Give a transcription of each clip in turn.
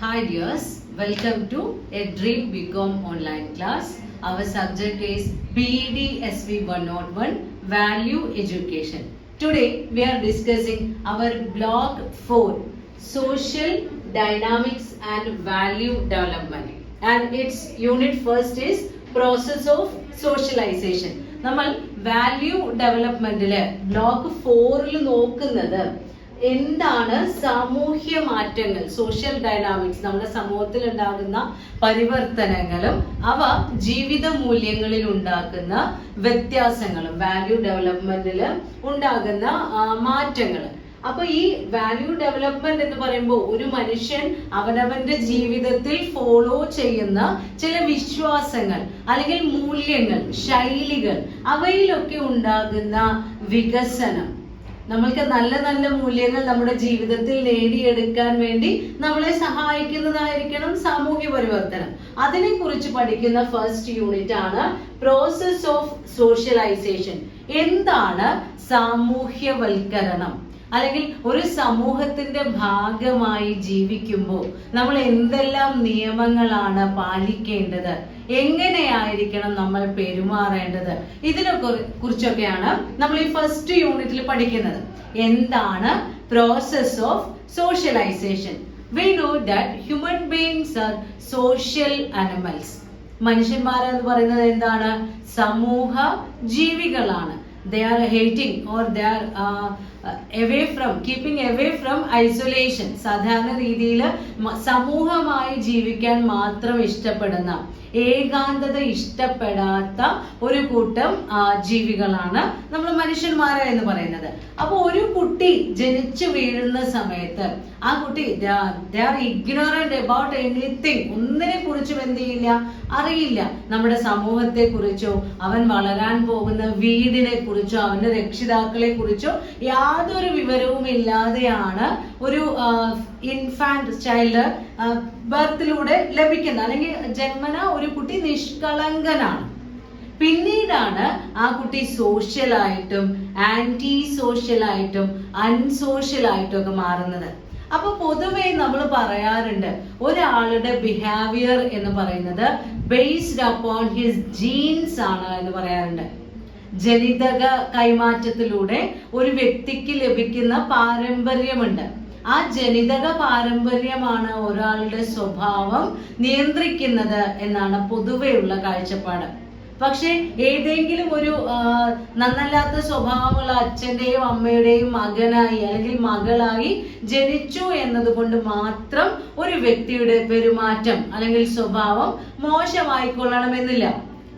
Hi dears, welcome to a Dream BCom online class. Our subject is BED-SV 101 Value Education. Today we are discussing our block 4 Social Dynamics and Value Development, and its unit first is Process of Socialization. നമ്മൾ value ഡെവലപ്മെന്റില് block 4 നോക്കുന്നത് എന്താണ് സാമൂഹ്യ മാറ്റങ്ങൾ, social dynamics, നമ്മുടെ സമൂഹത്തിൽ ഉണ്ടാകുന്ന പരിവർത്തനങ്ങളും അവ ജീവിത മൂല്യങ്ങളിൽ ഉണ്ടാക്കുന്ന വ്യത്യാസങ്ങളും, വാല്യൂ ഡെവലപ്മെന്റിൽ ഉണ്ടാകുന്ന മാറ്റങ്ങൾ. അപ്പൊ ഈ വാല്യൂ ഡെവലപ്മെന്റ് എന്ന് പറയുമ്പോൾ ഒരു മനുഷ്യൻ അവനവന്റെ ജീവിതത്തിൽ ഫോളോ ചെയ്യുന്ന ചില വിശ്വാസങ്ങൾ അല്ലെങ്കിൽ മൂല്യങ്ങൾ, ശൈലികൾ, അവയിലൊക്കെ ഉണ്ടാകുന്ന വികസനം, നമ്മൾക്ക് നല്ല നല്ല മൂല്യങ്ങൾ നമ്മുടെ ജീവിതത്തിൽ നേടിയെടുക്കാൻ വേണ്ടി നമ്മളെ സഹായിക്കുന്നതായിരിക്കണം സാമൂഹ്യ പരിവർത്തനം. അതിനെ കുറിച്ച് പഠിക്കുന്ന ഫസ്റ്റ് യൂണിറ്റ് ആണ് പ്രോസസ് ഓഫ് സോഷ്യലൈസേഷൻ. എന്താണ് സാമൂഹ്യവൽക്കരണം, അല്ലെങ്കിൽ ഒരു സമൂഹത്തിന്റെ ഭാഗമായി ജീവിക്കുമ്പോൾ നമ്മൾ എന്തെല്ലാം നിയമങ്ങളാണ് പാലിക്കേണ്ടത്, എങ്ങനെയായിരിക്കണം നമ്മൾ പെരുമാറേണ്ടത്, ഇതിനെ കുറിച്ചൊക്കെയാണ് നമ്മൾ ഈ ഫസ്റ്റ് യൂണിറ്റിൽ പഠിക്കുന്നത്. എന്താണ് process of socialisation? We know that human beings are social animals. മനുഷ്യന്മാരെന്ന് പറയുന്നത് എന്താണ്? സമൂഹ ജീവികളാണ്. They are hating or they are keeping away from isolation. സാധാരണ രീതിയിൽ സമൂഹമായി ജീവിക്കാൻ മാത്രം ഇഷ്ടപ്പെടുന്ന, ഏകാന്തത ഇഷ്ടപ്പെടാത്ത ഒരു കൂട്ടം ജീവികളാണ് നമ്മൾ മനുഷ്യന്മാരെ എന്ന് പറയുന്നത്. അപ്പൊ ഒരു കുട്ടി ജനിച്ചു വീഴുന്ന സമയത്ത് ആ കുട്ടി they are ignorant about anything. ഒന്നിനെ കുറിച്ചും എന്ത് ചെയ്യില്ല, അറിയില്ല. നമ്മുടെ സമൂഹത്തെ കുറിച്ചോ അവൻ വളരാൻ പോകുന്ന വീടിനെ കുറിച്ചോ അവന്റെ രക്ഷിതാക്കളെ കുറിച്ചോ യാതൊരു വിവരവും ഇല്ലാതെയാണ് ഒരു ഇൻഫാന്റ് ചൈൽഡ് ബർത്തിലൂടെ ലഭിക്കുന്നത്, അല്ലെങ്കിൽ ജന്മന ഒരു കുട്ടി നിഷ്കളങ്കനാണ്. പിന്നീടാണ് ആ കുട്ടി സോഷ്യലായിട്ടും ആന്റി സോഷ്യലായിട്ടും അൺസോഷ്യലായിട്ടും ഒക്കെ മാറുന്നത്. അപ്പൊ പൊതുവെ നമ്മൾ പറയാറുണ്ട് ഒരാളുടെ ബിഹേവിയർ എന്ന് പറയുന്നത് ബേസ്ഡ് അപ്പോൺ ഹിസ് ജീൻസ് ആണ് എന്ന് പറയാറുണ്ട്. ജനിതക കൈമാറ്റത്തിലൂടെ ഒരു വ്യക്തിക്ക് ലഭിക്കുന്ന പാരമ്പര്യമുണ്ട്. ആ ജനിതക പാരമ്പര്യമാണ് ഒരാളുടെ സ്വഭാവം നിയന്ത്രിക്കുന്നത് എന്നാണ് പൊതുവെയുള്ള കാഴ്ചപ്പാട്. പക്ഷെ ഏതെങ്കിലും ഒരു നന്നല്ലാത്ത സ്വഭാവമുള്ള അച്ഛന്റെയും അമ്മയുടെയും മകനായി അല്ലെങ്കിൽ മകളായി ജനിച്ചു എന്നതുകൊണ്ട് മാത്രം ഒരു വ്യക്തിയുടെ പെരുമാറ്റം അല്ലെങ്കിൽ സ്വഭാവം മോശമായിക്കൊള്ളണമെന്നില്ല.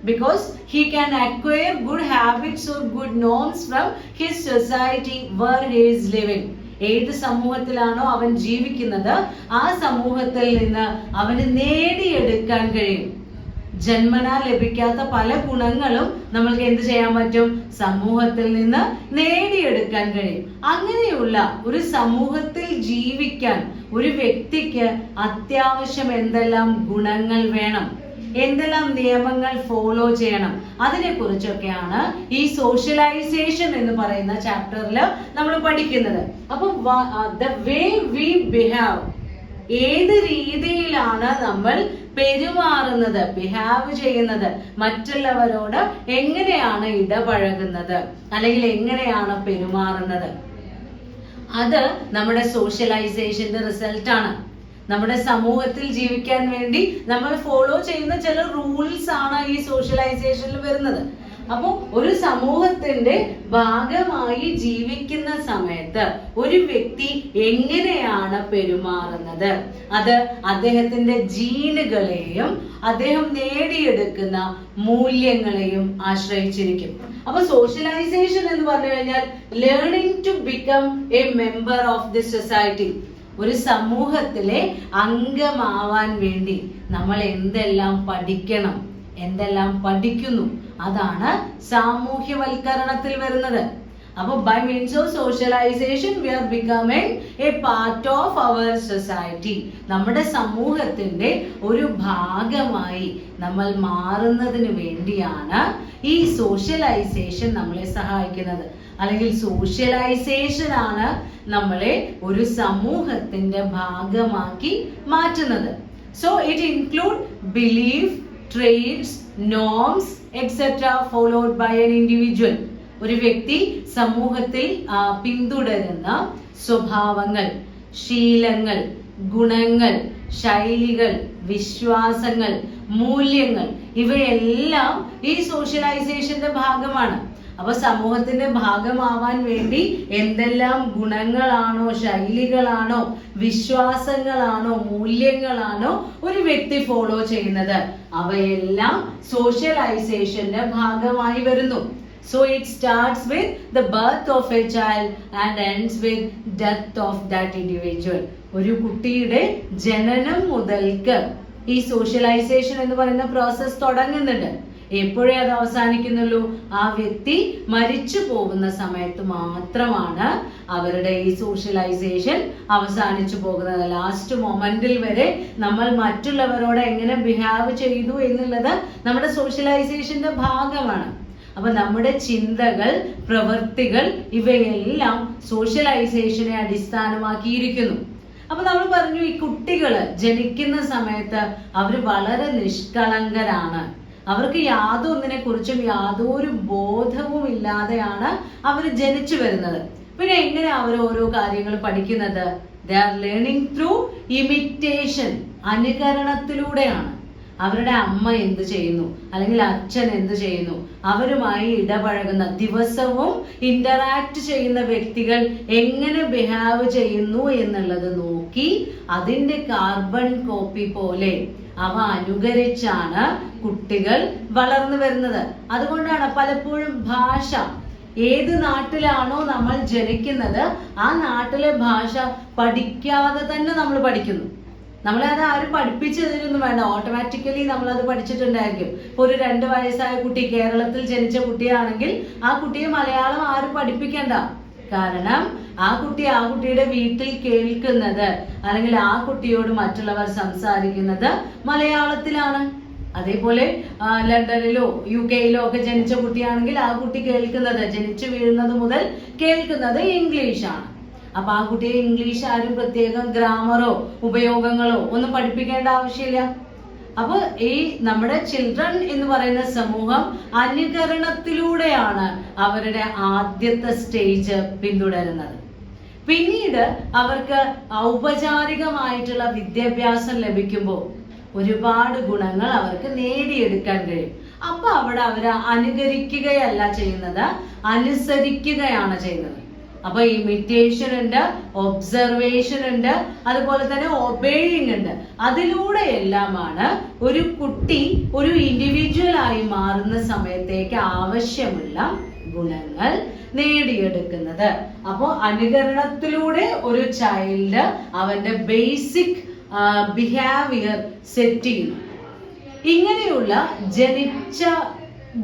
Because he can acquire good habits or good norms from his society where he is living. ഏത് സമൂഹത്തിലാണോ അവൻ ജീവിക്കുന്നത് ആ സമൂഹത്തിൽ നിന്ന് അവന് നേടിയെടുക്കാൻ കഴിയും. ജന്മനാ ലഭിക്കാത്ത പല ഗുണങ്ങളും നമ്മൾക്ക് എന്ത് ചെയ്യാൻ പറ്റും? സമൂഹത്തിൽ നിന്ന് നേടിയെടുക്കാൻ കഴിയും. അങ്ങനെയുള്ള ഒരു സമൂഹത്തിൽ ജീവിക്കാൻ ഒരു വ്യക്തിക്ക് അത്യാവശ്യം എന്തെല്ലാം ഗുണങ്ങൾ വേണം, എന്തെല്ലാം നിയമങ്ങൾ ഫോളോ ചെയ്യണം, അതിനെ കുറിച്ചൊക്കെയാണ് ഈ സോഷ്യലൈസേഷൻ എന്ന് പറയുന്ന ചാപ്റ്ററിൽ നമ്മൾ പഠിക്കുന്നത്. അപ്പൊ ദ വേ വി ബിഹേവ്, ഏത് രീതിയിലാണ് നമ്മൾ പെരുമാറുന്നത്, ബിഹേവ് ചെയ്യുന്നത്, മറ്റുള്ളവരോട് എങ്ങനെയാണ് ഇടപഴകുന്നത് അല്ലെങ്കിൽ എങ്ങനെയാണ് പെരുമാറുന്നത്, അത് നമ്മുടെ സോഷ്യലൈസേഷന്റെ റിസൾട്ട് ആണ്. നമ്മുടെ സമൂഹത്തിൽ ജീവിക്കാൻ വേണ്ടി നമ്മൾ ഫോളോ ചെയ്യുന്ന ചില റൂൾസ് ആണ് ഈ സോഷ്യലൈസേഷനിൽ വരുന്നത്. അപ്പോൾ ഒരു സമൂഹത്തിന്റെ ഭാഗമായി ജീവിക്കുന്ന സമയത്ത് ഒരു വ്യക്തി എങ്ങനെയാണ് പെരുമാറുന്നത്, അത് അദ്ദേഹത്തിന്റെ ജീനുകളെയും അദ്ദേഹം നേടിയെടുക്കുന്ന മൂല്യങ്ങളെയും ആശ്രയിച്ചിരിക്കും. അപ്പൊ സോഷ്യലൈസേഷൻ എന്ന് പറഞ്ഞു കഴിഞ്ഞാൽ learning to become a member of the society. ഒരു സമൂഹത്തിലെ അംഗമാവാൻ വേണ്ടി നമ്മൾ എന്തെല്ലാം പഠിക്കണം, എന്തെല്ലാം പഠിക്കുന്നു, അതാണ് സാമൂഹ്യവൽക്കരണത്തിൽ വരുന്നത്. അപ്പൊ by means of socialisation we are becoming a part of our society. നമ്മുടെ സമൂഹത്തിന്റെ ഒരു ഭാഗമായി നമ്മൾ മാറുന്നതിന് വേണ്ടിയാണ് ഈ സോഷ്യലൈസേഷൻ നമ്മളെ സഹായിക്കുന്നത്. അല്ലെങ്കിൽ സോഷ്യലൈസേഷൻ ആണ് നമ്മളെ ഒരു സമൂഹത്തിന്റെ ഭാഗമാക്കി മാറ്റുന്നത്. So it include belief, traits, norms etcetera followed by an individual. ഒരു വ്യക്തി സമൂഹത്തിൽ പിന്തുടരുന്ന സ്വഭാവങ്ങൾ, ശീലങ്ങൾ, ഗുണങ്ങൾ, ശൈലികൾ, വിശ്വാസങ്ങൾ, മൂല്യങ്ങൾ ഇവയെല്ലാം ഈ സോഷ്യലൈസേഷന്റെ ഭാഗമാണ്. അപ്പൊ സമൂഹത്തിന്റെ ഭാഗമാവാൻ വേണ്ടി എന്തെല്ലാം ഗുണങ്ങളാണോ, ശൈലികളാണോ, വിശ്വാസങ്ങളാണോ, മൂല്യങ്ങളാണോ ഒരു വ്യക്തി ഫോളോ ചെയ്യുന്നത്, അവയെല്ലാം സോഷ്യലൈസേഷന്റെ ഭാഗമായി വരുന്നു. So it starts with the birth of a child and ends with death of that individual. ഒരു കുട്ടിയുടെ ജനനം മുതൽക്ക് ഈ സോഷ്യലൈസേഷൻ എന്ന് പറയുന്ന പ്രോസസ് തുടങ്ങുന്നുണ്ട്. എപ്പോഴേ അത് അവസാനിക്കുന്നുള്ളൂ? ആ വ്യക്തി മരിച്ചു പോകുന്ന സമയത്ത് മാത്രമാണ് അവരുടെ ഈ സോഷ്യലൈസേഷൻ അവസാനിച്ചു പോകുന്നത്. ലാസ്റ്റ് മൊമെന്റിൽ വരെ നമ്മൾ മറ്റുള്ളവരോട് എങ്ങനെ ബിഹേവ് ചെയ്തു എന്നുള്ളത് നമ്മുടെ സോഷ്യലൈസേഷന്റെ ഭാഗമാണ്. അപ്പൊ നമ്മുടെ ചിന്തകൾ, പ്രവൃത്തികൾ ഇവയെല്ലാം സോഷ്യലൈസേഷനെ അടിസ്ഥാനമാക്കിയിരിക്കുന്നു. അപ്പൊ നമ്മൾ പറഞ്ഞു, ഈ കുട്ടികള് ജനിക്കുന്ന സമയത്ത് അവര് വളരെ നിഷ്കളങ്കരാണ്. അവർക്ക് യാതൊന്നിനെ കുറിച്ചും യാതൊരു ബോധവും ഇല്ലാതെയാണ് അവർ ജനിച്ചു വരുന്നത്. പിന്നെ എങ്ങനെ അവർ ഓരോ കാര്യങ്ങൾ പഠിക്കുന്നത്? They are learning through imitation, അനുകരണത്തിലൂടെയാണ്. അവരുടെ അമ്മ എന്ത് ചെയ്യുന്നു, അല്ലെങ്കിൽ അച്ഛൻ എന്ത് ചെയ്യുന്നു, അവരുമായി ഇടപഴകുന്ന, ദിവസവും ഇന്ററാക്ട് ചെയ്യുന്ന വ്യക്തികൾ എങ്ങനെ ബിഹേവ് ചെയ്യുന്നു എന്നുള്ളത് നോക്കി അതിന്റെ കാർബൺ കോപ്പി പോലെ അവ അനുകരിച്ചാണ് കുട്ടികൾ വളർന്നു വരുന്നത്. അതുകൊണ്ടാണ് പലപ്പോഴും ഭാഷ, ഏത് നാട്ടിലാണോ നമ്മൾ ജനിക്കുന്നത് ആ നാട്ടിലെ ഭാഷ പഠിക്കാതെ തന്നെ നമ്മൾ പഠിക്കുന്നു. നമ്മളെ അത് ആരും പഠിപ്പിച്ചു തരുമൊന്നും വേണ്ട, ഓട്ടോമാറ്റിക്കലി നമ്മൾ അത് പഠിച്ചിട്ടുണ്ടായിരിക്കും. ഇപ്പൊ ഒരു 2 വയസ്സായ കുട്ടി കേരളത്തിൽ ജനിച്ച കുട്ടിയാണെങ്കിൽ ആ കുട്ടിയെ മലയാളം ആരും പഠിപ്പിക്കണ്ട. കാരണം ആ കുട്ടിയുടെ വീട്ടിൽ കേൾക്കുന്നത് അല്ലെങ്കിൽ ആ കുട്ടിയോട് മറ്റുള്ളവർ സംസാരിക്കുന്നത് മലയാളത്തിലാണ്. അതേപോലെ ലണ്ടനിലോ UK-യിലോ ഒക്കെ ജനിച്ച കുട്ടിയാണെങ്കിൽ ആ കുട്ടി കേൾക്കുന്നത്, ജനിച്ചു വീഴുന്നത് മുതൽ കേൾക്കുന്നത് ഇംഗ്ലീഷാണ്. അപ്പൊ ആ കുട്ടിയെ ഇംഗ്ലീഷ് ആരും പ്രത്യേകം ഗ്രാമറോ ഉപയോഗങ്ങളോ ഒന്നും പഠിപ്പിക്കേണ്ട ആവശ്യമില്ല. അപ്പൊ ഈ നമ്മുടെ ചിൽഡ്രൻ എന്ന് പറയുന്ന സമൂഹം അനുകരണത്തിലൂടെയാണ് അവരുടെ ആദ്യത്തെ സ്റ്റേജ് പിന്തുടരുന്നത്. പിന്നീട് അവർക്ക് ഔപചാരികമായിട്ടുള്ള വിദ്യാഭ്യാസം ലഭിക്കുമ്പോൾ ഒരുപാട് ഗുണങ്ങൾ അവർക്ക് നേടിയെടുക്കാൻ കഴിയും. അപ്പൊ അവിടെ അവര് അനുകരിക്കുകയല്ല ചെയ്യുന്നത്, അനുസരിക്കുകയാണ് ചെയ്യുന്നത്. അപ്പൊ ഇമിറ്റേഷൻ ഉണ്ട്, ഒബ്സർവേഷൻ ഉണ്ട്, അതുപോലെ തന്നെ ഒബേയിങ് ഉണ്ട്. അതിലൂടെ എല്ലാമാണ് ഒരു കുട്ടി ഒരു ഇൻഡിവിജ്വൽ ആയി മാറുന്ന സമയത്തേക്ക് ആവശ്യമുള്ള ഗുണങ്ങൾ നേടിയെടുക്കുന്നത്. അപ്പോൾ അനുകരണത്തിലൂടെ ഒരു ചൈൽഡ് അവന്റെ ബേസിക് ബിഹേവിയർ സെറ്റ് ചെയ്യുന്നു. ഇങ്ങനെയുള്ള ജനിച്ച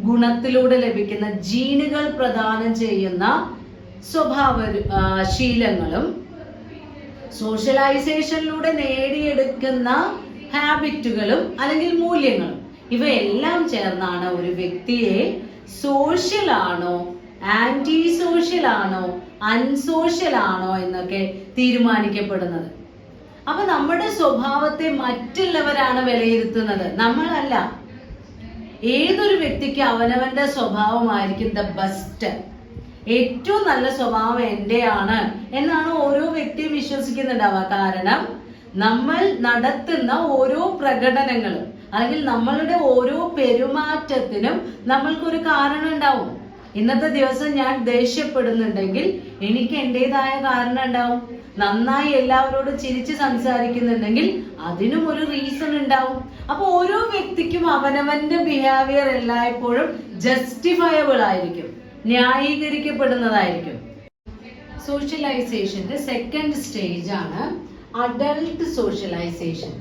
ഗുണത്തിലൂടെ ലഭിക്കുന്ന ജീനുകൾ പ്രദാനം ചെയ്യുന്ന സ്വഭാവ ശീലങ്ങളും സോഷ്യലൈസേഷനിലൂടെ നേടിയെടുക്കുന്ന ഹാബിറ്റുകളും അല്ലെങ്കിൽ മൂല്യങ്ങളും ഇവയെല്ലാം ചേർന്നാണ് ഒരു വ്യക്തിയെ സോഷ്യൽ ആണോ, ആന്റി സോഷ്യൽ ആണോ, അൺസോഷ്യൽ ആണോ എന്നൊക്കെ തീരുമാനിക്കപ്പെടുന്നത്. അപ്പൊ നമ്മുടെ സ്വഭാവത്തെ മറ്റുള്ളവരാണ് വിലയിരുത്തുന്നത്, നമ്മളല്ല. ഏതൊരു വ്യക്തിക്ക് അവനവന്റെ സ്വഭാവമായിരിക്കും ദ ബെസ്റ്റ്. ഏറ്റവും നല്ല സ്വഭാവം എന്റെയാണ് എന്നാണ് ഓരോ വ്യക്തിയും വിശ്വസിക്കുന്നുണ്ടാവുക. കാരണം നമ്മൾ നടത്തുന്ന ഓരോ പ്രകടനങ്ങളും അല്ലെങ്കിൽ നമ്മളുടെ ഓരോ പെരുമാറ്റത്തിനും നമ്മൾക്കൊരു കാരണം ഉണ്ടാവും. ഇന്നത്തെ ദിവസം ഞാൻ ദേഷ്യപ്പെടുന്നുണ്ടെങ്കിൽ എനിക്ക് എന്റേതായ കാരണം ഉണ്ടാവും. നന്നായി എല്ലാവരോടും ചിരിച്ച് സംസാരിക്കുന്നുണ്ടെങ്കിൽ അതിനും ഒരു റീസൺ ഉണ്ടാവും. അപ്പൊ ഓരോ വ്യക്തിക്കും അവനവന്റെ ബിഹേവിയർ എല്ലായ്പ്പോഴും ജസ്റ്റിഫയബിൾ ആയിരിക്കും, ന്യായീകരിക്കപ്പെടുന്നതായിരിക്കും. സോഷ്യലൈസേഷന്റെ സെക്കൻഡ് സ്റ്റേജ് ആണ് adult socialisation.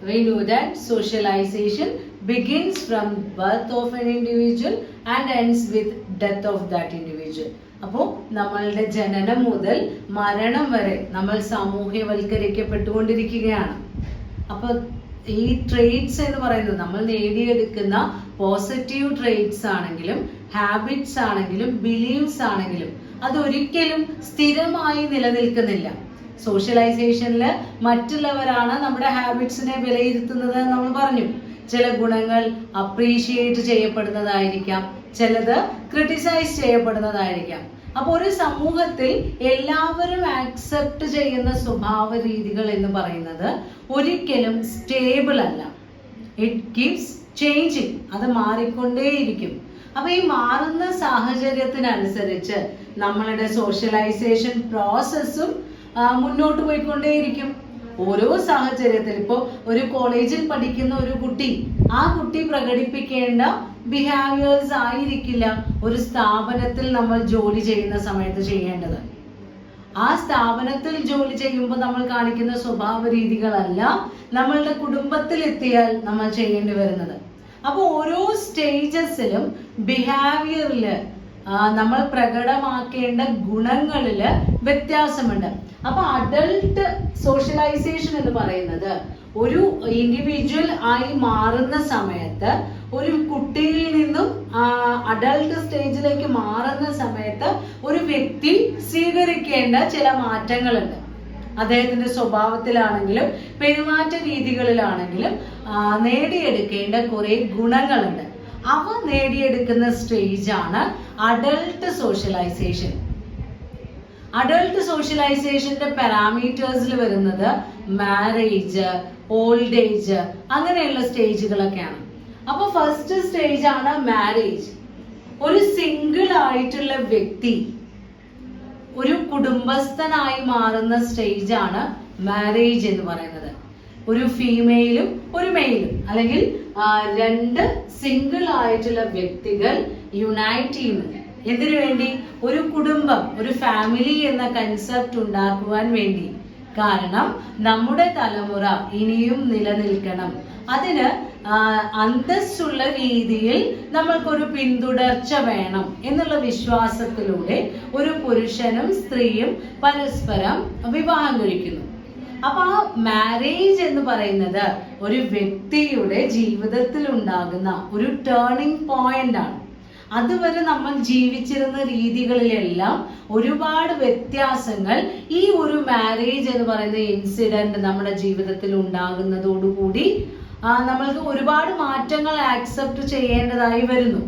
We know that socialization begins from birth of an individual and ends with death of that individual. അപ്പോൾ നമ്മളുടെ ജനനം മുതൽ മരണം വരെ നമ്മൾ സാമൂഹ്യവൽക്കരിക്കപ്പെട്ടുകൊണ്ടിരിക്കുകയാണ്. അപ്പൊ ഈ ട്രേറ്റ്സ് എന്ന് പറയുന്നത് നമ്മൾ നേടിയെടുക്കുന്ന പോസിറ്റീവ് ട്രേറ്റ്സ് ആണെങ്കിലും ഹാബിറ്റ്സ് ആണെങ്കിലും ബിലീവ്സ് ആണെങ്കിലും അതൊരിക്കലും സ്ഥിരമായി നിലനിൽക്കുന്നില്ല. സോഷ്യലൈസേഷനിൽ മറ്റുള്ളവരാണ് നമ്മുടെ ഹാബിറ്റ്സിനെ വിലയിരുത്തുന്നത് നമ്മൾ പറഞ്ഞു. ചില ഗുണങ്ങൾ അപ്രീഷിയേറ്റ് ചെയ്യപ്പെടുന്നതായിരിക്കാം, ചിലത് ക്രിട്ടിസൈസ് ചെയ്യപ്പെടുന്നതായിരിക്കാം. അപ്പോൾ ഒരു സമൂഹത്തിൽ എല്ലാവരും ആക്സെപ്റ്റ് ചെയ്യുന്ന സ്വഭാവ രീതികൾ എന്ന് പറയുന്നത് ഒരിക്കലും സ്റ്റേബിൾ അല്ല. ഇറ്റ് കീപ്സ് ചേഞ്ചിങ്, അത് മാറിക്കൊണ്ടേയിരിക്കും. അപ്പൊ ഈ മാറുന്ന സാഹചര്യത്തിനനുസരിച്ച് നമ്മളുടെ സോഷ്യലൈസേഷൻ പ്രോസസ്സും മുന്നോട്ട് പോയിക്കൊണ്ടേയിരിക്കും. ഓരോ സാഹചര്യത്തിൽ ഇപ്പോൾ ഒരു കോളേജിൽ പഠിക്കുന്ന ഒരു കുട്ടി, ആ കുട്ടി പ്രകടിപ്പിക്കേണ്ട ബിഹേവിയേഴ്സ് ആയിരിക്കില്ല ഒരു സ്ഥാപനത്തിൽ നമ്മൾ ജോലി ചെയ്യുന്ന സമയത്ത് ചെയ്യേണ്ടത്. ആ സ്ഥാപനത്തിൽ ജോലി ചെയ്യുമ്പോൾ നമ്മൾ കാണിക്കുന്ന സ്വഭാവ രീതികളല്ല നമ്മളുടെ കുടുംബത്തിൽ എത്തിയാൽ നമ്മൾ ചെയ്യേണ്ടി വരുന്നത്. അപ്പോൾ ഓരോ സ്റ്റേജസിലും ബിഹേവിയറില് നമ്മൾ പ്രകടമാക്കേണ്ട ഗുണങ്ങളില് വ്യത്യാസമുണ്ട്. അപ്പൊ അഡൾട്ട് സോഷ്യലൈസേഷൻ എന്ന് പറയുന്നത് ഒരു ഇൻഡിവിജ്വൽ ആയി മാറുന്ന സമയത്ത്, ഒരു കുട്ടിയിൽ നിന്നും അഡൾട്ട് സ്റ്റേജിലേക്ക് മാറുന്ന സമയത്ത് ഒരു വ്യക്തി സ്വീകരിക്കേണ്ട ചില മാറ്റങ്ങളുണ്ട്. അദ്ദേഹത്തിന്റെ സ്വഭാവത്തിലാണെങ്കിലും പെരുമാറ്റ രീതികളിലാണെങ്കിലും നേടിയെടുക്കേണ്ട കുറെ ഗുണങ്ങളുണ്ട്. അവ നേടിയെടുക്കുന്ന സ്റ്റേജാണ് അഡൾട്ട് സോഷ്യലൈസേഷൻ. അഡൾട്ട് സോഷ്യലൈസേഷന്റെ പാരാമീറ്റേഴ്സിൽ വരുന്നത് മാരേജ്, ഓൾഡ് ഏജ്, അങ്ങനെയുള്ള സ്റ്റേജുകളൊക്കെയാണ്. അപ്പൊ ഫസ്റ്റ് സ്റ്റേജ് ആണ് മാരേജ്. ഒരു സിംഗിൾ ആയിട്ടുള്ള വ്യക്തി ഒരു കുടുംബസ്ഥനായി മാറുന്ന സ്റ്റേജാണ് മാരേജ് എന്ന് പറയുന്നത്. ഒരു ഫീമെയിലും ഒരു മെയിലും, അല്ലെങ്കിൽ രണ്ട് സിംഗിൾ ആയിട്ടുള്ള വ്യക്തികൾ യുണൈറ്റ് ചെയ്യുന്നു. എന്തിനു വേണ്ടി? ഒരു കുടുംബം, ഒരു ഫാമിലി എന്ന കൺസെപ്റ്റ് ഉണ്ടാക്കുവാൻ വേണ്ടി. കാരണം നമ്മുടെ തലമുറ ഇനിയും നിലനിൽക്കണം, അതിന് അന്തസ്സുള്ള രീതിയിൽ നമ്മൾക്കൊരു പിന്തുടർച്ച വേണം എന്നുള്ള വിശ്വാസത്തിലൂടെ ഒരു പുരുഷനും സ്ത്രീയും പരസ്പരം വിവാഹം കഴിക്കുന്നു. അപ്പൊ ആ മാരേജ് എന്ന് പറയുന്നത് ഒരു വ്യക്തിയുടെ ജീവിതത്തിൽ ഉണ്ടാകുന്ന ഒരു ടേണിംഗ് പോയിന്റ് ആണ്. അതുവരെ നമ്മൾ ജീവിച്ചിരുന്ന രീതികളിലെല്ലാം ഒരുപാട് വ്യത്യാസങ്ങൾ ഈ ഒരു മാരേജ് എന്ന് പറയുന്ന ഇൻസിഡന്റ് നമ്മുടെ ജീവിതത്തിൽ ഉണ്ടാകുന്നതോടുകൂടി നമ്മൾക്ക് ഒരുപാട് മാറ്റങ്ങൾ ആക്സെപ്റ്റ് ചെയ്യേണ്ടതായി വരുന്നു.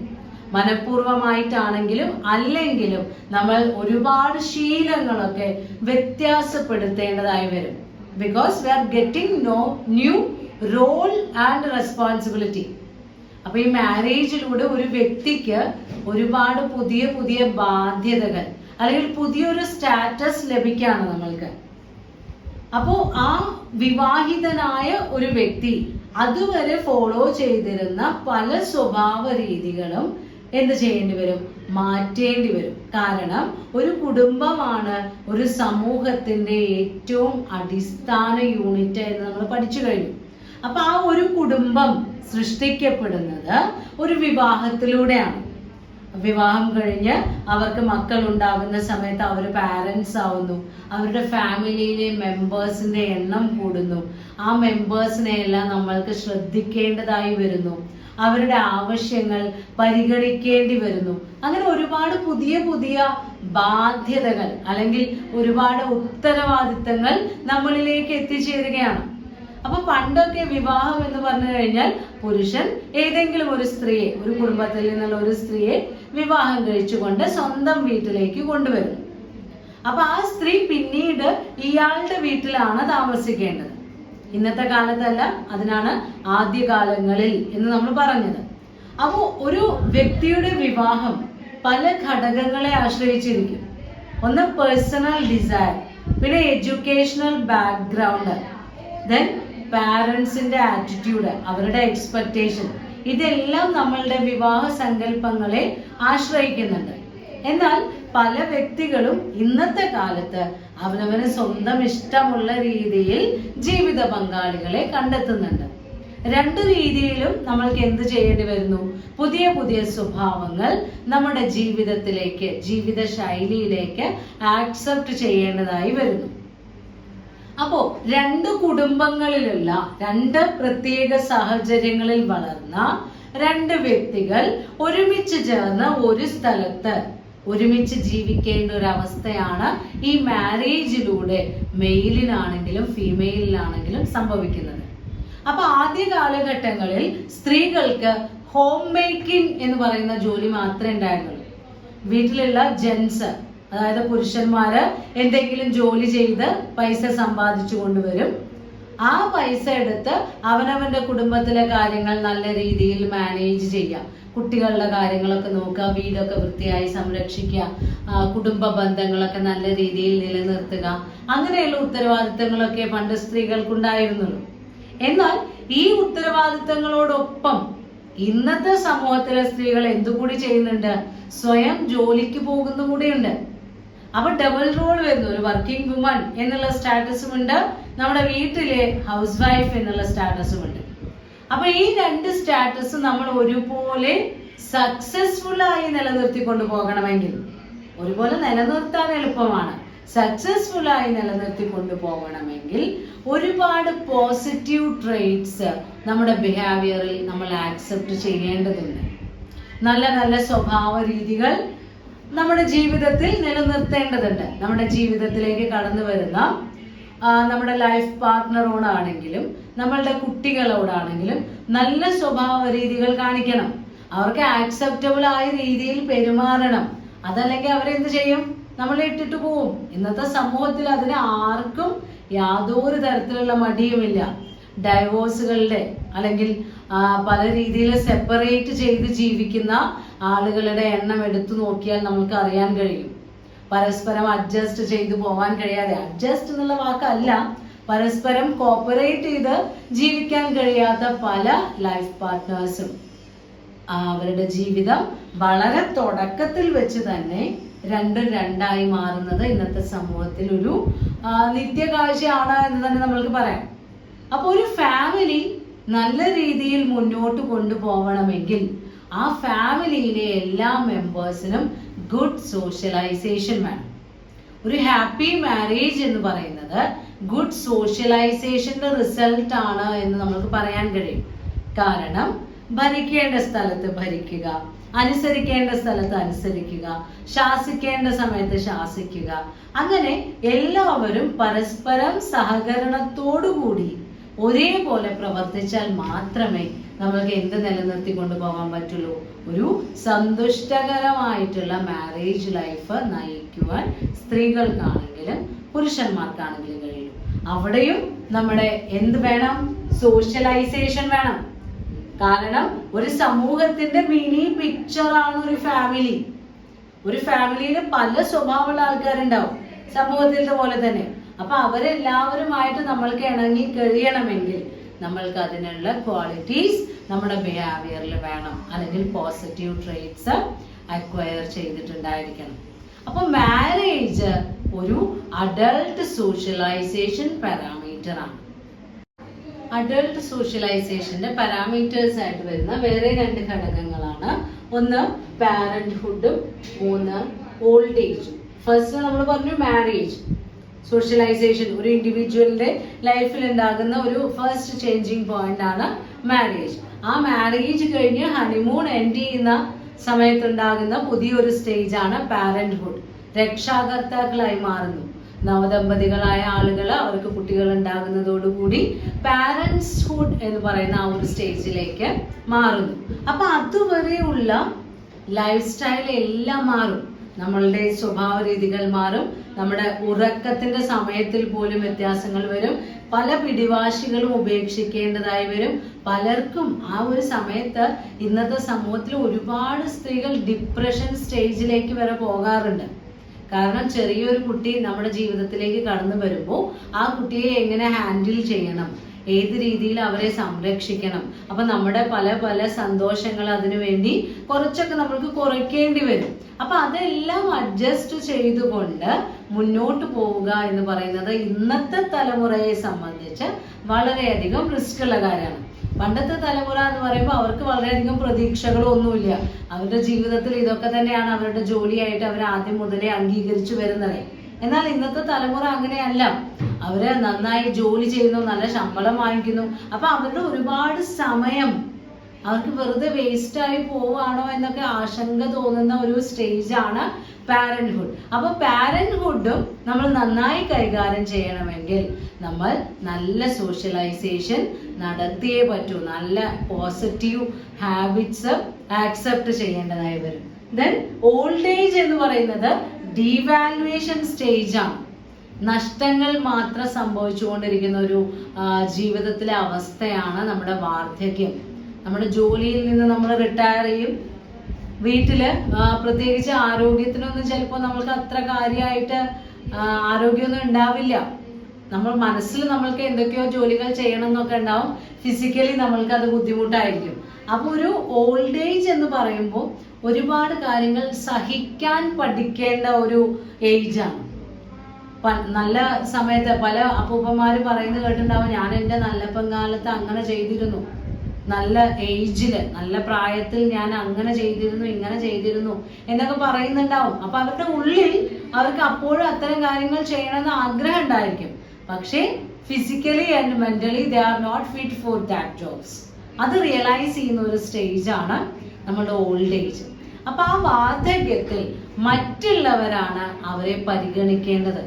മനഃപൂർവമായിട്ടാണെങ്കിലും അല്ലെങ്കിലും നമ്മൾ ഒരുപാട് ശീലങ്ങളൊക്കെ വ്യത്യാസപ്പെടുത്തേണ്ടതായി വരും. Because we are getting new role and responsibility. അപ്പൊ ഈ മാരേജിലൂടെ ഒരു വ്യക്തിക്ക് ഒരുപാട് പുതിയ പുതിയ ബാധ്യതകൾ അല്ലെങ്കിൽ പുതിയൊരു സ്റ്റാറ്റസ് ലഭിക്കുകയാണ് നമ്മൾക്ക്. അപ്പോ ആ വിവാഹിതനായ ഒരു വ്യക്തി അതുവരെ ഫോളോ ചെയ്തിരുന്ന പല സ്വഭാവ രീതികളും എന്ത് ചെയ്യേണ്ടി വരും? മാറ്റേണ്ടി വരും. കാരണം ഒരു കുടുംബമാണ് ഒരു സമൂഹത്തിന്റെ ഏറ്റവും അടിസ്ഥാന യൂണിറ്റ് എന്ന് നമ്മൾ പഠിച്ചു കഴിഞ്ഞു. അപ്പൊ ആ ഒരു കുടുംബം സൃഷ്ടിക്കപ്പെടുന്നത് ഒരു വിവാഹത്തിലൂടെയാണ്. വിവാഹം കഴിഞ്ഞ് അവർക്ക് മക്കൾ ഉണ്ടാകുന്ന സമയത്ത് അവർ പാരന്റ്സ് ആവുന്നു. അവരുടെ ഫാമിലിയിലെ മെമ്പേഴ്സിന്റെ എണ്ണം കൂടുന്നു. ആ മെമ്പേഴ്സിനെ എല്ലാം നമ്മൾക്ക് ശ്രദ്ധിക്കേണ്ടതായി വരുന്നു. അവരുടെ ആവശ്യങ്ങൾ പരിഗണിക്കേണ്ടി വരുന്നു. അങ്ങനെ ഒരുപാട് പുതിയ പുതിയ ബാധ്യതകൾ അല്ലെങ്കിൽ ഒരുപാട് ഉത്തരവാദിത്തങ്ങൾ നമ്മളിലേക്ക് എത്തിച്ചേരുകയാണ്. അപ്പൊ പണ്ടൊക്കെ വിവാഹം എന്ന് പറഞ്ഞു കഴിഞ്ഞാൽ പുരുഷൻ ഏതെങ്കിലും ഒരു സ്ത്രീയെ, ഒരു കുടുംബത്തിൽ നിന്നുള്ള ഒരു സ്ത്രീയെ വിവാഹം കഴിച്ചുകൊണ്ട് സ്വന്തം വീട്ടിലേക്ക് കൊണ്ടുവരുന്നു. അപ്പൊ ആ സ്ത്രീ പിന്നീട് ഇയാളുടെ വീട്ടിലാണ് താമസിക്കേണ്ടത്. ഇന്നത്തെ കാലത്തല്ല, അതിനാണ് ആദ്യകാലങ്ങളിൽ എന്ന് നമ്മൾ പറഞ്ഞത്. അപ്പോൾ ഒരു വ്യക്തിയുടെ വിവാഹം പല ഘടകങ്ങളെ ആശ്രയിച്ചിരിക്കും. ഒന്ന് പേഴ്സണൽ ഡിസയർ, പിന്നെ എഡ്യൂക്കേഷണൽ ബാക്ക്ഗ്രൗണ്ട്, ദെൻ പാരന്റ്സിന്റെ ആറ്റിറ്റ്യൂഡ്, അവരുടെ എക്സ്പെക്ടേഷൻ, ഇതെല്ലാം നമ്മളുടെ വിവാഹ സങ്കല്പങ്ങളെ ആശ്രയിക്കുന്നുണ്ട്. എന്നാൽ പല വ്യക്തികളും ഇന്നത്തെ കാലത്ത് അവനവന് സ്വന്തം ഇഷ്ടമുള്ള രീതിയിൽ ജീവിത പങ്കാളികളെ കണ്ടെത്തുന്നുണ്ട്. രണ്ട് രീതിയിലും നമ്മൾക്ക് എന്ത് ചെയ്യേണ്ടി വരുന്നു? പുതിയ പുതിയ സ്വഭാവങ്ങൾ നമ്മുടെ ജീവിതത്തിലേക്ക്, ജീവിത ശൈലിയിലേക്ക് ആക്സെപ്റ്റ് ചെയ്യേണ്ടതായി വരുന്നു. അപ്പോ രണ്ട് കുടുംബങ്ങളിലുള്ള രണ്ട് പ്രത്യേക സാഹചര്യങ്ങളിൽ വളർന്ന രണ്ട് വ്യക്തികൾ ഒരുമിച്ച് ചേർന്ന് ഒരു സ്ഥലത്ത് ഒരുമിച്ച് ജീവിക്കേണ്ട ഒരു അവസ്ഥയാണ് ഈ മാരേജിലൂടെ മെയിലിനാണെങ്കിലും ഫീമെയിലിനാണെങ്കിലും സംഭവിക്കുന്നത്. അപ്പൊ ആദ്യ കാലഘട്ടങ്ങളിൽ സ്ത്രീകൾക്ക് ഹോം മേക്കിംഗ് എന്ന് പറയുന്ന ജോലി മാത്രമേ ഉണ്ടായിരുന്നുള്ളൂ. വീട്ടിലുള്ള ജെൻസ്, അതായത് പുരുഷന്മാര് എന്തെങ്കിലും ജോലി ചെയ്ത് പൈസ സമ്പാദിച്ചു കൊണ്ടുവരും. ആ പൈസ എടുത്ത് അവനവന്റെ കുടുംബത്തിലെ കാര്യങ്ങൾ നല്ല രീതിയിൽ മാനേജ് ചെയ്യാം, കുട്ടികളുടെ കാര്യങ്ങളൊക്കെ നോക്കുക, വീടൊക്കെ വൃത്തിയായി സംരക്ഷിക്കുക, കുടുംബ ബന്ധങ്ങളൊക്കെ നല്ല രീതിയിൽ നിലനിർത്തുക, അങ്ങനെയുള്ള ഉത്തരവാദിത്തങ്ങളൊക്കെ പണ്ട് സ്ത്രീകൾക്കുണ്ടായിരുന്നുള്ളൂ. എന്നാൽ ഈ ഉത്തരവാദിത്തങ്ങളോടൊപ്പം ഇന്നത്തെ സമൂഹത്തിലെ സ്ത്രീകൾ എന്തുകൂടി ചെയ്യുന്നുണ്ട്? സ്വയം ജോലിക്ക് പോകുന്ന കൂടിയുണ്ട്. അപ്പൊ ഡബിൾ റോൾ വരുന്നു. ഒരു വർക്കിംഗ് വുമൺ എന്നുള്ള സ്റ്റാറ്റസും ഉണ്ട്, നമ്മുടെ വീട്ടിലെ ഹൗസ് വൈഫ് എന്നുള്ള സ്റ്റാറ്റസും ഉണ്ട്. അപ്പൊ ഈ രണ്ട് സ്റ്റാറ്റസ് നമ്മൾ ഒരുപോലെ സക്സസ്ഫുൾ ആയി നിലനിർത്തിക്കൊണ്ട് പോകണമെങ്കിൽ, ഒരുപോലെ നിലനിർത്താൻ എളുപ്പമാണ്, സക്സസ്ഫുൾ ആയി നിലനിർത്തിക്കൊണ്ട് പോകണമെങ്കിൽ ഒരുപാട് പോസിറ്റീവ് ട്രെയ്റ്റ്സ് നമ്മുടെ ബിഹേവിയറിൽ നമ്മൾ ആക്സെപ്റ്റ് ചെയ്യേണ്ടതുണ്ട്. നല്ല നല്ല സ്വഭാവ രീതികൾ നമ്മുടെ ജീവിതത്തിൽ നിലനിർത്തേണ്ടതുണ്ട്. നമ്മുടെ ജീവിതത്തിലേക്ക് കടന്നു വരുന്ന നമ്മുടെ ലൈഫ് പാർട്ട്ണറോടാണെങ്കിലും നമ്മളുടെ കുട്ടികളോടാണെങ്കിലും നല്ല സ്വഭാവ രീതികൾ കാണിക്കണം. അവർക്ക് ആക്സെപ്റ്റബിൾ ആയ രീതിയിൽ പെരുമാറണം. അതല്ലെങ്കിൽ അവരെന്ത് ചെയ്യും? നമ്മളെ ഇട്ടിട്ട് പോവും. ഇന്നത്തെ സമൂഹത്തിൽ അതിന് ആർക്കും യാതൊരു തരത്തിലുള്ള മടിയുമില്ല. ഡൈവോഴ്സുകളുടെ അല്ലെങ്കിൽ പല രീതിയിൽ സെപ്പറേറ്റ് ചെയ്ത് ജീവിക്കുന്ന ആളുകളുടെ എണ്ണം എടുത്തു നോക്കിയാൽ നമുക്ക് അറിയാൻ കഴിയും. പരസ്പരം അഡ്ജസ്റ്റ് ചെയ്തു പോകാൻ കഴിയാതെ, അഡ്ജസ്റ്റ് എന്നുള്ള വാക്കല്ല, പരസ്പരം കോപ്പറേറ്റ് ചെയ്ത് ജീവിക്കാൻ കഴിയാത്ത പല ലൈഫ് പാർട്ട്നേഴ്സും അവരുടെ ജീവിതം വളരെ തുടക്കത്തിൽ വെച്ച് തന്നെ രണ്ടും രണ്ടായി മാറുന്നത് ഇന്നത്തെ സമൂഹത്തിൽ ഒരു നിത്യകാഴ്ചയാണ് എന്ന് തന്നെ നമ്മൾക്ക് പറയാം. അപ്പൊ ഒരു ഫാമിലി നല്ല രീതിയിൽ മുന്നോട്ട് കൊണ്ടുപോകണമെങ്കിൽ ആ ഫാമിലിയിലെ എല്ലാ മെമ്പേഴ്സിനും ഗുഡ് സോഷ്യലൈസേഷൻ വേണം. ഒരു ഹാപ്പി മാരേജ് എന്ന് പറയുന്നത് ഗുഡ് സോഷ്യലൈസേഷന്റെ റിസൾട്ട് ആണ് എന്ന് നമുക്ക് പറയാൻ കഴിയും. കാരണം ഭരിക്കേണ്ട സ്ഥലത്ത് ഭരിക്കുക, അനുസരിക്കേണ്ട സ്ഥലത്ത് അനുസരിക്കുക, ശാസിക്കേണ്ട സമയത്ത് ശാസിക്കുക, അങ്ങനെ എല്ലാവരും പരസ്പരം സഹകരണത്തോടുകൂടി ഒരേപോലെ പ്രവർത്തിച്ചാൽ മാത്രമേ നമ്മൾക്ക് എന്ത് നിലനിർത്തി കൊണ്ടുപോകാൻ പറ്റുള്ളൂ? ഒരു സന്തുഷ്ടകരമായിട്ടുള്ള മാരേജ് ലൈഫ് നയിക്കുവാൻ സ്ത്രീകൾക്കാണെങ്കിലും പുരുഷന്മാർക്കാണെങ്കിലും കഴിയും. അവിടെയും നമ്മുടെ എന്ത് വേണം? സോഷ്യലൈസേഷൻ വേണം. കാരണം ഒരു സമൂഹത്തിന്റെ മിനി പിക്ചറാണ് ഒരു ഫാമിലി. ഒരു ഫാമിലിയിൽ പല സ്വഭാവമുള്ള ആൾക്കാരുണ്ടാവും, സമൂഹത്തിലെ പോലെ തന്നെ. അപ്പൊ അവരെല്ലാവരുമായിട്ട് നമ്മൾക്ക് ഇണങ്ങി കഴിയണമെങ്കിൽ നമ്മൾക്ക് അതിനുള്ള ക്വാളിറ്റീസ് നമ്മുടെ ബിഹേവിയറിൽ വേണം, അല്ലെങ്കിൽ പോസിറ്റീവ് ട്രെയ്റ്റ്സ് അക്വയർ ചെയ്തിട്ടുണ്ടായിരിക്കണം. അപ്പൊ മാരേജ് ഒരു അഡൾട്ട് സോഷ്യലൈസേഷൻ പാരാമീറ്റർ ആണ്. അഡൾട്ട് സോഷ്യലൈസേഷന്റെ പാരാമീറ്റേഴ്സ് ആയിട്ട് വരുന്ന വേറെ രണ്ട് ഘടകങ്ങളാണ്. ഒന്ന് പാരന്റ്ഹുഡും, മൂന്ന് ഓൾഡ് ഏജും. ഫസ്റ്റ് നമ്മൾ പറഞ്ഞു മാരേജ് സോഷ്യലൈസേഷൻ, ഒരു ഇൻഡിവിജ്വലിന്റെ ലൈഫിൽ ഉണ്ടാകുന്ന ഒരു ഫസ്റ്റ് ചേഞ്ചിങ് പോയിന്റ് ആണ് മാരേജ്. ആ മാരേജ് കഴിഞ്ഞ് ഹണിമൂൺ എൻഡ് ചെയ്യുന്ന സമയത്തുണ്ടാകുന്ന പുതിയൊരു സ്റ്റേജ് ആണ് പാരന്റ്ഹുഡ്. രക്ഷാകർത്താക്കളായി മാറുന്നു. നവദമ്പതികളായ ആളുകൾ, അവർക്ക് കുട്ടികൾ ഉണ്ടാകുന്നതോടുകൂടി പാരന്റ്സ്ഹുഡ് എന്ന് പറയുന്ന ആ ഒരു സ്റ്റേജിലേക്ക് മാറുന്നു. അപ്പൊ അതുവരെയുള്ള ലൈഫ് സ്റ്റൈൽ എല്ലാം മാറും. നമ്മളുടെ സ്വഭാവ രീതികൾ മാറും. നമ്മുടെ ഉറക്കത്തിന്റെ സമയത്തിൽ പോലും വ്യത്യാസങ്ങൾ വരും. പല പിടിവാശികളും ഉപേക്ഷിക്കേണ്ടതായി വരും. പലർക്കും ആ ഒരു സമയത്ത് ഇന്നത്തെ സമൂഹത്തിൽ ഒരുപാട് സ്ത്രീകൾ ഡിപ്രഷൻ സ്റ്റേജിലേക്ക് വരെ പോകാറുണ്ട്. കാരണം ചെറിയൊരു കുട്ടി നമ്മുടെ ജീവിതത്തിലേക്ക് കടന്നു വരുമ്പോൾ ആ കുട്ടിയെ എങ്ങനെ ഹാൻഡിൽ ചെയ്യണം, ഏത് രീതിയിൽ അവരെ സംരക്ഷിക്കണം. അപ്പൊ നമ്മുടെ പല പല സന്തോഷങ്ങൾ അതിനു വേണ്ടി കുറച്ചൊക്കെ നമ്മൾക്ക് കുറയ്ക്കേണ്ടി വരും. അപ്പൊ അതെല്ലാം അഡ്ജസ്റ്റ് ചെയ്തുകൊണ്ട് മുന്നോട്ട് പോവുക എന്ന് പറയുന്നത് ഇന്നത്തെ തലമുറയെ സംബന്ധിച്ച് വളരെയധികം റിസ്ക് ഉള്ള കാര്യമാണ്. പണ്ടത്തെ തലമുറ എന്ന് പറയുമ്പോൾ അവർക്ക് വളരെയധികം പ്രതീക്ഷകളൊന്നുമില്ല. അവരുടെ ജീവിതത്തിൽ ഇതൊക്കെ തന്നെയാണ് അവരുടെ ജോലിയായിട്ട് അവർ ആദ്യം മുതലേ അംഗീകരിച്ചു വരുന്നത്. എന്നാൽ ഇന്നത്തെ തലമുറ അങ്ങനെയല്ല. അവര് നന്നായി ജോലി ചെയ്യുന്നു, നല്ല ശമ്പളം വാങ്ങിക്കുന്നു. അപ്പൊ അവരുടെ ഒരുപാട് സമയം അവർക്ക് വെറുതെ വേസ്റ്റ് ആയി പോവാണോ എന്നൊക്കെ ആശങ്ക തോന്നുന്ന ഒരു സ്റ്റേജാണ് പാരന്റ്ഹുഡ്. അപ്പൊ പാരന്റ്ഹുഡും നമ്മൾ നന്നായി കൈകാര്യം ചെയ്യണമെങ്കിൽ നമ്മൾ നല്ല സോഷ്യലൈസേഷൻ നടത്തിയേ പറ്റൂ. നല്ല പോസിറ്റീവ് ഹാബിറ്റ്സ് ആക്സെപ്റ്റ് ചെയ്യേണ്ടതായി വരും. ദെൻ ഓൾഡ് ഏജ് എന്ന് പറയുന്നത് ഡീവാലുവേഷൻ സ്റ്റേജ് ആണ്. നഷ്ടങ്ങൾ മാത്രം സംഭവിച്ചുകൊണ്ടിരിക്കുന്ന ഒരു ജീവിതത്തിലെ അവസ്ഥയാണ് നമ്മുടെ വാർദ്ധക്യം. നമ്മുടെ ജോലിയിൽ നിന്ന് നമ്മൾ റിട്ടയർ ചെയ്യും. വീട്ടില് പ്രത്യേകിച്ച് ആരോഗ്യത്തിനൊന്നും ചിലപ്പോൾ നമ്മൾക്ക് അത്ര കാര്യമായിട്ട് ആരോഗ്യമൊന്നും ഉണ്ടാവില്ല. നമ്മൾ മനസ്സിൽ നമ്മൾക്ക് എന്തൊക്കെയോ ജോലികൾ ചെയ്യണം എന്നൊക്കെ ഉണ്ടാവും. ഫിസിക്കലി നമ്മൾക്ക് അത് ബുദ്ധിമുട്ടായിരിക്കും. അപ്പോൾ ഒരു ഓൾഡ് ഏജ് എന്ന് പറയുമ്പോൾ ഒരുപാട് കാര്യങ്ങൾ സഹിക്കാൻ പഠിക്കേണ്ട ഒരു ഏജാണ്. നല്ല സമയത്ത് പല അപ്പൂപ്പന്മാര് പറയുന്നത് കേട്ടിട്ടുണ്ടാവും, ഞാൻ എൻ്റെ നല്ലപ്പം കാലത്ത് അങ്ങനെ ചെയ്തിരുന്നു, നല്ല ഏജില് നല്ല പ്രായത്തിൽ ഞാൻ അങ്ങനെ ചെയ്തിരുന്നു ഇങ്ങനെ ചെയ്തിരുന്നു എന്നൊക്കെ പറയുന്നുണ്ടാവും. അപ്പൊ അവരുടെ ഉള്ളിൽ അവർക്ക് അപ്പോഴും അത്തരം കാര്യങ്ങൾ ചെയ്യണമെന്ന് ആഗ്രഹം ഉണ്ടായിരിക്കും. പക്ഷേ physically and mentally they are not fit for that jobs. അത് റിയലൈസ് ചെയ്യുന്ന ഒരു സ്റ്റേജ് ആണ് നമ്മുടെ ഓൾഡ് ഏജ്. അപ്പൊ ആ വാർദ്ധക്യത്തിൽ മറ്റുള്ളവരാണ് അവരെ പരിഗണിക്കേണ്ടത്.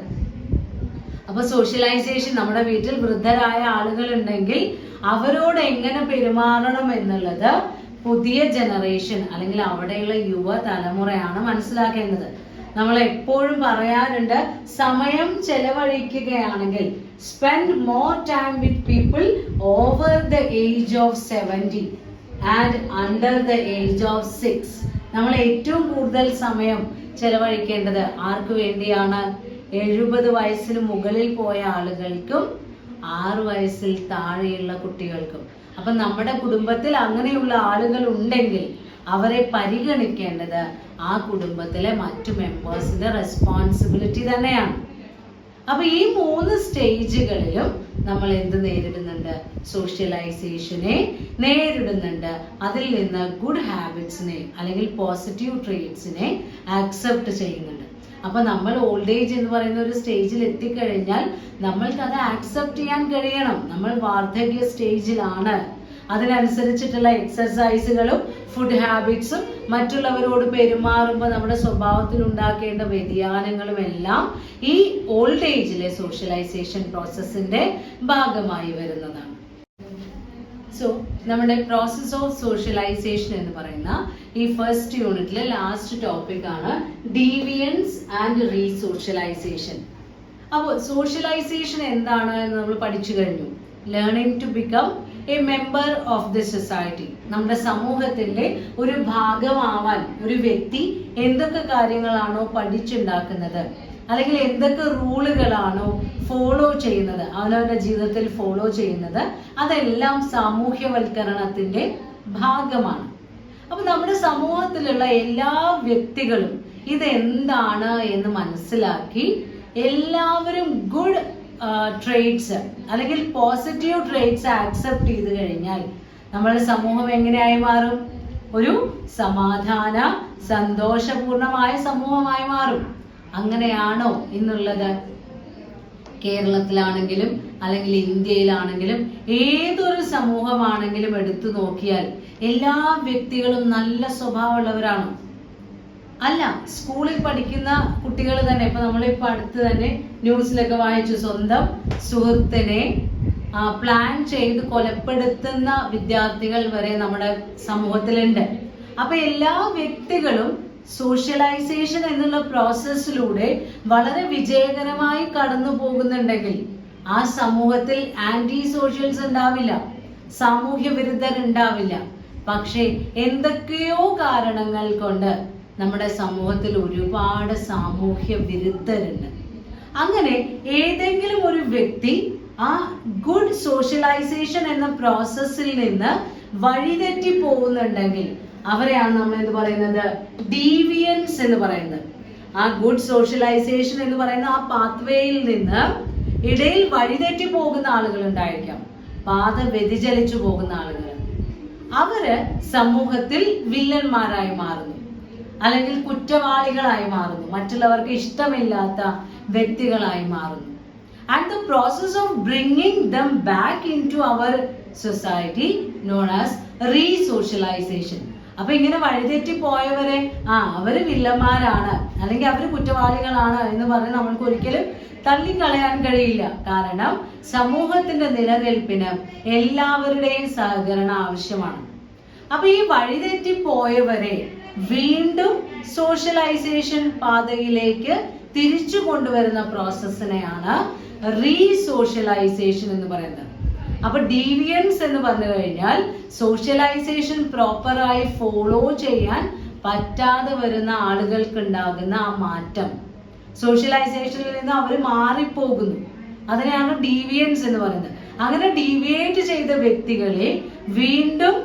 അപ്പൊ സോഷ്യലൈസേഷൻ, നമ്മുടെ വീട്ടിൽ വൃദ്ധരായ ആളുകൾ ഉണ്ടെങ്കിൽ അവരോട് എങ്ങനെ പെരുമാറണം എന്നുള്ളത് പുതിയ ജനറേഷൻ അല്ലെങ്കിൽ അവിടെയുള്ള യുവതലമുറയാണ് മനസ്സിലാക്കേണ്ടത്. നമ്മൾ എപ്പോഴും പറയാറുണ്ട്, സമയം ചെലവഴിക്കുകയാണെങ്കിൽ spend more time with people over the age of 70 and under the age of 6. നമ്മൾ ഏറ്റവും കൂടുതൽ സമയം ചെലവഴിക്കേണ്ടത് ആർക്ക് വേണ്ടിയാണ്? 70 വയസ്സിന് മുകളിൽ പോയ ആളുകൾക്കും 6 വയസ്സിൽ താഴെയുള്ള കുട്ടികൾക്കും. അപ്പൊ നമ്മുടെ കുടുംബത്തിൽ അങ്ങനെയുള്ള ആളുകൾ ഉണ്ടെങ്കിൽ അവരെ പരിഗണിക്കേണ്ടത് ആ കുടുംബത്തിലെ മറ്റു മെമ്പേഴ്സിന്റെ റെസ്പോൺസിബിലിറ്റി തന്നെയാണ്. അപ്പൊ ഈ 3 സ്റ്റേജുകളിലും നമ്മൾ എന്ത് നേരിടുന്നുണ്ട്? സോഷ്യലൈസേഷനെ നേരിടുന്നുണ്ട്. അതിൽ നിന്ന് ഗുഡ് ഹാബിറ്റ്സിനെ അല്ലെങ്കിൽ പോസിറ്റീവ് ട്രേറ്റ്സിനെ ആക്സെപ്റ്റ് ചെയ്യുന്നുണ്ട്. അപ്പൊ നമ്മൾ ഓൾഡ് ഏജ് എന്ന് പറയുന്ന ഒരു സ്റ്റേജിൽ എത്തിക്കഴിഞ്ഞാൽ നമ്മൾക്ക് അത് ആക്സെപ്റ്റ് ചെയ്യാൻ കഴിയണം. നമ്മൾ വാർദ്ധക്യ സ്റ്റേജിലാണ്. അതിനനുസരിച്ചിട്ടുള്ള എക്സസൈസുകളും ഫുഡ് ഹാബിറ്റ്സും മറ്റുള്ളവരോട് പെരുമാറുമ്പോൾ നമ്മുടെ സ്വഭാവത്തിൽ ഉണ്ടാക്കേണ്ട വ്യതിയാനങ്ങളും എല്ലാം ഈ ഓൾഡ് ഏജിലെ സോഷ്യലൈസേഷൻ പ്രോസസ്സിന്റെ ഭാഗമായി വരുന്നതാണ്. സോ നമ്മുടെ പ്രോസസ് ഓഫ് സോഷ്യലൈസേഷൻ എന്ന് പറയുന്ന ഈ ഫസ്റ്റ് യൂണിറ്റിലെ ലാസ്റ്റ് ടോപ്പിക് ആണ് ഡീവിയൻസ് ആൻഡ് റീസോഷ്യലൈസേഷൻ. അപ്പോൾ സോഷ്യലൈസേഷൻ എന്താണ് എന്ന് നമ്മൾ പഠിച്ചു കഴിഞ്ഞു. Learning to become a member of the society. നമ്മുടെ സമൂഹത്തിന്റെ ഒരു ഭാഗമാവാൻ ഒരു വ്യക്തി എന്തൊക്കെ കാര്യങ്ങളാണോ പഠിച്ചുണ്ടാക്കുന്നത് അല്ലെങ്കിൽ എന്തൊക്കെ റൂളുകളാണോ ഫോളോ ചെയ്യുന്നത്, അവനവന്റെ ജീവിതത്തിൽ ഫോളോ ചെയ്യുന്നത്, അതെല്ലാം സാമൂഹ്യവൽക്കരണത്തിന്റെ ഭാഗമാണ്. അപ്പൊ നമ്മുടെ സമൂഹത്തിലുള്ള എല്ലാ വ്യക്തികളും ഇതെന്താണ് എന്ന് മനസ്സിലാക്കി എല്ലാവരും ഗുഡ് ട്രേറ്റ്സ് അല്ലെങ്കിൽ പോസിറ്റീവ് ട്രേറ്റ്സ് ആക്സെപ്റ്റ് ചെയ്ത് കഴിഞ്ഞാൽ നമ്മുടെ സമൂഹം എങ്ങനെയായി മാറും? ഒരു സമാധാന സന്തോഷപൂർണമായ സമൂഹമായി മാറും. അങ്ങനെയാണോ ഇന്നുള്ളത്? കേരളത്തിലാണെങ്കിലും അല്ലെങ്കിൽ ഇന്ത്യയിലാണെങ്കിലും ഏതൊരു സമൂഹമാണെങ്കിലും എടുത്തു നോക്കിയാൽ എല്ലാ വ്യക്തികളും നല്ല സ്വഭാവമുള്ളവരാണോ? അല്ല. സ്കൂളിൽ പഠിക്കുന്ന കുട്ടികൾ തന്നെ, ഇപ്പൊ നമ്മളിപ്പോ അടുത്ത് തന്നെ ന്യൂസിലൊക്കെ വായിച്ചു, സ്വന്തം സുഹൃത്തിനെ പ്ലാൻ ചെയ്ത് കൊലപ്പെടുത്തുന്ന വിദ്യാർത്ഥികൾ വരെ നമ്മുടെ സമൂഹത്തിലുണ്ട്. അപ്പൊ എല്ലാ വ്യക്തികളും സോഷ്യലൈസേഷൻ എന്നുള്ള പ്രോസസ്സിലൂടെ വളരെ വിജയകരമായി കടന്നു പോകുന്നുണ്ടെങ്കിൽ ആ സമൂഹത്തിൽ ആന്റി സോഷ്യൽസ് ഉണ്ടാവില്ല, സാമൂഹ്യ വിരുദ്ധരുണ്ടാവില്ല. പക്ഷെ എന്തൊക്കെയോ കാരണങ്ങൾ കൊണ്ട് നമ്മുടെ സമൂഹത്തിൽ ഒരുപാട് സാമൂഹ്യ വിരുദ്ധരുണ്ട്. അങ്ങനെ ഏതെങ്കിലും ഒരു വ്യക്തി ആ ഗുഡ് സോഷ്യലൈസേഷൻ എന്ന പ്രോസസ്സിൽ നിന്ന് വഴിതെറ്റി പോകുന്നുണ്ടെങ്കിൽ അവരെയാണ് നമ്മൾ എന്ത് പറയുന്നത്? ഡീവിയൻസ് എന്ന് പറയുന്നത്. ആ ഗുഡ് സോഷ്യലൈസേഷൻ എന്ന് പറയുന്ന ആ പാത്വേയിൽ നിന്ന് ഇടയിൽ വഴിതെറ്റി പോകുന്ന ആളുകൾ ഉണ്ടായിരിക്കാം, പാത വ്യതിചലിച്ചു പോകുന്ന ആളുകൾ. അവര് സമൂഹത്തിൽ വില്ലന്മാരായി മാറുന്നു അല്ലെങ്കിൽ കുറ്റവാളികളായി മാറുന്നു, മറ്റുള്ളവർക്ക് ഇഷ്ടമില്ലാത്ത വ്യക്തികളായി മാറുന്നു. and the process of bringing them back into our society known as re-socialization. അപ്പൊ ഇങ്ങനെ വഴിതെറ്റി പോയവരെ അവര് വില്ലന്മാരാണ് അല്ലെങ്കിൽ അവര് കുറ്റവാളികളാണ് എന്ന് പറഞ്ഞ് നമ്മൾക്ക് ഒരിക്കലും തള്ളിക്കളയാൻ കഴിയില്ല. കാരണം സമൂഹത്തിന്റെ നിലനിൽപ്പിന് എല്ലാവരുടെയും സഹകരണം ആവശ്യമാണ്. അപ്പൊ ഈ വഴിതെറ്റി പോയവരെ വീണ്ടും സോഷ്യലൈസേഷൻ പാതയിലേക്ക് തിരിച്ചു കൊണ്ടുവരുന്ന പ്രോസസ്സിനെയാണ് റീസോഷ്യലൈസേഷൻ എന്ന് പറയുന്നത്. അപ്പൊ ഡീവിയൻസ് എന്ന് പറഞ്ഞു കഴിഞ്ഞാൽ സോഷ്യലൈസേഷൻ പ്രോപ്പറായി ഫോളോ ചെയ്യാൻ പറ്റാതെ വരുന്ന ആളുകൾക്ക് ഉണ്ടാകുന്ന ആ മാറ്റം, സോഷ്യലൈസേഷനിൽ നിന്ന് അവർ മാറിപ്പോകുന്നു, അതിനെയാണ് ഡീവിയൻസ് എന്ന് പറയുന്നത്. അങ്ങനെ ഡീവിയേറ്റ് ചെയ്ത വ്യക്തികളെ വീണ്ടും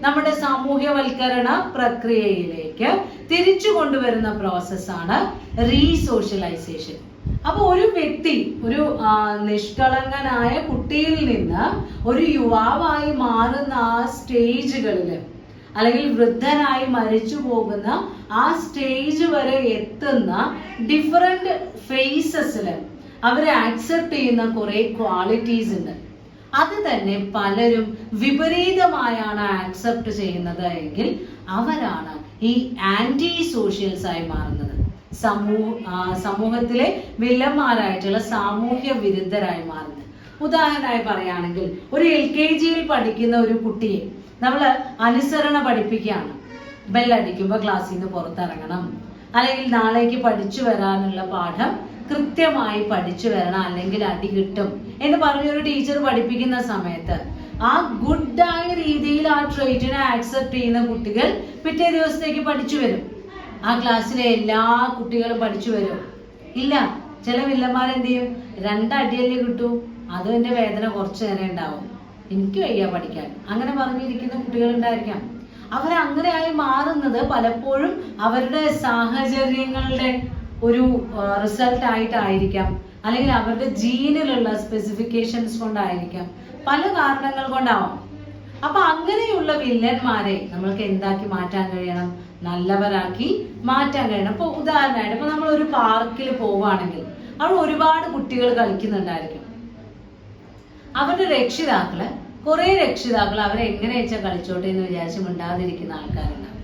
നമ്മുടെ സാമൂഹ്യവൽക്കരണ പ്രക്രിയയിലേക്ക് തിരിച്ചു കൊണ്ടുവരുന്ന പ്രോസസ്സാണ് റീസോഷ്യലൈസേഷൻ. അപ്പൊ ഒരു വ്യക്തി ഒരു നിഷ്കളങ്കനായ കുട്ടിയിൽ നിന്ന് ഒരു യുവാവായി മാറുന്ന ആ സ്റ്റേജുകളില് അല്ലെങ്കിൽ വൃദ്ധനായി മരിച്ചു പോകുന്ന ആ സ്റ്റേജ് വരെ എത്തുന്ന ഡിഫറെന്റ് ഫേസസില് അവരെ ആക്സെപ്റ്റ് ചെയ്യുന്ന കുറെ ക്വാളിറ്റീസ് ഉണ്ട്. അത് തന്നെ പലരും വിപരീതമായാണ് ആക്സെപ്റ്റ് ചെയ്യുന്നത് എങ്കിൽ അവരാണ് ഈ ആന്റി സോഷ്യൽസ് ആയി മാറുന്നത്, സമൂഹത്തിലെ വില്ലന്മാരായിട്ടുള്ള സാമൂഹ്യ വിരുദ്ധരായി മാറുന്നത്. ഉദാഹരണമായി പറയുകയാണെങ്കിൽ ഒരു LKG പഠിക്കുന്ന ഒരു കുട്ടിയെ നമ്മൾ അനുസരണ പഠിപ്പിക്കുകയാണ്. ബെല്ലടിക്കുമ്പോൾ ക്ലാസ്സിൽ നിന്ന് പുറത്തിറങ്ങണം, അല്ലെങ്കിൽ നാളേക്ക് പഠിച്ചു വരാനുള്ള പാഠം കൃത്യമായി പഠിച്ചു വരണം അല്ലെങ്കിൽ അടി കിട്ടും എന്ന് പറഞ്ഞൊരു ടീച്ചർ പഠിപ്പിക്കുന്ന സമയത്ത് ആ ഗുഡായ രീതിയിൽ ആ ട്രെയിറ്റിനെ ആക്സെപ്റ്റ് ചെയ്യുന്ന കുട്ടികൾ പിറ്റേ ദിവസത്തേക്ക് പഠിച്ചു വരും. ആ ക്ലാസ്സിലെ എല്ലാ കുട്ടികളും പഠിച്ചു വരും? ഇല്ല. ചില വില്ലന്മാരെന്ത് ചെയ്യും? 2 അടിയല്ലേ കിട്ടൂ, അതിന്റെ വേദന കുറച്ചു നേരം ഉണ്ടാവും, എനിക്ക് വയ്യ പഠിക്കാൻ, അങ്ങനെ പറഞ്ഞിരിക്കുന്ന കുട്ടികൾ ഉണ്ടായിരിക്കാം. അവരങ്ങനെയായി മാറുന്നത് പലപ്പോഴും അവരുടെ സാഹചര്യങ്ങളുടെ ഒരു റിസൾട്ട് ആയിട്ടായിരിക്കാം, അല്ലെങ്കിൽ അവരുടെ ജീനിലുള്ള സ്പെസിഫിക്കേഷൻസ് കൊണ്ടായിരിക്കാം, പല കാരണങ്ങൾ കൊണ്ടാവാം. അപ്പൊ അങ്ങനെയുള്ള വില്ലന്മാരെ നമ്മൾക്ക് എന്താക്കി മാറ്റാൻ കഴിയണം? നല്ലവരാക്കി മാറ്റാൻ കഴിയണം. ഇപ്പൊ ഉദാഹരണമായിട്ട് ഇപ്പൊ നമ്മൾ ഒരു പാർക്കിൽ പോവുകയാണെങ്കിൽ അവിടെ ഒരുപാട് കുട്ടികൾ കളിക്കുന്നുണ്ടായിരിക്കും. അവരുടെ കുറെ രക്ഷിതാക്കൾ അവരെ എങ്ങനെ വെച്ചാൽ കളിച്ചോട്ടെ എന്ന് വിചാരിച്ച് മിണ്ടാതിരിക്കുന്ന ആൾക്കാരുണ്ടാവും.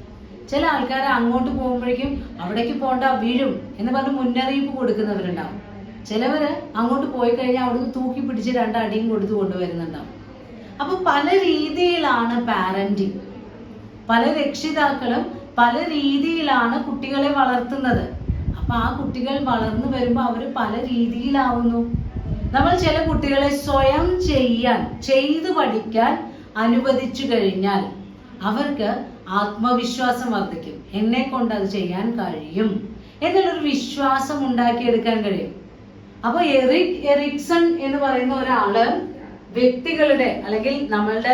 ചില ആൾക്കാർ അങ്ങോട്ട് പോകുമ്പോഴേക്കും അവിടേക്ക് പോണ്ട, വീഴും എന്ന് പറഞ്ഞ് മുന്നറിയിപ്പ് കൊടുക്കുന്നവരുണ്ടാവും. ചിലവര് അങ്ങോട്ട് പോയി കഴിഞ്ഞാൽ അവിടുന്ന് തൂക്കി പിടിച്ച് 2 അടിയും കൊടുത്ത് കൊണ്ടുവരുന്നുണ്ടാവും. അപ്പൊ പല രീതിയിലാണ് പാരന്റിങ്, പല രക്ഷിതാക്കളും പല രീതിയിലാണ് കുട്ടികളെ വളർത്തുന്നത്. അപ്പൊ ആ കുട്ടികൾ വളർന്നു വരുമ്പോൾ അവര് പല രീതിയിലാവുന്നു. നമ്മൾ ചില കുട്ടികളെ സ്വയം ചെയ്തു പഠിക്കാൻ അനുവദിച്ചു കഴിഞ്ഞാൽ അവർക്ക് ആത്മവിശ്വാസം വർദ്ധിക്കും. എന്നെ കൊണ്ട് അത് ചെയ്യാൻ കഴിയും എന്നുള്ളൊരു വിശ്വാസം ഉണ്ടാക്കിയെടുക്കാൻ കഴിയും. അപ്പൊ എറിക്സൺ എന്ന് പറയുന്ന ഒരാള് വ്യക്തികളുടെ അല്ലെങ്കിൽ നമ്മളുടെ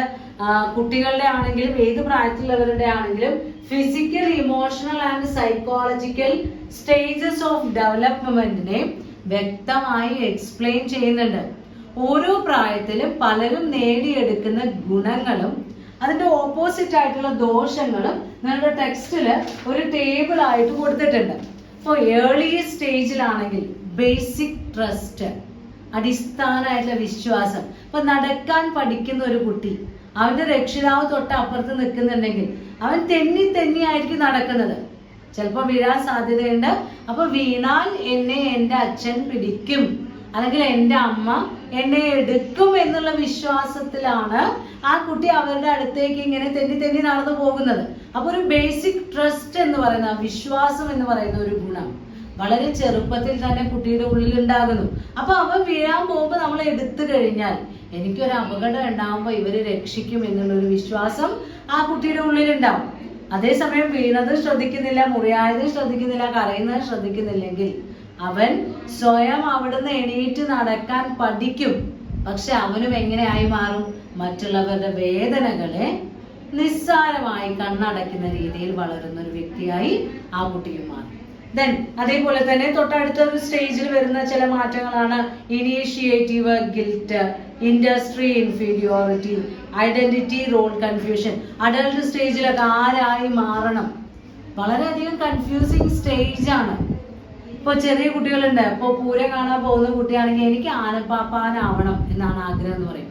കുട്ടികളുടെ ആണെങ്കിലും ഏത് പ്രായത്തിലുള്ളവരുടെ ആണെങ്കിലും physical, emotional and psychological stages of ഡെവലപ്മെന്റിനെ വ്യക്തമായി എക്സ്പ്ലെയിൻ ചെയ്യുന്നുണ്ട്. ഓരോ പ്രായത്തിലും പലരും നേടിയെടുക്കുന്ന ഗുണങ്ങളും അതിന്റെ ഓപ്പോസിറ്റ് ആയിട്ടുള്ള ദോഷങ്ങളും നിങ്ങളുടെ ടെക്സ്റ്റില് ഒരു ടേബിൾ ആയിട്ട് കൊടുത്തിട്ടുണ്ട്. ഇപ്പോൾ ഏർലി സ്റ്റേജിലാണെങ്കിൽ ബേസിക് ട്രസ്റ്റ്, അടിസ്ഥാനമായിട്ടുള്ള വിശ്വാസം. ഇപ്പൊ നടക്കാൻ പഠിക്കുന്ന ഒരു കുട്ടി, അവന്റെ രക്ഷിതാവ് തൊട്ട് അപ്പുറത്ത് നിൽക്കുന്നുണ്ടെങ്കിൽ അവൻ തെന്നി ആയിരിക്കും നടക്കുന്നത്. ചിലപ്പോൾ വീഴാൻ സാധ്യതയുണ്ട്. അപ്പൊ വീണാൽ എന്നെ എൻ്റെ അച്ഛൻ പിടിക്കും അല്ലെങ്കിൽ എൻ്റെ അമ്മ എന്നെ എടുക്കും എന്നുള്ള വിശ്വാസത്തിലാണ് ആ കുട്ടി അവരുടെ അടുത്തേക്ക് ഇങ്ങനെ തെന്നി നടന്നു പോകുന്നത്. അപ്പൊ ഒരു ബേസിക് ട്രസ്റ്റ് എന്ന് പറയുന്ന വിശ്വാസം എന്ന് പറയുന്ന ഒരു ഗുണം വളരെ ചെറുപ്പത്തിൽ തന്നെ കുട്ടിയുടെ ഉള്ളിൽ ഉണ്ടാകുന്നു. അപ്പൊ അവൻ വീഴാൻ പോകുമ്പോൾ നമ്മൾ എടുത്തു കഴിഞ്ഞാൽ എനിക്കൊരു അപകടം ഉണ്ടാകുമ്പോൾ ഇവര് രക്ഷിക്കും എന്നുള്ളൊരു വിശ്വാസം ആ കുട്ടിയുടെ ഉള്ളിലുണ്ടാവും. അതേസമയം വീണത് ശ്രദ്ധിക്കുന്നില്ല, മുറിയായത് ശ്രദ്ധിക്കുന്നില്ല, കരയുന്നത് ശ്രദ്ധിക്കുന്നില്ലെങ്കിൽ അവൻ സ്വയം അവിടുന്ന് എണീറ്റ് നടക്കാൻ പഠിക്കും. പക്ഷെ അവനും എങ്ങനെയായി മാറും? മറ്റുള്ളവരുടെ വേദനകളെ നിസ്സാരമായി കണ്ണടയ്ക്കുന്ന രീതിയിൽ വളരുന്ന ഒരു വ്യക്തിയായി ആ കുട്ടിയും മാറും. ദെൻ അതേപോലെ തന്നെ തൊട്ടടുത്ത ഒരു സ്റ്റേജിൽ വരുന്ന ചില മാറ്റങ്ങളാണ് initiative guilt, industry inferiority, identity role confusion. Adult സ്റ്റേജിലൊക്കെ ആരായി മാറണം വളരെയധികം കൺഫ്യൂസിങ് സ്റ്റേജ് ആണ്. ഇപ്പോൾ ചെറിയ കുട്ടികളുണ്ട്, ഇപ്പോൾ പൂരം കാണാൻ പോകുന്ന കുട്ടിയാണെങ്കിൽ എനിക്ക് ആനപ്പാപ്പാനാവണം എന്നാണ് ആഗ്രഹം എന്ന് പറയും.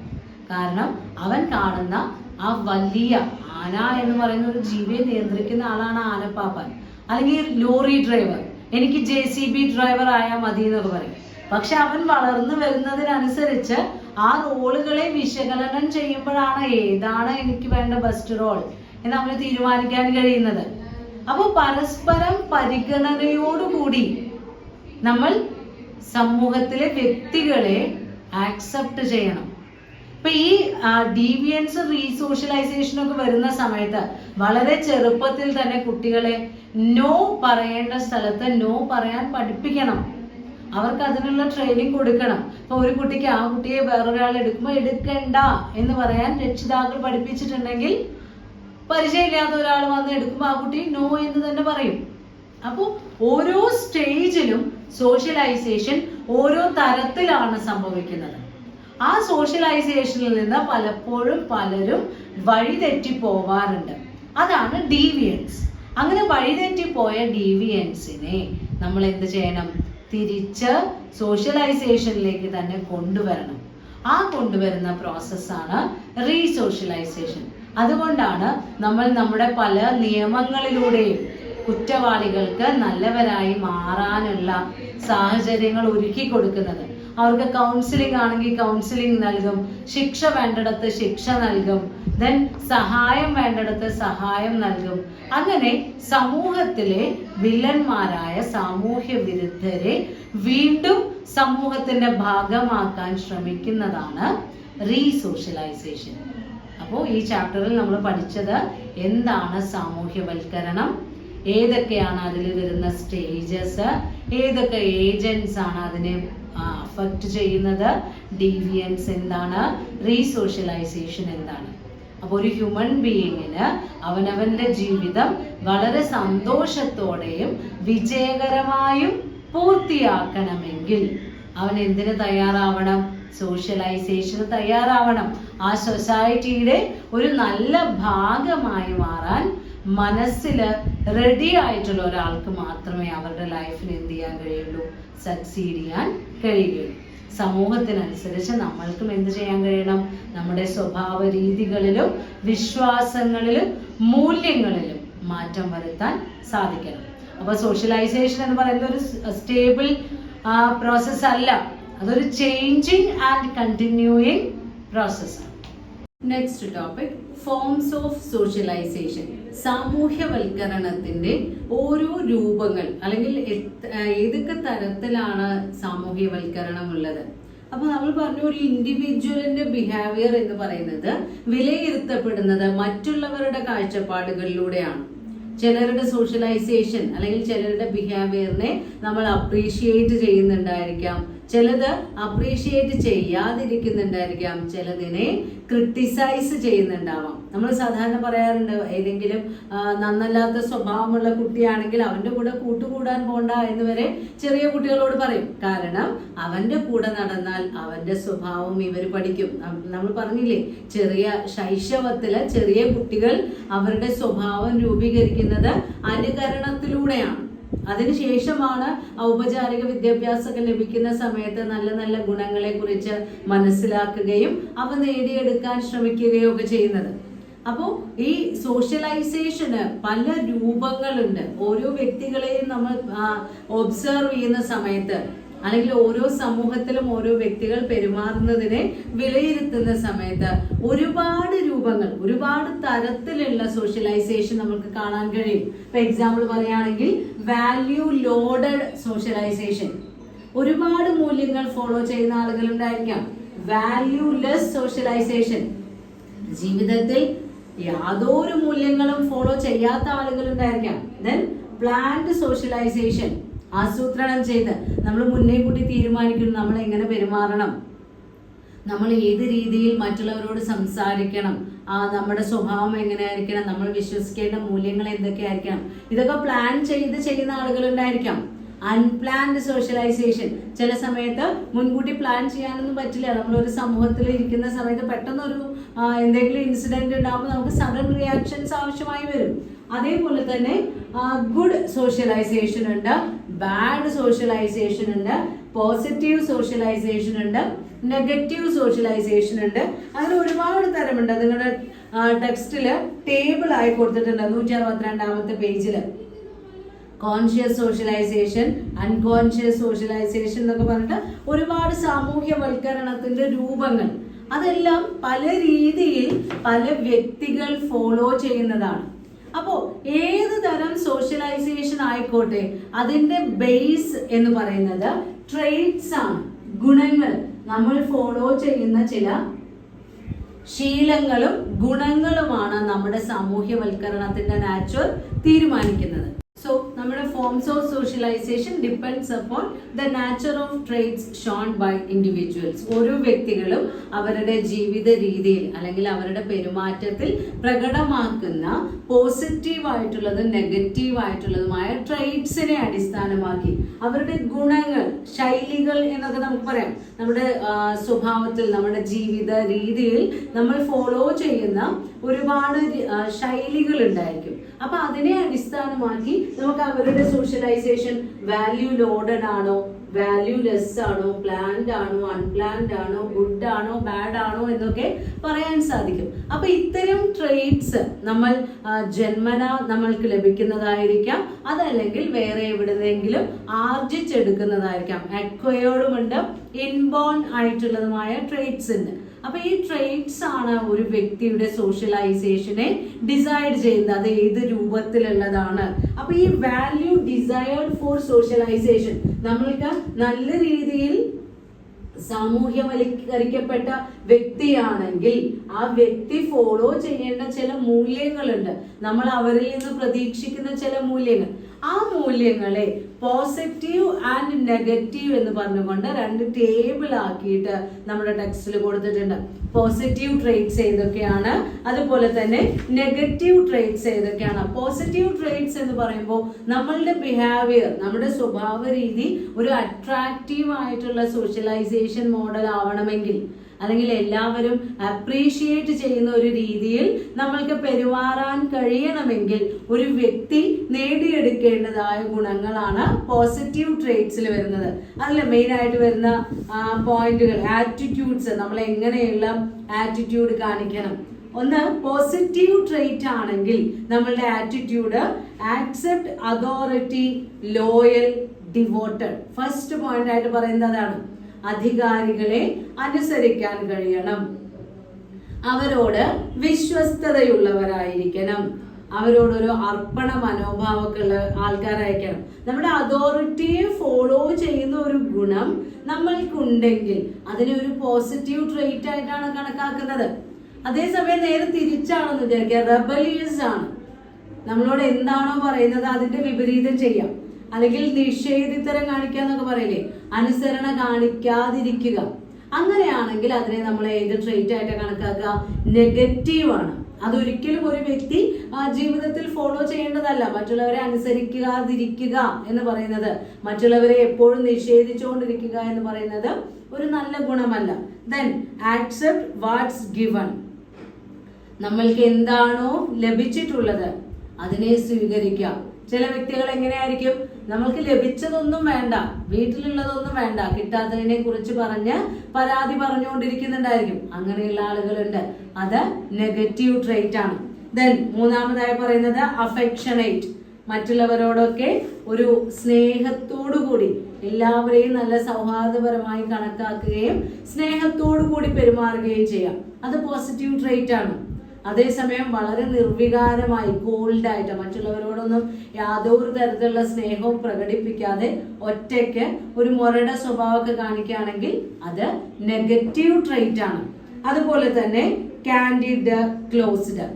കാരണം അവൻ കാണുന്ന ആ വലിയ ആന എന്ന് പറയുന്ന ഒരു ജീവിയെ നിയന്ത്രിക്കുന്ന ആളാണ് ആനപ്പാപ്പാൻ. അല്ലെങ്കിൽ ലോറി ഡ്രൈവർ, എനിക്ക് JCB ഡ്രൈവർ ആയാൽ മതി എന്നൊക്കെ പറയും. പക്ഷെ അവൻ വളർന്നു വരുന്നതിനനുസരിച്ച് ആ റോളുകളെ വിശകലനം ചെയ്യുമ്പോഴാണ് ഏതാണ് എനിക്ക് വേണ്ട ബെസ്റ്റ് റോൾ എന്ന് അവന് തീരുമാനിക്കാൻ കഴിയുന്നത്. അപ്പോൾ പരസ്പരം പരിഗണനയോടുകൂടി നമ്മൾ സമൂഹത്തിലെ വ്യക്തികളെ ആക്സെപ്റ്റ് ചെയ്യണം. ഇപ്പൊ ഈ ഡീവിയൻസ് റീസോഷ്യലൈസേഷൻ ഒക്കെ വരുന്ന സമയത്ത് വളരെ ചെറുപ്പത്തിൽ തന്നെ കുട്ടികളെ നോ പറയേണ്ട സ്ഥലത്ത് നോ പറയാൻ പഠിപ്പിക്കണം. അവർക്ക് അതിനുള്ള ട്രെയിനിങ് കൊടുക്കണം. ഇപ്പൊ ഒരു കുട്ടിക്ക് ആ കുട്ടിയെ വേറൊരാൾ എടുക്കുമ്പോൾ എടുക്കണ്ട എന്ന് പറയാൻ രക്ഷിതാക്കൾ പഠിപ്പിച്ചിട്ടുണ്ടെങ്കിൽ പരിചയമില്ലാത്ത ഒരാൾ വന്ന് എടുക്കുമ്പോൾ ആ കുട്ടി നോ എന്ന് തന്നെ പറയും. അപ്പോൾ ഓരോ സ്റ്റേജിലും സോഷ്യലൈസേഷൻ ഓരോ തരത്തിലാണ് സംഭവിക്കുന്നത്. ആ സോഷ്യലൈസേഷനിൽ നിന്ന് പലപ്പോഴും പലരും വഴിതെറ്റി പോവാറുണ്ട്. അതാണ് ഡീവിയൻസ്. അങ്ങനെ വഴിതെറ്റിപ്പോയ ഡീവിയൻസിനെ നമ്മൾ എന്ത് ചെയ്യണം? തിരിച്ച് സോഷ്യലൈസേഷനിലേക്ക് തന്നെ കൊണ്ടുവരണം. ആ കൊണ്ടുവരുന്ന പ്രോസസ്സാണ് റീസോഷ്യലൈസേഷൻ. അതുകൊണ്ടാണ് നമ്മൾ നമ്മുടെ പല നിയമങ്ങളിലൂടെയും കുറ്റവാളികൾക്ക് നല്ലവരായി മാറാനുള്ള സാഹചര്യങ്ങൾ ഒരുക്കി കൊടുക്കുന്നത്. അവർക്ക് കൗൺസിലിംഗ് ആണെങ്കിൽ കൗൺസിലിംഗ് നൽകും, ശിക്ഷ വേണ്ടിടത്ത് ശിക്ഷ നൽകും, ദെൻ സഹായം വേണ്ടിടത്ത് സഹായം നൽകും. അങ്ങനെ സമൂഹത്തിലെ വില്ലന്മാരായ സാമൂഹ്യ വിരുദ്ധരെ വീണ്ടും സമൂഹത്തിന്റെ ഭാഗമാക്കാൻ ശ്രമിക്കുന്നതാണ് റീസോഷ്യലൈസേഷൻ. അപ്പോൾ ഈ ചാപ്റ്ററിൽ നമ്മൾ പഠിച്ചത് എന്താണ് സാമൂഹ്യവൽക്കരണം, ഏതൊക്കെയാണ് അതിൽ വരുന്ന സ്റ്റേജസ്, ഏതൊക്കെ ഏജൻസ് ആണ് അതിനെ അഫക്റ്റ് ചെയ്യുന്നത്, ഡീവിയൻസ് എന്താണ്, റീസോഷ്യലൈസേഷൻ എന്താണ്. അപ്പോൾ ഒരു ഹ്യൂമൻ ബീയിങ്ങിന് അവനവന്റെ ജീവിതം വളരെ സന്തോഷത്തോടെയും വിജയകരമായും പൂർത്തിയാക്കണമെങ്കിൽ അവൻ എന്തിന് തയ്യാറാവണം? സോഷ്യലൈസേഷന് തയ്യാറാവണം. ആ സൊസൈറ്റിയുടെ ഒരു നല്ല ഭാഗമായി മാറാൻ മനസ്സിൽ റെഡി ആയിട്ടുള്ള ഒരാൾക്ക് മാത്രമേ അവരുടെ ലൈഫിൽ എന്ത് ചെയ്യാൻ കഴിയുള്ളൂ? സക്സീഡ് ചെയ്യാൻ കഴിയുകയുള്ളൂ. സമൂഹത്തിനനുസരിച്ച് നമ്മൾക്കും എന്ത് ചെയ്യാൻ കഴിയണം? നമ്മുടെ സ്വഭാവ രീതികളിലും വിശ്വാസങ്ങളിലും മൂല്യങ്ങളിലും മാറ്റം വരുത്താൻ സാധിക്കണം. അപ്പൊ സോഷ്യലൈസേഷൻ എന്ന് പറയുന്നത് ഒരു സ്റ്റേബിൾ പ്രോസസ് അല്ല, അതൊരു ചേഞ്ചിങ് ആൻഡ് കണ്ടിന്യൂയിങ് പ്രോസസ്സാണ്. Next topic, forms of socialization. സാമൂഹ്യവൽക്കരണത്തിന്റെ ഓരോ രൂപങ്ങൾ അല്ലെങ്കിൽ ഏതൊക്കെ തരത്തിലാണ് സാമൂഹ്യവൽക്കരണം ഉള്ളത്. അപ്പൊ നമ്മൾ പറഞ്ഞു, ഒരു ഇൻഡിവിജ്വലിന്റെ ബിഹേവിയർ എന്ന് പറയുന്നത് വിലയിരുത്തപ്പെടുന്നത് മറ്റുള്ളവരുടെ കാഴ്ചപ്പാടുകളിലൂടെയാണ്. ചിലരുടെ സോഷ്യലൈസേഷൻ അല്ലെങ്കിൽ ചിലരുടെ ബിഹേവിയറിനെ നമ്മൾ അപ്രീഷിയേറ്റ് ചെയ്യുന്നുണ്ടായിരിക്കാം, ചിലത് അപ്രീഷിയേറ്റ് ചെയ്യാതിരിക്കുന്നുണ്ടായിരിക്കാം, ചിലതിനെ ക്രിട്ടിസൈസ് ചെയ്യുന്നുണ്ടാവാം. നമ്മൾ സാധാരണ പറയാറുണ്ട്, ഏതെങ്കിലും നന്നല്ലാത്ത സ്വഭാവമുള്ള കുട്ടിയാണെങ്കിൽ അവന്റെ കൂടെ കൂട്ടുകൂടാൻ പോണ്ട എന്ന് വരെ ചെറിയ കുട്ടികളോട് പറയും. കാരണം അവന്റെ കൂടെ നടന്നാൽ അവന്റെ സ്വഭാവം ഇവർ പഠിക്കും. നമ്മൾ പറഞ്ഞില്ലേ, ചെറിയ ശൈശവത്തില് ചെറിയ കുട്ടികൾ അവരുടെ സ്വഭാവം രൂപീകരിക്കുന്നത് അനുകരണത്തിലൂടെയാണ്. അതിനുശേഷമാണ് ഔപചാരിക വിദ്യാഭ്യാസമൊക്കെ ലഭിക്കുന്ന സമയത്ത് നല്ല നല്ല ഗുണങ്ങളെ കുറിച്ച് മനസ്സിലാക്കുകയും അവ നേടിയെടുക്കാൻ ശ്രമിക്കുകയും ഒക്കെ ചെയ്യുന്നത്. അപ്പോൾ ഈ സോഷ്യലൈസേഷന് പല രൂപങ്ങളുണ്ട്. ഓരോ വ്യക്തികളെയും നമ്മൾ ഒബ്സർവ് ചെയ്യുന്ന സമയത്ത് അല്ലെങ്കിൽ ഓരോ സമൂഹത്തിലും ഓരോ വ്യക്തികൾ പെരുമാറുന്നതിനെ വിലയിരുത്തുന്ന സമയത്ത് ഒരുപാട് രൂപങ്ങൾ, ഒരുപാട് തരത്തിലുള്ള സോഷ്യലൈസേഷൻ നമുക്ക് കാണാൻ കഴിയും. ഇപ്പൊ എക്സാമ്പിൾ പറയുകയാണെങ്കിൽ വാല്യൂ ലോഡഡ് സോഷ്യലൈസേഷൻ. ഒരുപാട് മൂല്യങ്ങൾ ഫോളോ ചെയ്യുന്ന ആളുകൾ ഉണ്ടായിരിക്കാം. വാല്യൂ ലെസ് സോഷ്യലൈസേഷൻ, ജീവിതത്തിൽ യാതൊരു മൂല്യങ്ങളും ഫോളോ ചെയ്യാത്ത ആളുകൾ ഉണ്ടായിരിക്കാം. ദെൻ പ്ലാൻഡ് സോഷ്യലൈസേഷൻ, ആസൂത്രണം ചെയ്ത് നമ്മൾ മുന്നേ കൂട്ടി തീരുമാനിക്കുന്നു നമ്മൾ എങ്ങനെ പെരുമാറണം, നമ്മൾ ഏത് രീതിയിൽ മറ്റുള്ളവരോട് സംസാരിക്കണം, നമ്മുടെ സ്വഭാവം എങ്ങനെയായിരിക്കണം, നമ്മൾ വിശ്വസിക്കേണ്ട മൂല്യങ്ങൾ എന്തൊക്കെയായിരിക്കണം, ഇതൊക്കെ പ്ലാൻ ചെയ്ത് ചെയ്യുന്ന ആളുകൾ ഉണ്ടായിരിക്കാം. അൺപ്ലാൻഡ് സോഷ്യലൈസേഷൻ, ചില സമയത്ത് മുൻകൂട്ടി പ്ലാൻ ചെയ്യാനൊന്നും പറ്റില്ല. നമ്മളൊരു സമൂഹത്തിൽ ഇരിക്കുന്ന സമയത്ത് പെട്ടെന്നൊരു എന്തെങ്കിലും ഇൻസിഡന്റ് ഉണ്ടാകുമ്പോൾ നമുക്ക് സഡൻ റിയാക്ഷൻസ് ആവശ്യമായി വരും. അതേപോലെ തന്നെ ഗുഡ് സോഷ്യലൈസേഷൻ ഉണ്ട്, ബാഡ് സോഷ്യലൈസേഷൻ ഉണ്ട്, പോസിറ്റീവ് സോഷ്യലൈസേഷൻ ഉണ്ട്, നെഗറ്റീവ് സോഷ്യലൈസേഷൻ ഉണ്ട്. അങ്ങനെ ഒരുപാട് തരമുണ്ട്. നിങ്ങളുടെ ടെക്സ്റ്റിൽ ടേബിൾ ആയി കൊടുത്തിട്ടുണ്ട് 162 പേജിൽ. കോൺഷ്യസ് സോഷ്യലൈസേഷൻ, അൺകോൺഷ്യസ് സോഷ്യലൈസേഷൻ എന്നൊക്കെ പറഞ്ഞിട്ട് ഒരുപാട് സാമൂഹ്യവൽക്കരണത്തിന്റെ രൂപങ്ങൾ, അതെല്ലാം പല രീതിയിൽ പല വ്യക്തികൾ ഫോളോ ചെയ്യുന്നതാണ്. അപ്പോൾ ഏത് തരം സോഷ്യലൈസേഷൻ ആയിക്കോട്ടെ, അതിന്റെ ബേസ് എന്ന് പറയുന്നത് ട്രെയ്റ്റ്സ് ആണ്, ഗുണങ്ങൾ. നമ്മൾ ഫോളോ ചെയ്യുന്ന ചില ശീലങ്ങളും ഗുണങ്ങളുമാണ് നമ്മുടെ സാമൂഹ്യവൽക്കരണത്തിന്റെ നാച്ചർ തീരുമാനിക്കുന്നത്. So, നമ്മുടെ forms of socialization depends upon the nature of traits shown by individuals. ഓരോ വ്യക്തികളും അവരുടെ ജീവിത രീതിയിൽ അല്ലെങ്കിൽ അവരുടെ പെരുമാറ്റത്തിൽ പ്രകടമാക്കുന്ന പോസിറ്റീവ് ആയിട്ടുള്ളതും നെഗറ്റീവ് ആയിട്ടുള്ളതുമായ ട്രെയ്റ്റ്സിനെ അടിസ്ഥാനമാക്കി അവരുടെ ഗുണങ്ങൾ, ശൈലികൾ എന്നൊക്കെ നമുക്ക് പറയാം. നമ്മുടെ സ്വഭാവത്തിൽ, നമ്മുടെ ജീവിത രീതിയിൽ നമ്മൾ ഫോളോ ചെയ്യുന്ന ഒരുപാട് ശൈലികൾ ഉണ്ടായിരിക്കും. അപ്പൊ അതിനെ അടിസ്ഥാനമാക്കി നമുക്ക് അവരുടെ സോഷ്യലൈസേഷൻ വാല്യൂ ലോഡഡ് ആണോ, വാല്യൂ ലെസ് ആണോ, പ്ലാൻഡ് ആണോ, അൺപ്ലാൻഡ് ആണോ, ഗുഡ് ആണോ, ബാഡ് ആണോ എന്നൊക്കെ പറയാൻ സാധിക്കും. അപ്പൊ ഇത്തരം ട്രെയ്റ്റ്സ് നമ്മൾ ജന്മന നമ്മൾക്ക് ലഭിക്കുന്നതായിരിക്കാം, അതല്ലെങ്കിൽ വേറെ എവിടെന്നെങ്കിലും ആർജിച്ചെടുക്കുന്നതായിരിക്കാം. അക്വയേർഡുമുണ്ട്, ഇൻബോൺ ആയിട്ടുള്ളതുമായ ട്രെയ്റ്റ്സ് ഉണ്ട്. അപ്പൊ ഈ ട്രെയ്റ്റ്സ് ആണ് ഒരു വ്യക്തിയുടെ സോഷ്യലൈസേഷനെ ഡിസൈഡ് ചെയ്യുന്നത്, അത് ഏത് രൂപത്തിലുള്ളതാണ്. അപ്പൊ ഈ വാല്യൂ ഡിസൈർഡ് ഫോർ സോഷ്യലൈസേഷൻ, നമ്മൾക്ക് നല്ല രീതിയിൽ സാമൂഹ്യവൽക്കരിക്കപ്പെട്ട വ്യക്തിയാണെങ്കിൽ ആ വ്യക്തി ഫോളോ ചെയ്യേണ്ട ചില മൂല്യങ്ങളുണ്ട്, നമ്മൾ അവരിൽ നിന്ന് പ്രതീക്ഷിക്കുന്ന ചില മൂല്യങ്ങൾ. ആ മൂല്യങ്ങളെ പോസിറ്റീവ് ആൻഡ് നെഗറ്റീവ് എന്ന് പറഞ്ഞുകൊണ്ട് 2 ടേബിൾ ആക്കിയിട്ട് നമ്മുടെ ടെക്സ്റ്റിൽ കൊടുത്തിട്ടുണ്ട്. പോസിറ്റീവ് ട്രെയ്റ്റ്സ് ഏതൊക്കെയാണ്, അതുപോലെ തന്നെ നെഗറ്റീവ് ട്രെയ്റ്റ്സ് ഏതൊക്കെയാണ്. പോസിറ്റീവ് ട്രെയ്റ്റ്സ് എന്ന് പറയുമ്പോൾ നമ്മളുടെ ബിഹേവിയർ, നമ്മുടെ സ്വഭാവ രീതി ഒരു അട്രാക്റ്റീവ് ആയിട്ടുള്ള സോഷ്യലൈസേഷൻ മോഡൽ ആവണമെങ്കിൽ, അല്ലെങ്കിൽ എല്ലാവരും അപ്രീഷിയേറ്റ് ചെയ്യുന്ന ഒരു രീതിയിൽ നമ്മൾക്ക് പെരുമാറാൻ കഴിയണമെങ്കിൽ ഒരു വ്യക്തി നേടിയെടുക്കേണ്ടതായ ഗുണങ്ങളാണ് പോസിറ്റീവ് ട്രെയ്റ്റ്സിൽ വരുന്നത്. അതിൽ മെയിൻ ആയിട്ട് വരുന്ന പോയിന്റുകൾ, ആറ്റിറ്റ്യൂഡ്സ്, നമ്മൾ എങ്ങനെയുള്ള ആറ്റിറ്റ്യൂഡ് കാണിക്കണം. ഒന്ന്, പോസിറ്റീവ് ട്രെയ്റ്റ് ആണെങ്കിൽ നമ്മളുടെ ആറ്റിറ്റ്യൂഡ് ആക്സെപ്റ്റ് അതോറിറ്റി, ലോയൽ, ഡിവോട്ടഡ്. ഫസ്റ്റ് പോയിന്റ് ആയിട്ട് പറയുന്നത് അതാണ്. അധികാരികളെ അനുസരിക്കാൻ കഴിയണം, അവരോട് വിശ്വസ്തതയുള്ളവരായിരിക്കണം, അവരോടൊരു അർപ്പണ മനോഭാവമുള്ള ആൾക്കാരായിരിക്കണം. നമ്മുടെ അതോറിറ്റിയെ ഫോളോ ചെയ്യുന്ന ഒരു ഗുണം നമ്മൾക്കുണ്ടെങ്കിൽ അതിനെ ഒരു പോസിറ്റീവ് ട്രെയ്റ്റ് ആയിട്ടാണ് കണക്കാക്കുന്നത്. അതേസമയം നേരെ തിരിച്ചാണെന്ന് വിചാരിക്കുക, റെബലിയസ് ആണ്, നമ്മളോട് എന്താണോ പറയുന്നത് അതിന്റെ വിപരീതം ചെയ്യാം, അല്ലെങ്കിൽ നിഷേധിത്തരം കാണിക്കുക എന്നൊക്കെ പറയില്ലേ, അനുസരണ കാണിക്കാതിരിക്കുക. അങ്ങനെയാണെങ്കിൽ അതിനെ നമ്മൾ ഏത് ട്രെയ്റ്റ് ആയിട്ട് കണക്കാക്കുക? നെഗറ്റീവ് ആണ്. അതൊരിക്കലും ഒരു വ്യക്തി ജീവിതത്തിൽ ഫോളോ ചെയ്യേണ്ടതല്ല. മറ്റുള്ളവരെ അനുസരിക്കാതിരിക്കുക എന്ന് പറയുന്നത്, മറ്റുള്ളവരെ എപ്പോഴും നിഷേധിച്ചുകൊണ്ടിരിക്കുക എന്ന് പറയുന്നത് ഒരു നല്ല ഗുണമല്ല. ദെൻ ആക്സെപ്റ്റ് വാട്ട്സ് ഗിവൺ, നമ്മൾക്ക് എന്താണോ ലഭിച്ചിട്ടുള്ളത് അതിനെ സ്വീകരിക്കാം. ചില വ്യക്തികൾ എങ്ങനെയായിരിക്കും, നമ്മൾക്ക് ലഭിച്ചതൊന്നും വേണ്ട, വീട്ടിലുള്ളതൊന്നും വേണ്ട, കിട്ടാത്തതിനെ കുറിച്ച് പറഞ്ഞ് പരാതി പറഞ്ഞുകൊണ്ടിരിക്കുന്നുണ്ടായിരിക്കും. അങ്ങനെയുള്ള ആളുകളുണ്ട്, അത് നെഗറ്റീവ് ട്രെയ്റ്റ് ആണ്. ദെൻ മൂന്നാമതായി പറയുന്നത് അഫെക്ഷനേറ്റ്, മറ്റുള്ളവരോടൊക്കെ ഒരു സ്നേഹത്തോടു കൂടി എല്ലാവരെയും നല്ല സൗഹാർദ്ദപരമായി കണക്കാക്കുകയും സ്നേഹത്തോടു കൂടി പെരുമാറുകയും ചെയ്യാം. അത് പോസിറ്റീവ് ട്രെയ്റ്റ് ആണ്. അതേസമയം വളരെ നിർവികാരമായി, കോൾഡായിട്ട്, മറ്റുള്ളവരോടൊന്നും യാതൊരു തരത്തിലുള്ള സ്നേഹവും പ്രകടിപ്പിക്കാതെ ഒറ്റയ്ക്ക് ഒരു മുരട സ്വഭാവമൊക്കെ കാണിക്കുകയാണെങ്കിൽ അത് നെഗറ്റീവ് ട്രെയ്റ്റ് ആണ്. അതുപോലെ തന്നെ കാൻഡിഡ്, ക്ലോസ്ഡ്,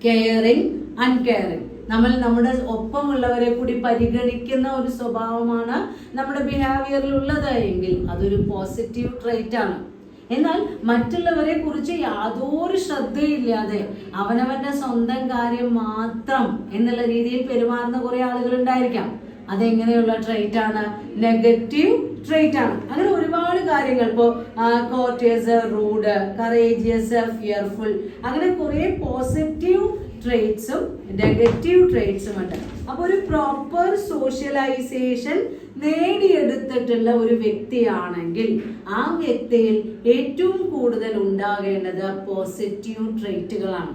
കെയറിങ്, അൺകെയറിങ്, നമ്മൾ നമ്മുടെ ഒപ്പമുള്ളവരെ കൂടി പരിഗണിക്കുന്ന ഒരു സ്വഭാവമാണ് നമ്മുടെ ബിഹേവിയറിൽ ഉള്ളത് എങ്കിൽ അതൊരു പോസിറ്റീവ് ട്രെയ്റ്റ് ആണ്. എന്നാൽ മറ്റുള്ളവരെ കുറിച്ച് യാതൊരു ശ്രദ്ധയില്ലാതെ അവനവന്റെ സ്വന്തം കാര്യം മാത്രം എന്നുള്ള രീതിയിൽ പെരുമാറുന്ന കുറെ ആളുകൾ ഉണ്ടായിരിക്കാം. അതെങ്ങനെയുള്ള ട്രെയ്റ്റ് ആണ്? നെഗറ്റീവ് ട്രെയ്റ്റ് ആണ്. അങ്ങനെ ഒരുപാട് കാര്യങ്ങൾ, ഇപ്പോ കോർട്ടിയസ്, റൂഡ്, കറേജിയസ്, ഫിയർഫുൾ, അങ്ങനെ കുറെ പോസിറ്റീവ് ട്രേറ്റ്സും നെഗറ്റീവ് ട്രേറ്റ്സും ഉണ്ട്. അപ്പോൾ ഒരു പ്രോപ്പർ സോഷ്യലൈസേഷൻ നേടിയെടുത്തിട്ടുള്ള ഒരു വ്യക്തിയാണെങ്കിൽ ആ വ്യക്തിയിൽ ഏറ്റവും കൂടുതൽ ഉണ്ടാകേണ്ടത് പോസിറ്റീവ് ട്രേറ്റുകളാണ്.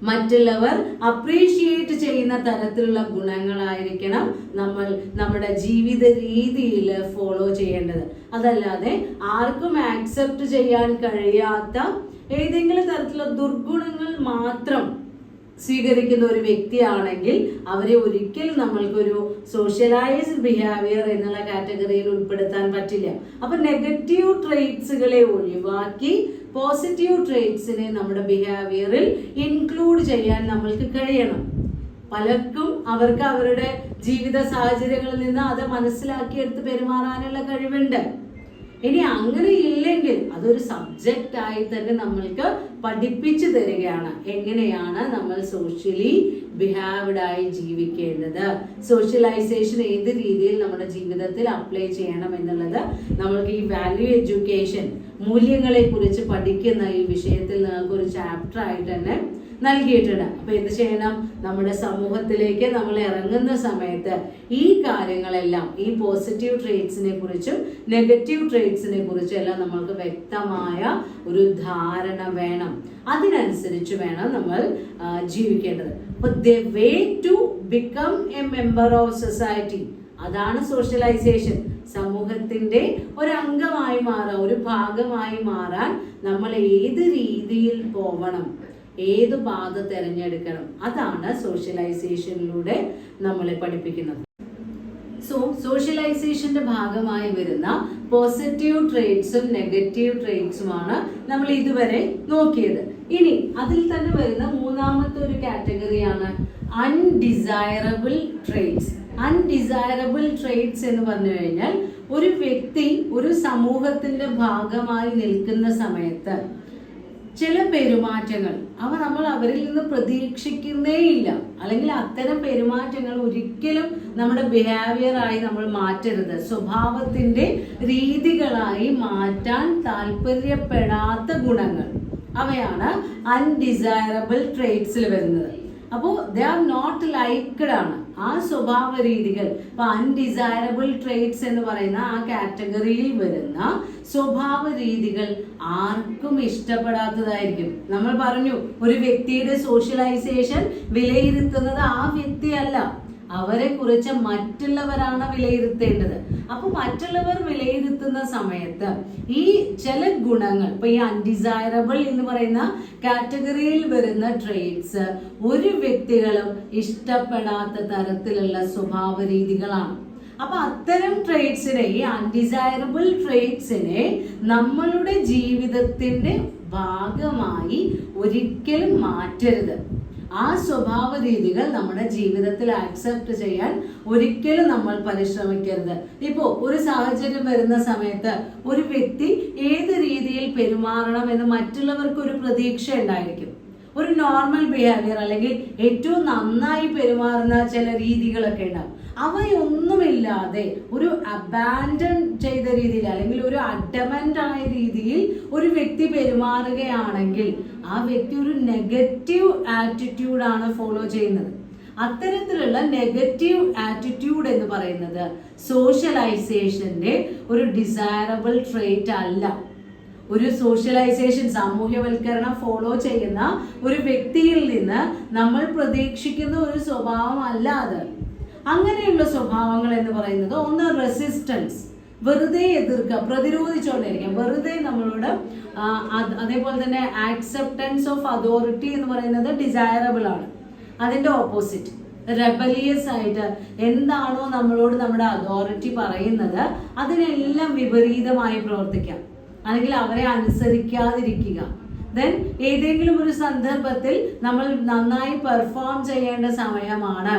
മറ്റുള്ളവർ അപ്രീഷിയേറ്റ് ചെയ്യുന്ന തരത്തിലുള്ള ഗുണങ്ങളായിരിക്കണം നമ്മൾ നമ്മുടെ ജീവിത രീതിയിൽ ഫോളോ ചെയ്യേണ്ടത്. അതല്ലാതെ ആർക്കും ആക്സെപ്റ്റ് ചെയ്യാൻ കഴിയാത്ത ഏതെങ്കിലും തരത്തിലുള്ള ദുർഗുണങ്ങൾ മാത്രം സ്വീകരിക്കുന്ന ഒരു വ്യക്തിയാണെങ്കിൽ അവരെ ഒരിക്കലും നമ്മൾക്കൊരു സോഷ്യലൈസ്ഡ് ബിഹേവിയർ എന്നുള്ള കാറ്റഗറിയിൽ ഉൾപ്പെടുത്താൻ പറ്റില്ല. അപ്പൊ നെഗറ്റീവ് ട്രേറ്റ്സുകളെ ഒഴിവാക്കി പോസിറ്റീവ് ട്രേറ്റ്സിനെ നമ്മുടെ ബിഹേവിയറിൽ ഇൻക്ലൂഡ് ചെയ്യാൻ നമ്മൾക്ക് കഴിയണം. പലർക്കും അവർക്ക് അവരുടെ ജീവിത സാഹചര്യങ്ങളിൽ നിന്ന് അത് മനസ്സിലാക്കിയെടുത്ത് പെരുമാറാനുള്ള കഴിവുണ്ട്. ഇനി അങ്ങനെ ഇല്ലെങ്കിൽ അതൊരു സബ്ജക്റ്റ് ആയി തന്നെ നമ്മൾക്ക് പഠിപ്പിച്ചു തരികയാണ് എങ്ങനെയാണ് നമ്മൾ സോഷ്യലി ബിഹേവ്ഡ് ആയി ജീവിക്കേണ്ടത്, സോഷ്യലൈസേഷൻ ഏത് രീതിയിൽ നമ്മുടെ ജീവിതത്തിൽ അപ്ലൈ ചെയ്യണം എന്നുള്ളത് നമ്മൾക്ക് ഈ വാല്യൂ എഡ്യൂക്കേഷൻ മൂല്യങ്ങളെ കുറിച്ച് പഠിക്കുന്ന ഈ വിഷയത്തിൽ നിങ്ങൾക്ക് ഒരു ചാപ്റ്റർ ആയിട്ട് തന്നെ നൽകിയിട്ടുണ്ട്. അപ്പൊ എന്ത് ചെയ്യണം? നമ്മുടെ സമൂഹത്തിലേക്ക് നമ്മൾ ഇറങ്ങുന്ന സമയത്ത് ഈ കാര്യങ്ങളെല്ലാം, ഈ പോസിറ്റീവ് ട്രേറ്റ്സിനെ കുറിച്ചും നെഗറ്റീവ് ട്രേറ്റ്സിനെ കുറിച്ചും എല്ലാം നമ്മൾക്ക് വ്യക്തമായ ഒരു ധാരണ വേണം. അതിനനുസരിച്ച് വേണം നമ്മൾ ജീവിക്കേണ്ടത്. അപ്പൊ the way to become a member of society, അതാണ് സോഷ്യലൈസേഷൻ. സമൂഹത്തിന്റെ ഒരു അംഗമായി മാറാൻ, ഒരു ഭാഗമായി മാറാൻ നമ്മൾ ഏത് രീതിയിൽ പോകണം, ഏത് പാത തിരഞ്ഞെടുക്കണം, അതാണ് സോഷ്യലൈസേഷനിലൂടെ നമ്മളെ പഠിപ്പിക്കുന്നത്. സോഷ്യലൈസേഷന്റെ ഭാഗമായി വരുന്ന പോസിറ്റീവ് ട്രേറ്റ്സും നെഗറ്റീവ് ട്രേറ്റ്സുമാണ് നമ്മൾ ഇതുവരെ നോക്കിയത്. ഇനി അതിൽ തന്നെ വരുന്ന മൂന്നാമത്തെ ഒരു കാറ്റഗറിയാണ് അൺഡിസൈറബിൾ ട്രേറ്റ്സ്. അൺഡിസൈറബിൾ ട്രേറ്റ്സ് എന്ന് പറഞ്ഞു കഴിഞ്ഞാൽ ഒരു വ്യക്തി ഒരു സമൂഹത്തിന്റെ ഭാഗമായി നിൽക്കുന്ന സമയത്ത് ചില പെരുമാറ്റങ്ങൾ നമ്മൾ അവരിൽ നിന്ന് പ്രതീക്ഷിക്കുന്നേയില്ല, അല്ലെങ്കിൽ അത്തരം പെരുമാറ്റങ്ങൾ ഒരിക്കലും നമ്മുടെ ബിഹേവിയർ ആയി നമ്മൾ മാറ്റരുത്. സ്വഭാവത്തിന്റെ രീതികളായി മാറ്റാൻ താല്പര്യപ്പെടാത്ത ഗുണങ്ങൾ, അവയാണ് അൺഡിസൈറബിൾ ട്രേറ്റ്സിൽ വരുന്നത്. അപ്പോൾ ദേ ആർ നോട്ട് ലൈക്ക്ഡ് ആണ് ആ സ്വഭാവ രീതികൾ. അപ്പൊ അൺഡിസൈറബിൾ ട്രേറ്റ്സ് എന്ന് പറയുന്ന ആ കാറ്റഗറിയിൽ വരുന്ന സ്വഭാവ രീതികൾ ആർക്കും ഇഷ്ടപ്പെടാത്തതായിരിക്കും. നമ്മൾ പറഞ്ഞു, ഒരു വ്യക്തിയുടെ സോഷ്യലൈസേഷൻ വിലയിരുത്തുന്നത് ആ വ്യക്തിയല്ല, അവരെ കുറിച്ച് മറ്റുള്ളവരാണ് വിലയിരുത്തേണ്ടത്. അപ്പൊ മറ്റുള്ളവർ വിലയിരുത്തുന്ന സമയത്ത് ഈ ചില ഗുണങ്ങൾ, ഇപ്പൊ ഈ അൺഡിസൈറബിൾ എന്ന് പറയുന്ന കാറ്റഗറിയിൽ വരുന്ന ട്രേറ്റ്സ് ഒരു വ്യക്തികളും ഇഷ്ടപ്പെടാത്ത തരത്തിലുള്ള സ്വഭാവ രീതികളാണ്. അപ്പൊ അത്തരം ട്രേറ്റ്സിനെ, ഈ അൺഡിസൈറബിൾ ട്രേറ്റ്സിനെ നമ്മളുടെ ജീവിതത്തിന്റെ ഭാഗമായി ഒരിക്കലും മാറ്റരുത്. ആ സ്വഭാവ രീതികൾ നമ്മുടെ ജീവിതത്തിൽ ആക്സെപ്റ്റ് ചെയ്യാൻ ഒരിക്കലും നമ്മൾ പരിശ്രമിക്കരുത്. ഇപ്പോ ഒരു സാഹചര്യം വരുന്ന സമയത്ത് ഒരു വ്യക്തി ഏത് രീതിയിൽ പെരുമാറണം എന്ന് മറ്റുള്ളവർക്ക് ഒരു പ്രതീക്ഷ ഉണ്ടായിരിക്കും. ഒരു നോർമൽ ബിഹേവിയർ അല്ലെങ്കിൽ ഏറ്റവും നന്നായി പെരുമാറുന്ന ചില രീതികളൊക്കെ ഉണ്ടാവും. അവയൊന്നുമില്ലാതെ ഒരു അബാൻഡൺ ചെയ്ത രീതിയിൽ അല്ലെങ്കിൽ ഒരു അഡമന്റ് ആയ രീതിയിൽ ഒരു വ്യക്തി പെരുമാറുകയാണെങ്കിൽ ആ വ്യക്തി ഒരു നെഗറ്റീവ് ആറ്റിറ്റ്യൂഡാണ് ഫോളോ ചെയ്യുന്നത്. അത്തരത്തിലുള്ള നെഗറ്റീവ് ആറ്റിറ്റ്യൂഡ് എന്ന് പറയുന്നത് സോഷ്യലൈസേഷന്റെ ഒരു ഡിസൈറബിൾ ട്രേറ്റ് അല്ല. ഒരു സോഷ്യലൈസേഷൻ, സാമൂഹ്യവൽക്കരണം ഫോളോ ചെയ്യുന്ന ഒരു വ്യക്തിയിൽ നിന്ന് നമ്മൾ പ്രതീക്ഷിക്കുന്ന ഒരു സ്വഭാവം അല്ല അത്. അങ്ങനെയുള്ള സ്വഭാവങ്ങൾ എന്ന് പറയുന്നത് ഒന്ന് റെസിസ്റ്റൻസ്, വെറുതെ എതിർക്കുക, പ്രതിരോധിച്ചുകൊണ്ടിരിക്കുക, വെറുതെ നമ്മളോട്. അതേപോലെ തന്നെ ആക്സെപ്റ്റൻസ് ഓഫ് അതോറിറ്റി എന്ന് പറയുന്നത് ഡിസൈറബിൾ ആണ്. അതിന്റെ ഓപ്പോസിറ്റ് റെബലിയസ് ആയിട്ട് എന്താണോ നമ്മളോട് നമ്മുടെ അതോറിറ്റി പറയുന്നത് അതിനെല്ലാം വിപരീതമായി പ്രവർത്തിക്കാം, അല്ലെങ്കിൽ അവരെ അനുസരിക്കാതിരിക്കുക. ദെൻ ഏതെങ്കിലും ഒരു സന്ദർഭത്തിൽ നമ്മൾ നന്നായി പെർഫോം ചെയ്യേണ്ട സമയമാണ്,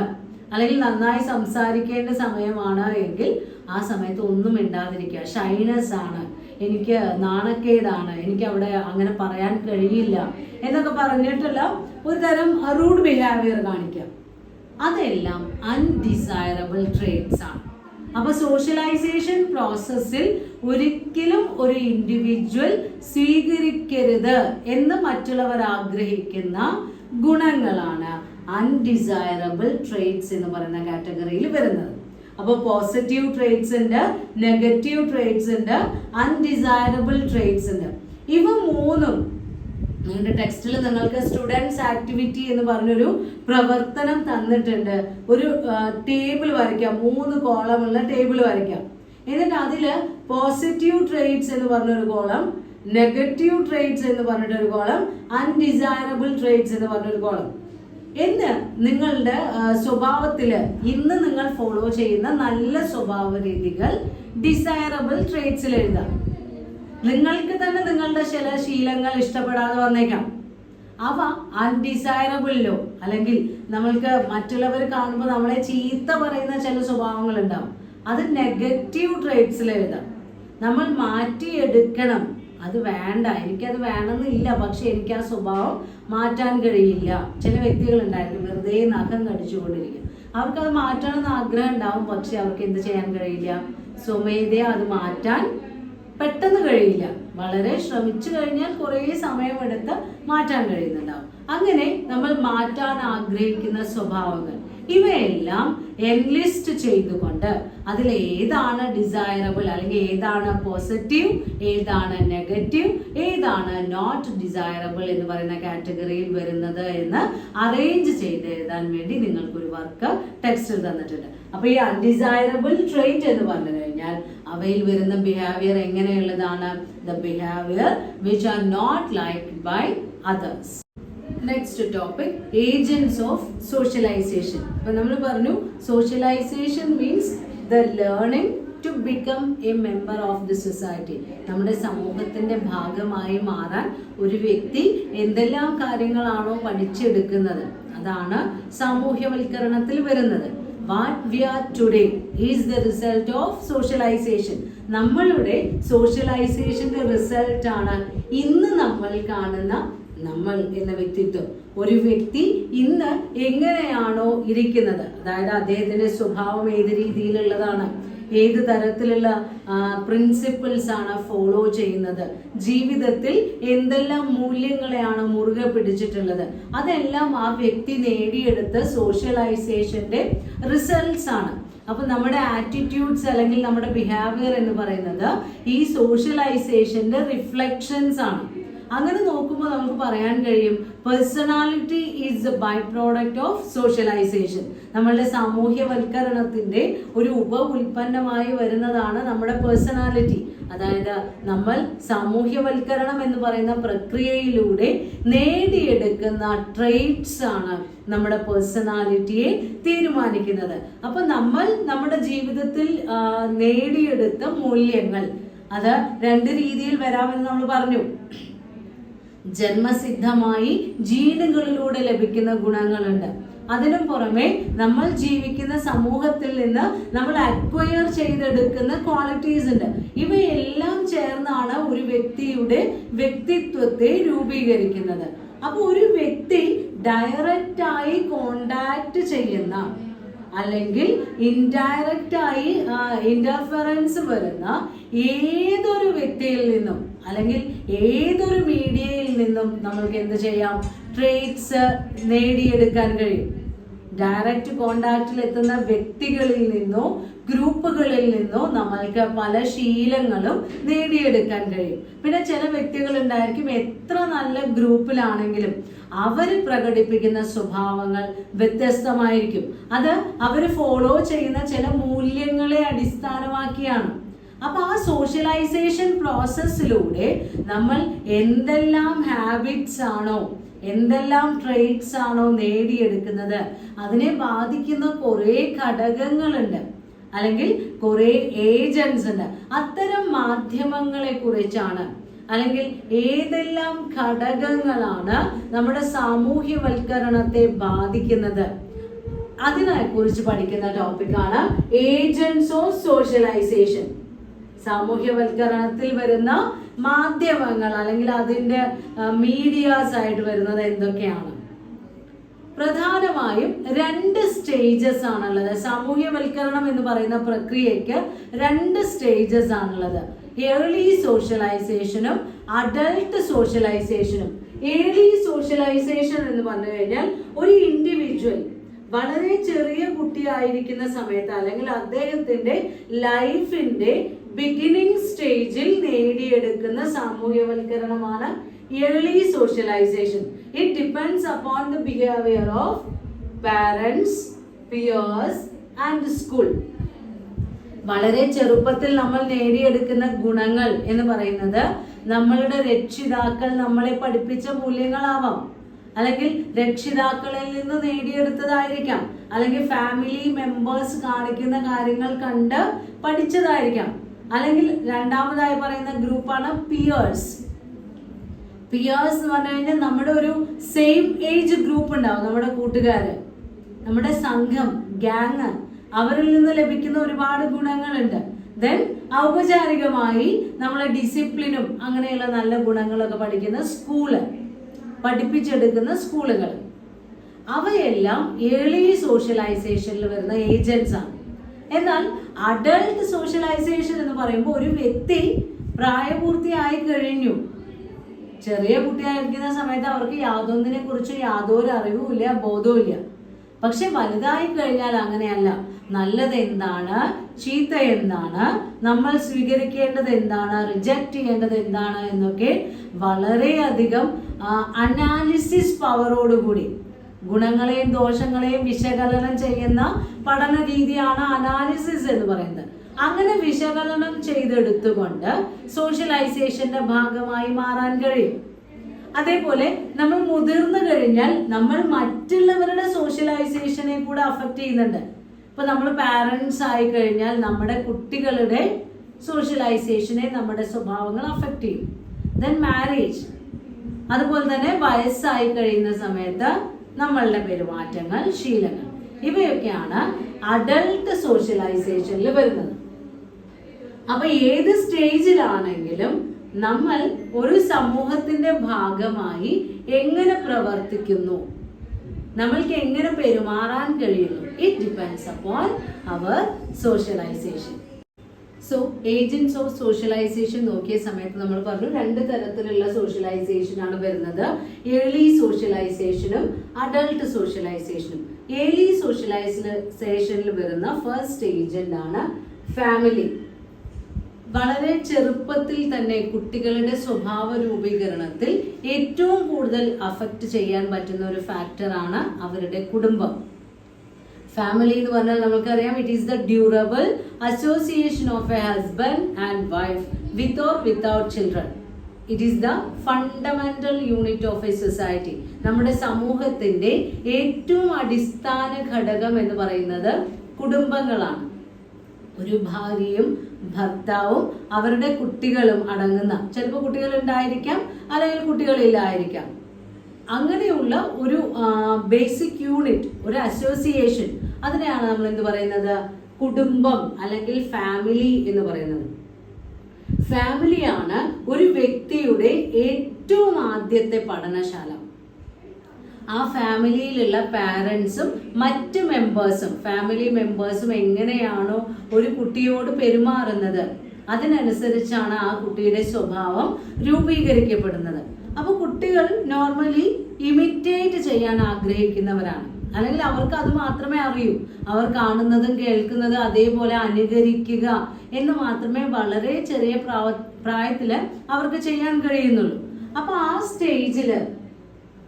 അല്ലെങ്കിൽ നന്നായി സംസാരിക്കേണ്ട സമയമാണ് എങ്കിൽ ആ സമയത്ത് ഒന്നും മിണ്ടാതിരിക്കുക. ഷൈനസ് ആണ്, എനിക്ക് നാണക്കേടാണ്, എനിക്ക് അവിടെ അങ്ങനെ പറയാൻ കഴിയില്ല എന്നൊക്കെ പറഞ്ഞിട്ടുള്ള ഒരു തരം റൂഡ് ബിഹേവിയർ കാണിക്കുക. അതെല്ലാം അൺഡിസൈറബിൾ ട്രേറ്റ്സ് ആണ്. അപ്പൊ സോഷ്യലൈസേഷൻ പ്രോസസ്സിൽ ഒരിക്കലും ഒരു ഇൻഡിവിജ്വൽ സ്വീകരിക്കരുത് എന്ന് മറ്റുള്ളവർ ആഗ്രഹിക്കുന്ന ഗുണങ്ങളാണ് അൺഡിസൈറബിൾ ട്രേറ്റ്സ് എന്ന് പറയുന്ന കാറ്റഗറിയിൽ വരുന്നത്. അപ്പോൾ പോസിറ്റീവ് ട്രേറ്റ്സ് ഉണ്ട്, നെഗറ്റീവ് ട്രേറ്റ്സ് ഉണ്ട്, അൺഡിസൈറബിൾ ട്രേറ്റ്സ് ഉണ്ട്. ഇവ മൂന്നും നിങ്ങളുടെ ടെക്സ്റ്റിൽ നിങ്ങൾക്ക് സ്റ്റുഡൻസ് ആക്ടിവിറ്റി എന്ന് പറഞ്ഞൊരു പ്രവർത്തനം തന്നിട്ടുണ്ട്. ഒരു ടേബിൾ വരയ്ക്കാം, 3 കോളമുള്ള ടേബിൾ വരയ്ക്കാം. എന്നിട്ട് അതിൽ പോസിറ്റീവ് ട്രേറ്റ്സ് എന്ന് പറഞ്ഞൊരു കോളം, നെഗറ്റീവ് ട്രേറ്റ്സ് എന്ന് പറഞ്ഞിട്ടൊരു കോളം, അൺഡിസൈറബിൾ ട്രേറ്റ്സ് എന്ന് പറഞ്ഞൊരു കോളം. എന്ന് നിങ്ങളുടെ സ്വഭാവത്തില് ഇന്ന് നിങ്ങൾ ഫോളോ ചെയ്യുന്ന നല്ല സ്വഭാവ രീതികൾ ഡിസൈറബിൾ ട്രേറ്റ്സിൽ എഴുതാം. നിങ്ങൾക്ക് തന്നെ നിങ്ങളുടെ ചില ശീലങ്ങൾ ഇഷ്ടപ്പെടാതെ വന്നേക്കാം. അവ അൺഡിസൈറബിളിലോ അല്ലെങ്കിൽ നമ്മൾക്ക് മറ്റുള്ളവർ കാണുമ്പോൾ നമ്മളെ ചീത്ത പറയുന്ന ചില സ്വഭാവങ്ങൾ ഉണ്ടാവും. അത് നെഗറ്റീവ് ട്രേറ്റ്സിൽ എഴുതാം. നമ്മൾ മാറ്റിയെടുക്കണം. അത് വേണ്ട, എനിക്കത് വേണമെന്നില്ല, പക്ഷെ എനിക്ക് ആ സ്വഭാവം മാറ്റാൻ കഴിയില്ല. ചില വ്യക്തികൾ ഉണ്ടായിരിക്കും വെറുതെ നഖം കടിച്ചുകൊണ്ടിരിക്കും. അവർക്കത് മാറ്റണമെന്ന് ആഗ്രഹം ഉണ്ടാവും, പക്ഷെ അവർക്ക് എന്ത് ചെയ്യാൻ കഴിയില്ല, സ്വമേധയാ അത് മാറ്റാൻ പെട്ടെന്ന് കഴിയില്ല. വളരെ ശ്രമിച്ചു കഴിഞ്ഞാൽ കുറേ സമയമെടുത്ത് മാറ്റാൻ കഴിയുന്നുണ്ടാവും. അങ്ങനെ നമ്മൾ മാറ്റാൻ ആഗ്രഹിക്കുന്ന സ്വഭാവങ്ങൾ ഇവയെല്ലാം എൻലിസ്റ്റ് ചെയ്തുകൊണ്ട് അതിൽ ഏതാണ് ഡിസൈറബിൾ അല്ലെങ്കിൽ ഏതാണ് പോസിറ്റീവ്, ഏതാണ് നെഗറ്റീവ്, ഏതാണ് നോട്ട് ഡിസൈറബിൾ എന്ന് പറയുന്ന കാറ്റഗറിയിൽ വരുന്നത് എന്ന് അറേഞ്ച് ചെയ്ത് എഴുതാൻ വേണ്ടി നിങ്ങൾക്കൊരു വർക്ക് ടെക്സ്റ്റിൽ തന്നിട്ടുണ്ട്. അപ്പൊ ഈ അൺഡിസൈറബിൾ ട്രേറ്റ് എന്ന് പറഞ്ഞു കഴിഞ്ഞാൽ അവയിൽ വരുന്ന ബിഹേവിയർ എങ്ങനെയുള്ളതാണ്? The behaviour which are not liked by others. Next topic agents of socialization. അപ്പൊ നമ്മൾ പറഞ്ഞു socialization means the learning to become a member of the society. നമ്മുടെ സമൂഹത്തിന്റെ ഭാഗമായി മാറാൻ ഒരു വ്യക്തി എന്തെല്ലാം കാര്യങ്ങളാണോ പഠിച്ചെടുക്കുന്നത് അതാണ് സാമൂഹ്യവൽക്കരണത്തിൽ വരുന്നത്. What we are today is the result of socialization. നമ്മളുടെ സോഷ്യലൈസേഷന്റെ റിസൾട്ട് ആണ് ഇന്ന് നമ്മൾ കാണുന്ന നമ്മൾ എന്ന വ്യക്തിത്വം. ഒരു വ്യക്തി ഇന്ന് എങ്ങനെയാണോ ഇരിക്കുന്നത്, അതായത് അദ്ദേഹത്തിന്റെ സ്വഭാവം ഏത് രീതിയിലുള്ളതാണ്, ഏത് തരത്തിലുള്ള പ്രിൻസിപ്പിൾസ് ആണ് ഫോളോ ചെയ്യുന്നത്, ജീവിതത്തിൽ എന്തെല്ലാം മൂല്യങ്ങളെയാണ് മുറുകെ പിടിച്ചിട്ടുള്ളത്, അതെല്ലാം ആ വ്യക്തി നേടിയെടുത്ത സോഷ്യലൈസേഷന്റെ റിസൾട്ട്സ് ആണ്. അപ്പൊ നമ്മുടെ ആറ്റിറ്റ്യൂഡ്സ് അല്ലെങ്കിൽ നമ്മുടെ ബിഹേവിയർ എന്ന് പറയുന്നത് ഈ സോഷ്യലൈസേഷന്റെ റിഫ്ലക്ഷൻസ് ആണ്. അങ്ങനെ നോക്കുമ്പോൾ നമുക്ക് പറയാൻ കഴിയും personality is the by product of socialisation. നമ്മളുടെ സാമൂഹ്യവൽക്കരണത്തിന്റെ ഒരു ഉൽപ്പന്നമായി വരുന്നതാണ് നമ്മുടെ പേഴ്സണാലിറ്റി. അതായത് നമ്മൾ സാമൂഹ്യവൽക്കരണം എന്ന് പറയുന്ന പ്രക്രിയയിലൂടെ നേടിയെടുക്കുന്ന ട്രെയ്റ്റ്സ് ആണ് നമ്മുടെ പേഴ്സണാലിറ്റിയെ തീരുമാനിക്കുന്നത്. അപ്പൊ നമ്മൾ നമ്മുടെ ജീവിതത്തിൽ നേടിയെടുത്ത മൂല്യങ്ങൾ അത് 2 രീതിയിൽ വരാമെന്ന് നമ്മൾ പറഞ്ഞു. ജന്മസിദ്ധമായി ജീനുകളിലൂടെ ലഭിക്കുന്ന ഗുണങ്ങളുണ്ട്. അതിനു പുറമെ നമ്മൾ ജീവിക്കുന്ന സമൂഹത്തിൽ നിന്ന് നമ്മൾ അക്വയർ ചെയ്തെടുക്കുന്ന ക്വാളിറ്റീസ് ഉണ്ട്. ഇവയെല്ലാം ചേർന്നാണ് ഒരു വ്യക്തിയുടെ വ്യക്തിത്വത്തെ രൂപീകരിക്കുന്നത്. അപ്പൊ ഒരു വ്യക്തി ഡയറക്റ്റ് ആയി കോണ്ടാക്ട് ചെയ്യുന്ന അല്ലെങ്കിൽ ഇൻഡയറക്റ്റ് ആയി ഇന്റർഫറൻസ് വരുന്ന ഏതൊരു വ്യക്തിയിൽ നിന്നും അല്ലെങ്കിൽ ഏതൊരു മീഡിയയിൽ നിന്നും നമ്മൾക്ക് എന്ത് ചെയ്യാം, ട്രേറ്റ്സ് നേടിയെടുക്കാൻ കഴിയും. ഡയറക്റ്റ് കോണ്ടാക്റ്റിൽ എത്തുന്ന വ്യക്തികളിൽ നിന്നോ ഗ്രൂപ്പുകളിൽ നിന്നോ നമ്മൾക്ക് പല ശീലങ്ങളും നേടിയെടുക്കാൻ കഴിയും. പിന്നെ ചില വ്യക്തികൾ ഉണ്ടായിരിക്കും എത്ര നല്ല ഗ്രൂപ്പിലാണെങ്കിലും അവർ പ്രകടിപ്പിക്കുന്ന സ്വഭാവങ്ങൾ വ്യത്യസ്തമായിരിക്കും. അത് അവർ ഫോളോ ചെയ്യുന്ന ചില മൂല്യങ്ങളെ അടിസ്ഥാനമാക്കിയാണ്. അപ്പൊ ആ സോഷ്യലൈസേഷൻ പ്രോസസ്സിലൂടെ നമ്മൾ എന്തെല്ലാം ഹാബിറ്റ്സ് ആണോ എന്തെല്ലാം ട്രെയ്റ്റ്സ് ആണോ നേടിയെടുക്കുന്നത് അതിനെ ബാധിക്കുന്ന കുറെ ഘടകങ്ങളുണ്ട് അല്ലെങ്കിൽ കുറെ ഏജൻസ് ഉണ്ട്. അത്തരം മാധ്യമങ്ങളെ കുറിച്ചാണ് അല്ലെങ്കിൽ ഏതെല്ലാം ഘടകങ്ങളാണ് നമ്മുടെ സാമൂഹ്യവൽക്കരണത്തെ ബാധിക്കുന്നത് അതിനെ കുറിച്ച് പഠിക്കുന്ന ടോപ്പിക്കാണ് ഏജൻസ് ഓഫ് സോഷ്യലൈസേഷൻ. സാമൂഹ്യവൽക്കരണത്തിൽ വരുന്ന മാധ്യമങ്ങൾ അല്ലെങ്കിൽ അതിൻ്റെ മീഡിയാസ് ആയിട്ട് വരുന്നത് എന്തൊക്കെയാണ്? പ്രധാനമായും 2 സ്റ്റേജസ് ആണുള്ളത്. സാമൂഹ്യവൽക്കരണം എന്ന് പറയുന്ന പ്രക്രിയയ്ക്ക് 2 സ്റ്റേജസ് ആണുള്ളത്. ഏർലി സോഷ്യലൈസേഷനും അഡൾട്ട് സോഷ്യലൈസേഷനും. ഏർലി സോഷ്യലൈസേഷൻ എന്ന് പറഞ്ഞു കഴിഞ്ഞാൽ ഒരു ഇൻഡിവിജ്വൽ വളരെ ചെറിയ കുട്ടിയായിരിക്കുന്ന സമയത്ത് അല്ലെങ്കിൽ അദ്ദേഹത്തിന്റെ ലൈഫിന്റെ ബിഗിനിങ് സ്റ്റേജിൽ നേടിയെടുക്കുന്ന സാമൂഹ്യവൽക്കരണമാണ് early socialization. It depends upon the behavior of parents, peers and school. വളരെ ചെറുപ്പത്തിൽ നമ്മൾ നേടിയെടുക്കുന്ന ഗുണങ്ങൾ എന്ന് പറയുന്നത് നമ്മളുടെ രക്ഷിതാക്കൾ നമ്മളെ പഠിപ്പിച്ച മൂല്യങ്ങളാവാം, അല്ലെങ്കിൽ രക്ഷിതാക്കളിൽ നിന്ന് നേടിയെടുത്തതായിരിക്കാം, അല്ലെങ്കിൽ ഫാമിലി മെമ്പേഴ്സ് കാണിക്കുന്ന കാര്യങ്ങൾ കണ്ട് പഠിച്ചതായിരിക്കാം, അല്ലെങ്കിൽ രണ്ടാമതായി പറയുന്ന ഗ്രൂപ്പാണ് പിയേഴ്സ്. പിയേഴ്സ് എന്ന് പറഞ്ഞു കഴിഞ്ഞാൽ നമ്മുടെ ഒരു സെയിം ഏജ് ഗ്രൂപ്പ് ഉണ്ടാവും, നമ്മുടെ കൂട്ടുകാര്, നമ്മുടെ സംഘം, ഗ്യാങ്, അവരിൽ നിന്ന് ലഭിക്കുന്ന ഒരുപാട് ഗുണങ്ങളുണ്ട്. ദെൻ ഔപചാരികമായി നമ്മളെ ഡിസിപ്ലിനും അങ്ങനെയുള്ള നല്ല ഗുണങ്ങളൊക്കെ പഠിക്കുന്ന സ്കൂള്, പഠിപ്പിച്ചെടുക്കുന്ന സ്കൂളുകൾ, അവയെല്ലാം ഏർലി സോഷ്യലൈസേഷനിൽ വരുന്ന ഏജൻസ് ആണ്. എന്നാൽ അഡൾട്ട് സോഷ്യലൈസേഷൻ എന്ന് പറയുമ്പോൾ ഒരു വ്യക്തി പ്രായപൂർത്തിയായി കഴിഞ്ഞു. ചെറിയ കുട്ടിയായിരിക്കുന്ന സമയത്ത് അവർക്ക് യാതൊന്നിനെ കുറിച്ച് യാതൊരു അറിവുമില്ല, ബോധവുമില്ല. പക്ഷെ വലുതായി കഴിഞ്ഞാൽ അങ്ങനെയല്ല. നല്ലത് എന്താണ്, ചീത്ത എന്താണ്, നമ്മൾ സ്വീകരിക്കേണ്ടത് എന്താണ്, റിജക്റ്റ് ചെയ്യേണ്ടത് എന്താണ് എന്നൊക്കെ വളരെയധികം അനാലിസിസ് പവറോടുകൂടി ഗുണങ്ങളെയും ദോഷങ്ങളെയും വിശകലനം ചെയ്യുന്ന പഠന രീതിയാണ് അനാലിസിസ് എന്ന് പറയുന്നത്. അങ്ങനെ വിശകലനം ചെയ്തെടുത്തുകൊണ്ട് സോഷ്യലൈസേഷന്റെ ഭാഗമായി മാറാൻ കഴിയും. അതേപോലെ നമ്മൾ മുതിർന്നു കഴിഞ്ഞാൽ നമ്മൾ മറ്റുള്ളവരുടെ സോഷ്യലൈസേഷനെ കൂടെ അഫക്റ്റ് ചെയ്യുന്നുണ്ട്. ഇപ്പൊ നമ്മൾ പാരന്റ്സ് ആയി കഴിഞ്ഞാൽ നമ്മുടെ കുട്ടികളുടെ സോഷ്യലൈസേഷനെ നമ്മുടെ സ്വഭാവങ്ങൾ അഫക്റ്റ് ചെയ്യും. ദെൻ മാരേജ്, അതുപോലെ തന്നെ വയസ്സായി കഴിയുന്ന സമയത്ത് നമ്മളുടെ പെരുമാറ്റങ്ങൾ, ശീലങ്ങൾ, ഇവയൊക്കെയാണ് അഡൾട്ട് സോഷ്യലൈസേഷനിൽ വരുന്നത്. അപ്പൊ ഏത് സ്റ്റേജിലാണെങ്കിലും നമ്മൾ ഒരു സമൂഹത്തിന്റെ ഭാഗമായി എങ്ങനെ പ്രവർത്തിക്കുന്നു, നമ്മൾക്ക് എങ്ങനെ പെരുമാറാൻ കഴിയുന്നു, it depends upon our socialization. So agents of socialization നോക്കിയ സമയത്ത് നമ്മൾ പറഞ്ഞു 2 തരത്തിലുള്ള സോഷ്യലൈസേഷൻ ആണ് വരുന്നത്. ഏർലി സോഷ്യലൈസേഷനും അഡൾട്ട് സോഷ്യലൈസേഷനും. ഏർലി സോഷ്യലൈസേഷനിൽ വരുന്ന ഫസ്റ്റ് ഏജന്റ് ആണ് ഫാമിലി. വളരെ ചെറുപ്പത്തിൽ തന്നെ കുട്ടികളുടെ സ്വഭാവ രൂപീകരണത്തിൽ ഏറ്റവും കൂടുതൽ അഫക്റ്റ് ചെയ്യാൻ പറ്റുന്ന ഒരു ഫാക്ടറാണ് അവരുടെ കുടുംബം. ഫാമിലി എന്ന് പറഞ്ഞാൽ നമുക്കറിയാം, it is the durable association of A husband and wife with or without children. It is the fundamental unit of A society. നമ്മുടെ സമൂഹത്തിന്റെ ഏറ്റവും അടിസ്ഥാന ഘടകം എന്ന് പറയുന്നത് കുടുംബങ്ങളാണ്. ഒരു ഭാര്യയും ഭർത്താവും അവരുടെ കുട്ടികളും അടങ്ങുന്ന, ചിലപ്പോൾ കുട്ടികൾ ഉണ്ടായിരിക്കാം അല്ലെങ്കിൽ കുട്ടികളില്ലായിരിക്കാം, അങ്ങനെയുള്ള ഒരു ബേസിക് യൂണിറ്റ്, ഒരു അസോസിയേഷൻ, അതിനെയാണ് നമ്മൾ എന്ത് പറയുന്നത്, കുടുംബം അല്ലെങ്കിൽ ഫാമിലി എന്ന് പറയുന്നത്. ഫാമിലിയാണ് ഒരു വ്യക്തിയുടെ ഏറ്റവും ആദ്യത്തെ പഠനശാല. ആ ഫാമിലിയിലുള്ള പാരൻസും മറ്റ് മെമ്പേഴ്സും, ഫാമിലി മെമ്പേഴ്സും എങ്ങനെയാണോ ഒരു കുട്ടിയോട് പെരുമാറുന്നത് അതിനനുസരിച്ചാണ് ആ കുട്ടിയുടെ സ്വഭാവം രൂപീകരിക്കപ്പെടുന്നത്. അപ്പോൾ കുട്ടികൾ നോർമലി ഇമിറ്റേറ്റ് ചെയ്യാൻ ആഗ്രഹിക്കുന്നവരാണ്, അല്ലെങ്കിൽ അവർക്ക് അത് മാത്രമേ അറിയൂ. അവർ കാണുന്നതും കേൾക്കുന്നതും അതേപോലെ അനുകരിക്കുക എന്ന് മാത്രമേ വളരെ ചെറിയ പ്രായത്തില് അവർക്ക് ചെയ്യാൻ കഴിയുന്നുള്ളൂ. അപ്പൊ ആ സ്റ്റേജില്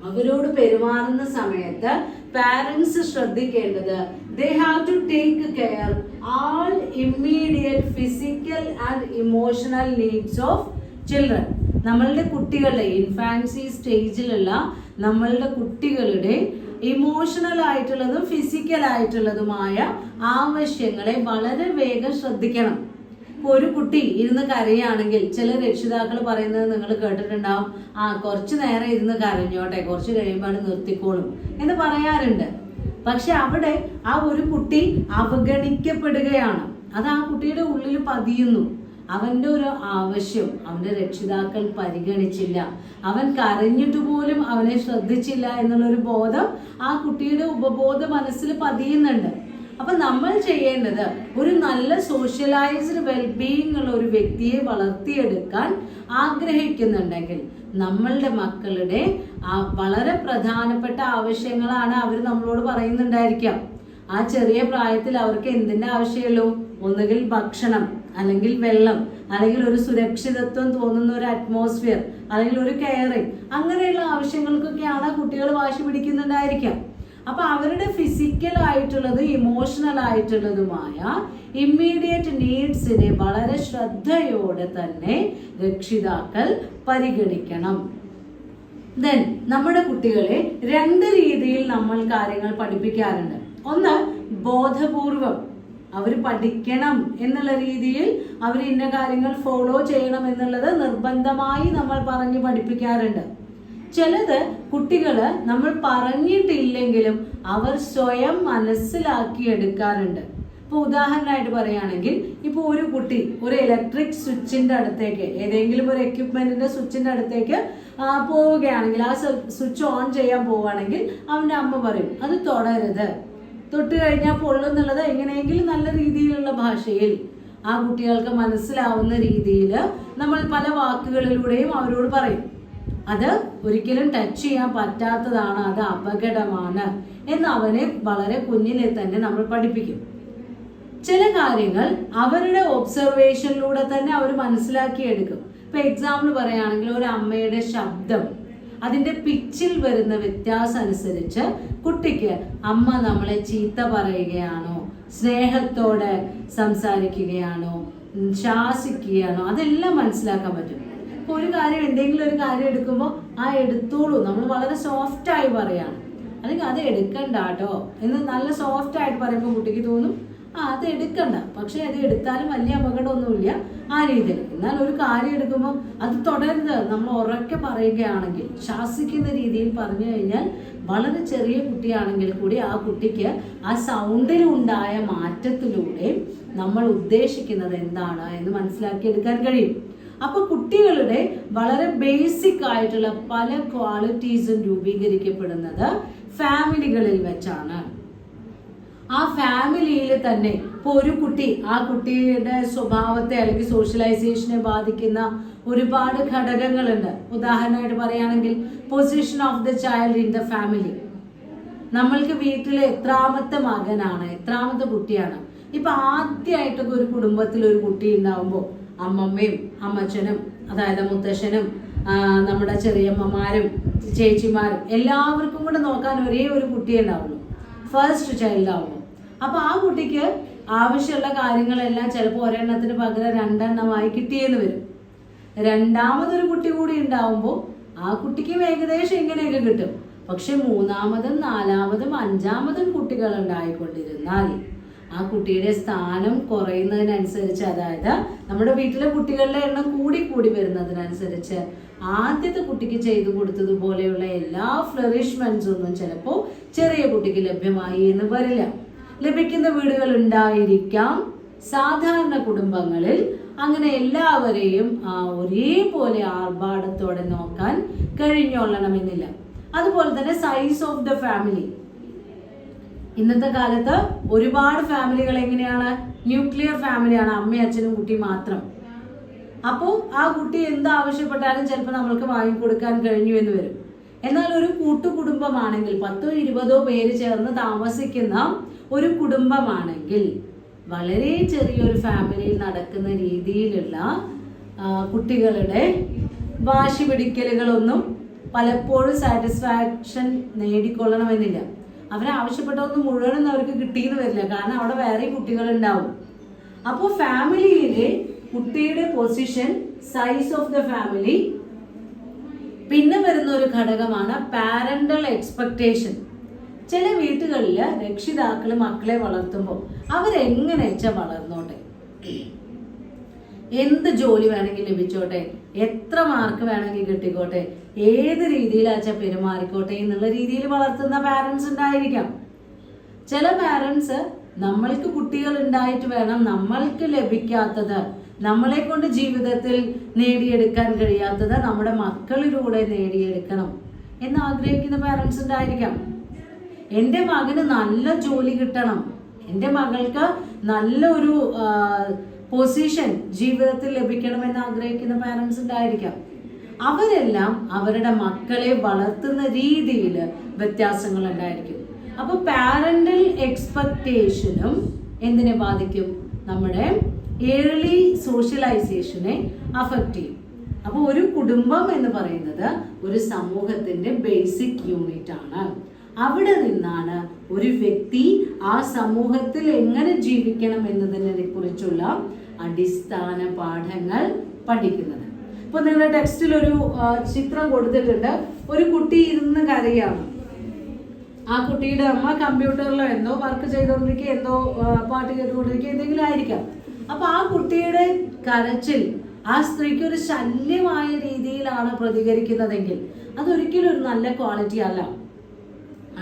അവരോട് പെരുമാറുന്ന സമയത്ത് പാരന്റ്സ് ശ്രദ്ധിക്കേണ്ടത്, they have to take care all immediate physical and emotional needs of children. നമ്മളുടെ കുട്ടികളുടെ ഇൻഫാൻസി സ്റ്റേജിലുള്ള നമ്മളുടെ കുട്ടികളുടെ ഇമോഷണൽ ആയിട്ടുള്ളതും ഫിസിക്കൽ ആയിട്ടുള്ളതുമായ ആവശ്യങ്ങളെ വളരെ വേഗം ശ്രദ്ധിക്കണം. ഒരു കുട്ടി ഇരുന്ന് കരയുകയാണെങ്കിൽ ചില രക്ഷിതാക്കൾ പറയുന്നത് നിങ്ങൾ കേട്ടിട്ടുണ്ടാവും, കുറച്ചു നേരം ഇരുന്ന് കരഞ്ഞോട്ടെ, കുറച്ച് കഴിയുമ്പോൾ നിർത്തിക്കോളും എന്ന് പറയാറുണ്ട്. പക്ഷെ അവിടെ ആ ഒരു കുട്ടി അവഗണിക്കപ്പെടുകയാണ്, അത് ആ കുട്ടിയുടെ ഉള്ളിൽ പതിയുന്നു. അവൻ്റെ ഒരു ആവശ്യം അവൻ്റെ രക്ഷിതാക്കൾ പരിഗണിച്ചില്ല, അവൻ കരഞ്ഞിട്ട് പോലും അവനെ ശ്രദ്ധിച്ചില്ല എന്നുള്ളൊരു ബോധം ആ കുട്ടിയുടെ ഉപബോധ മനസ്സിൽ പതിയുന്നുണ്ട്. അപ്പൊ നമ്മൾ ചെയ്യേണ്ടത് ഒരു നല്ല സോഷ്യലൈസ്ഡ് വെൽബീയിങ് ഉള്ള ഒരു വ്യക്തിയെ വളർത്തിയെടുക്കാൻ ആഗ്രഹിക്കുന്നുണ്ടെങ്കിൽ നമ്മളുടെ മക്കളുടെ വളരെ പ്രധാനപ്പെട്ട ആവശ്യങ്ങളാണ് അവർ നമ്മളോട് പറയുന്നുണ്ടായിരിക്കാം. ആ ചെറിയ പ്രായത്തിൽ അവർക്ക് എന്തിന്റെ ആവശ്യമുള്ളൂ? ഒന്നുകിൽ ഭക്ഷണം, അല്ലെങ്കിൽ വെള്ളം, അല്ലെങ്കിൽ ഒരു സുരക്ഷിതത്വം തോന്നുന്ന ഒരു അറ്റ്മോസ്ഫിയർ, അല്ലെങ്കിൽ ഒരു കെയറിങ്, അങ്ങനെയുള്ള ആവശ്യങ്ങൾക്കൊക്കെയാണ് കുട്ടികൾ വാശി പിടിക്കുന്നുണ്ടായിരിക്കാം. അപ്പൊ അവരുടെ ഫിസിക്കൽ ആയിട്ടുള്ളതും ഇമോഷണൽ ആയിട്ടുള്ളതുമായ ഇമ്മീഡിയറ്റ് നീഡ്സിനെ വളരെ ശ്രദ്ധയോടെ തന്നെ രക്ഷിതാക്കൾ പരിഗണിക്കണം. ദെൻ നമ്മുടെ കുട്ടികളെ 2 രീതിയിൽ നമ്മൾ കാര്യങ്ങൾ പഠിപ്പിക്കാറുണ്ട്. ഒന്ന്, ബോധപൂർവം അവർ പഠിക്കണം എന്നുള്ള രീതിയിൽ അവർ ഇന്ന കാര്യങ്ങൾ ഫോളോ ചെയ്യണം എന്നുള്ളത് നിർബന്ധമായി നമ്മൾ പറഞ്ഞു പഠിപ്പിക്കാറുണ്ട്. ചിലത് കുട്ടികള് നമ്മൾ പറഞ്ഞിട്ടില്ലെങ്കിലും അവർ സ്വയം മനസ്സിലാക്കി എടുക്കാറുണ്ട്. ഇപ്പൊ ഉദാഹരണമായിട്ട് പറയുകയാണെങ്കിൽ, ഇപ്പൊ ഒരു കുട്ടി ഒരു ഇലക്ട്രിക് സ്വിച്ചിന്റെ അടുത്തേക്ക്, ഏതെങ്കിലും ഒരു എക്യുപ്മെന്റിന്റെ സ്വിച്ചിന്റെ അടുത്തേക്ക് പോവുകയാണെങ്കിൽ, ആ സ്വിച്ച് ഓൺ ചെയ്യാൻ പോവുകയാണെങ്കിൽ അവന്റെ അമ്മ പറയും അത് തൊടരുത്, തൊട്ട് കഴിഞ്ഞാൽ പൊള്ളുന്നുള്ളത് എങ്ങനെയെങ്കിലും നല്ല രീതിയിലുള്ള ഭാഷയിൽ ആ കുട്ടികൾക്ക് മനസ്സിലാവുന്ന രീതിയിൽ നമ്മൾ പല വാക്കുകളിലൂടെയും അവരോട് പറയും. അത് ഒരിക്കലും ടച്ച് ചെയ്യാൻ പറ്റാത്തതാണ്, അത് അപകടമാണ് എന്ന് അവനെ വളരെ കുഞ്ഞിലെ തന്നെ നമ്മൾ പഠിപ്പിക്കും. ചില കാര്യങ്ങൾ അവരുടെ ഒബ്സർവേഷനിലൂടെ തന്നെ അവർ മനസ്സിലാക്കിയെടുക്കും. ഇപ്പൊ എക്സാമ്പിൾ പറയുകയാണെങ്കിൽ, ഒരു അമ്മയുടെ ശബ്ദം, അതിന്റെ പിച്ചിൽ വരുന്ന വ്യത്യാസം അനുസരിച്ച് കുട്ടിക്ക് അമ്മ നമ്മളെ ചീത്ത പറയുകയാണോ, സ്നേഹത്തോടെ സംസാരിക്കുകയാണോ, ശാസിക്കുകയാണോ, അതെല്ലാം മനസ്സിലാക്കാൻ പറ്റും. ഇപ്പൊ ഒരു കാര്യം, എന്തെങ്കിലും ഒരു കാര്യം എടുക്കുമ്പോൾ ആ എടുത്തോളൂ നമ്മൾ വളരെ സോഫ്റ്റായി പറയാണ്, അല്ലെങ്കിൽ അത് എടുക്കണ്ട കേട്ടോ എന്ന് നല്ല സോഫ്റ്റ് ആയിട്ട് പറയുമ്പോൾ കുട്ടിക്ക് തോന്നും അത് എടുക്കണ്ട, പക്ഷെ അത് എടുത്താലും വലിയ അപകടമൊന്നുമില്ല ആ രീതിയിൽ. എന്നാൽ ഒരു കാര്യം എടുക്കുമ്പോൾ അത് തുടരുത് നമ്മൾ ഉറക്കെ പറയുകയാണെങ്കിൽ, ശാസിക്കുന്ന രീതിയിൽ പറഞ്ഞു കഴിഞ്ഞാൽ വളരെ ചെറിയ കുട്ടിയാണെങ്കിൽ കൂടി ആ കുട്ടിക്ക് ആ സൗണ്ടിലുണ്ടായ മാറ്റത്തിലൂടെ നമ്മൾ ഉദ്ദേശിക്കുന്നത് എന്താണ് എന്ന് മനസ്സിലാക്കിയെടുക്കാൻ കഴിയും. അപ്പൊ കുട്ടികളുടെ വളരെ ബേസിക് ആയിട്ടുള്ള പല ക്വാളിറ്റീസും രൂപീകരിക്കപ്പെടുന്നത് ഫാമിലികളിൽ വെച്ചാണ്. ആ ഫാമിലിയിൽ തന്നെ ഇപ്പൊ ഒരു കുട്ടി, ആ കുട്ടിയുടെ സ്വഭാവത്തെ അല്ലെങ്കിൽ സോഷ്യലൈസേഷനെ ബാധിക്കുന്ന ഒരുപാട് ഘടകങ്ങളുണ്ട്. ഉദാഹരണമായിട്ട് പറയുകയാണെങ്കിൽ, position of the child in the family. നമ്മൾക്ക് വീട്ടിലെ എത്രാമത്തെ മകനാണ്, എത്രാമത്തെ കുട്ടിയാണ്. ഇപ്പൊ ആദ്യമായിട്ടൊക്കെ ഒരു കുടുംബത്തിൽ ഒരു കുട്ടി ഉണ്ടാവുമ്പോൾ അമ്മമ്മയും അമ്മച്ചനും, അതായത് മുത്തശ്ശനും നമ്മുടെ ചെറിയമ്മമാരും ചേച്ചിമാരും എല്ലാവർക്കും കൂടെ നോക്കാൻ ഒരേ ഒരു കുട്ടിയെ ഉണ്ടാവുള്ളൂ, ഫസ്റ്റ് ചൈൽഡ് ആവുമ്പോൾ. അപ്പൊ ആ കുട്ടിക്ക് ആവശ്യമുള്ള കാര്യങ്ങളെല്ലാം ചിലപ്പോൾ ഒരെണ്ണത്തിന് പകരം 2 എണ്ണമായി കിട്ടിയെന്ന് വരും. രണ്ടാമതൊരു കുട്ടി കൂടി ഉണ്ടാവുമ്പോൾ ആ കുട്ടിക്കും ഏകദേശം ഇങ്ങനെയൊക്കെ കിട്ടും. പക്ഷെ 3ാമതും 4ാമതും 5ാമതും കുട്ടികൾ ഉണ്ടായിക്കൊണ്ടിരുന്നാൽ ആ കുട്ടിയുടെ സ്ഥാനം കുറയുന്നതിനനുസരിച്ച്, അതായത് നമ്മുടെ വീട്ടിലെ കുട്ടികളുടെ എണ്ണം കൂടി കൂടി വരുന്നതിനനുസരിച്ച് ആദ്യത്തെ കുട്ടിക്ക് ചെയ്തു കൊടുത്തതുപോലെയുള്ള എല്ലാ ഫ്ലറിഷ്മെന്റ്സ് ഒന്നും ചിലപ്പോൾ ചെറിയ കുട്ടിക്ക് ലഭ്യമായി എന്ന് വരില്ല. ലഭിക്കുന്ന വീടുകൾ ഉണ്ടായിരിക്കാം. സാധാരണ കുടുംബങ്ങളിൽ അങ്ങനെ എല്ലാവരെയും ഒരേപോലെ ആർഭാടത്തോടെ നോക്കാൻ കഴിഞ്ഞോളണമെന്നില്ല. അതുപോലെ തന്നെ സൈസ് ഓഫ് ദ ഫാമിലി. ഇന്നത്തെ കാലത്ത് ഒരുപാട് ഫാമിലികൾ എങ്ങനെയാണ്? ന്യൂക്ലിയർ ഫാമിലിയാണ്, അമ്മയും അച്ഛനും കുട്ടി മാത്രം. അപ്പോൾ ആ കുട്ടി എന്താവശ്യപ്പെട്ടാലും ചിലപ്പോൾ നമ്മൾക്ക് വാങ്ങിക്കൊടുക്കാൻ കഴിഞ്ഞു എന്ന് വരും. എന്നാൽ ഒരു കൂട്ടുകുടുംബമാണെങ്കിൽ 10ഓ 20ഓ പേര് ചേർന്ന് താമസിക്കുന്ന ഒരു കുടുംബമാണെങ്കിൽ വളരെ ചെറിയൊരു ഫാമിലിയിൽ നടക്കുന്ന രീതിയിലുള്ള കുട്ടികളുടെ വാശി പിടിക്കലുകളൊന്നും പലപ്പോഴും സാറ്റിസ്ഫാക്ഷൻ നേടിക്കൊള്ളണമെന്നില്ല. അവരാവശ്യപ്പെട്ടതൊന്നും മുഴുവനും അവർക്ക് കിട്ടിയെന്ന് വരില്ല, കാരണം അവിടെ വേറെ കുട്ടികളുണ്ടാവും. അപ്പോൾ ഫാമിലിയിലെ കുട്ടിയുടെ position, size of the family. പിന്നെ വരുന്ന ഒരു ഘടകമാണ് പാരന്റൽ എക്സ്പെക്ടേഷൻ. ചില വീട്ടുകളിൽ രക്ഷിതാക്കൾ മക്കളെ വളർത്തുമ്പോൾ അവരെങ്ങനെ വെച്ചാൽ വളർന്നോട്ടെ, എന്ത് ജോലി വേണമെങ്കിൽ ലഭിച്ചോട്ടെ, എത്ര മാർക്ക് വേണമെങ്കിൽ കിട്ടിക്കോട്ടെ, ഏത് രീതിയിലാച്ചാൽ പെരുമാറിക്കോട്ടെ എന്നുള്ള രീതിയിൽ വളർത്തുന്ന പാരന്റ്സ് ഉണ്ടായിരിക്കാം. ചില പാരന്റ്സ് നമ്മൾക്ക് കുട്ടികൾ ഉണ്ടായിട്ട് വേണം നമ്മൾക്ക് ലഭിക്കാത്തത് നമ്മളെ കൊണ്ട് ജീവിതത്തിൽ നേടിയെടുക്കാൻ കഴിയാത്തത് നമ്മുടെ മക്കളിലൂടെ നേടിയെടുക്കണം എന്ന് ആഗ്രഹിക്കുന്ന പാരൻസ് ഉണ്ടായിരിക്കാം. എൻ്റെ മകന് നല്ല ജോലി കിട്ടണം, എൻ്റെ മകൾക്ക് നല്ലൊരു പൊസിഷൻ ജീവിതത്തിൽ ലഭിക്കണമെന്ന് ആഗ്രഹിക്കുന്ന പാരൻസ് ഉണ്ടായിരിക്കാം. അവരെല്ലാം അവരുടെ മക്കളെ വളർത്തുന്ന രീതിയിൽ വ്യത്യാസങ്ങൾ ഉണ്ടായിരിക്കും. അപ്പോൾ പാരന്റൽ എക്സ്പെക്ടേഷനും എന്തിനെ ബാധിക്കും? നമ്മുടെ ഏർലി സോഷ്യലൈസേഷനെ അഫക്റ്റ് ചെയ്യും. അപ്പോൾ ഒരു കുടുംബം എന്ന് പറയുന്നത് ഒരു സമൂഹത്തിന്റെ ബേസിക് യൂണിറ്റ് ആണ്. അവിടെ നിന്നാണ് ഒരു വ്യക്തി ആ സമൂഹത്തിൽ എങ്ങനെ ജീവിക്കണം എന്നതിനെ കുറിച്ചുള്ള അടിസ്ഥാന പാഠങ്ങൾ പഠിക്കുന്നത്. ഇപ്പൊ നിങ്ങളുടെ ടെക്സ്റ്റിൽ ഒരു ചിത്രം കൊടുത്തിട്ടുണ്ട്. ഒരു കുട്ടി ഇരുന്ന് കരയാണ്. ആ കുട്ടിയുടെ അമ്മ കമ്പ്യൂട്ടറിലോ എന്തോ വർക്ക് ചെയ്തുകൊണ്ടിരിക്കുക, എന്തോ പാട്ട് കേട്ടുകൊണ്ടിരിക്കുക, എന്തെങ്കിലും ആയിരിക്കാം. അപ്പൊ ആ കുട്ടിയുടെ കരച്ചിൽ ആ സ്ത്രീക്ക് ഒരു ശല്യമായ രീതിയിലാണ് പ്രതികരിക്കുന്നതെങ്കിൽ അതൊരിക്കലും ഒരു നല്ല ക്വാളിറ്റി അല്ല.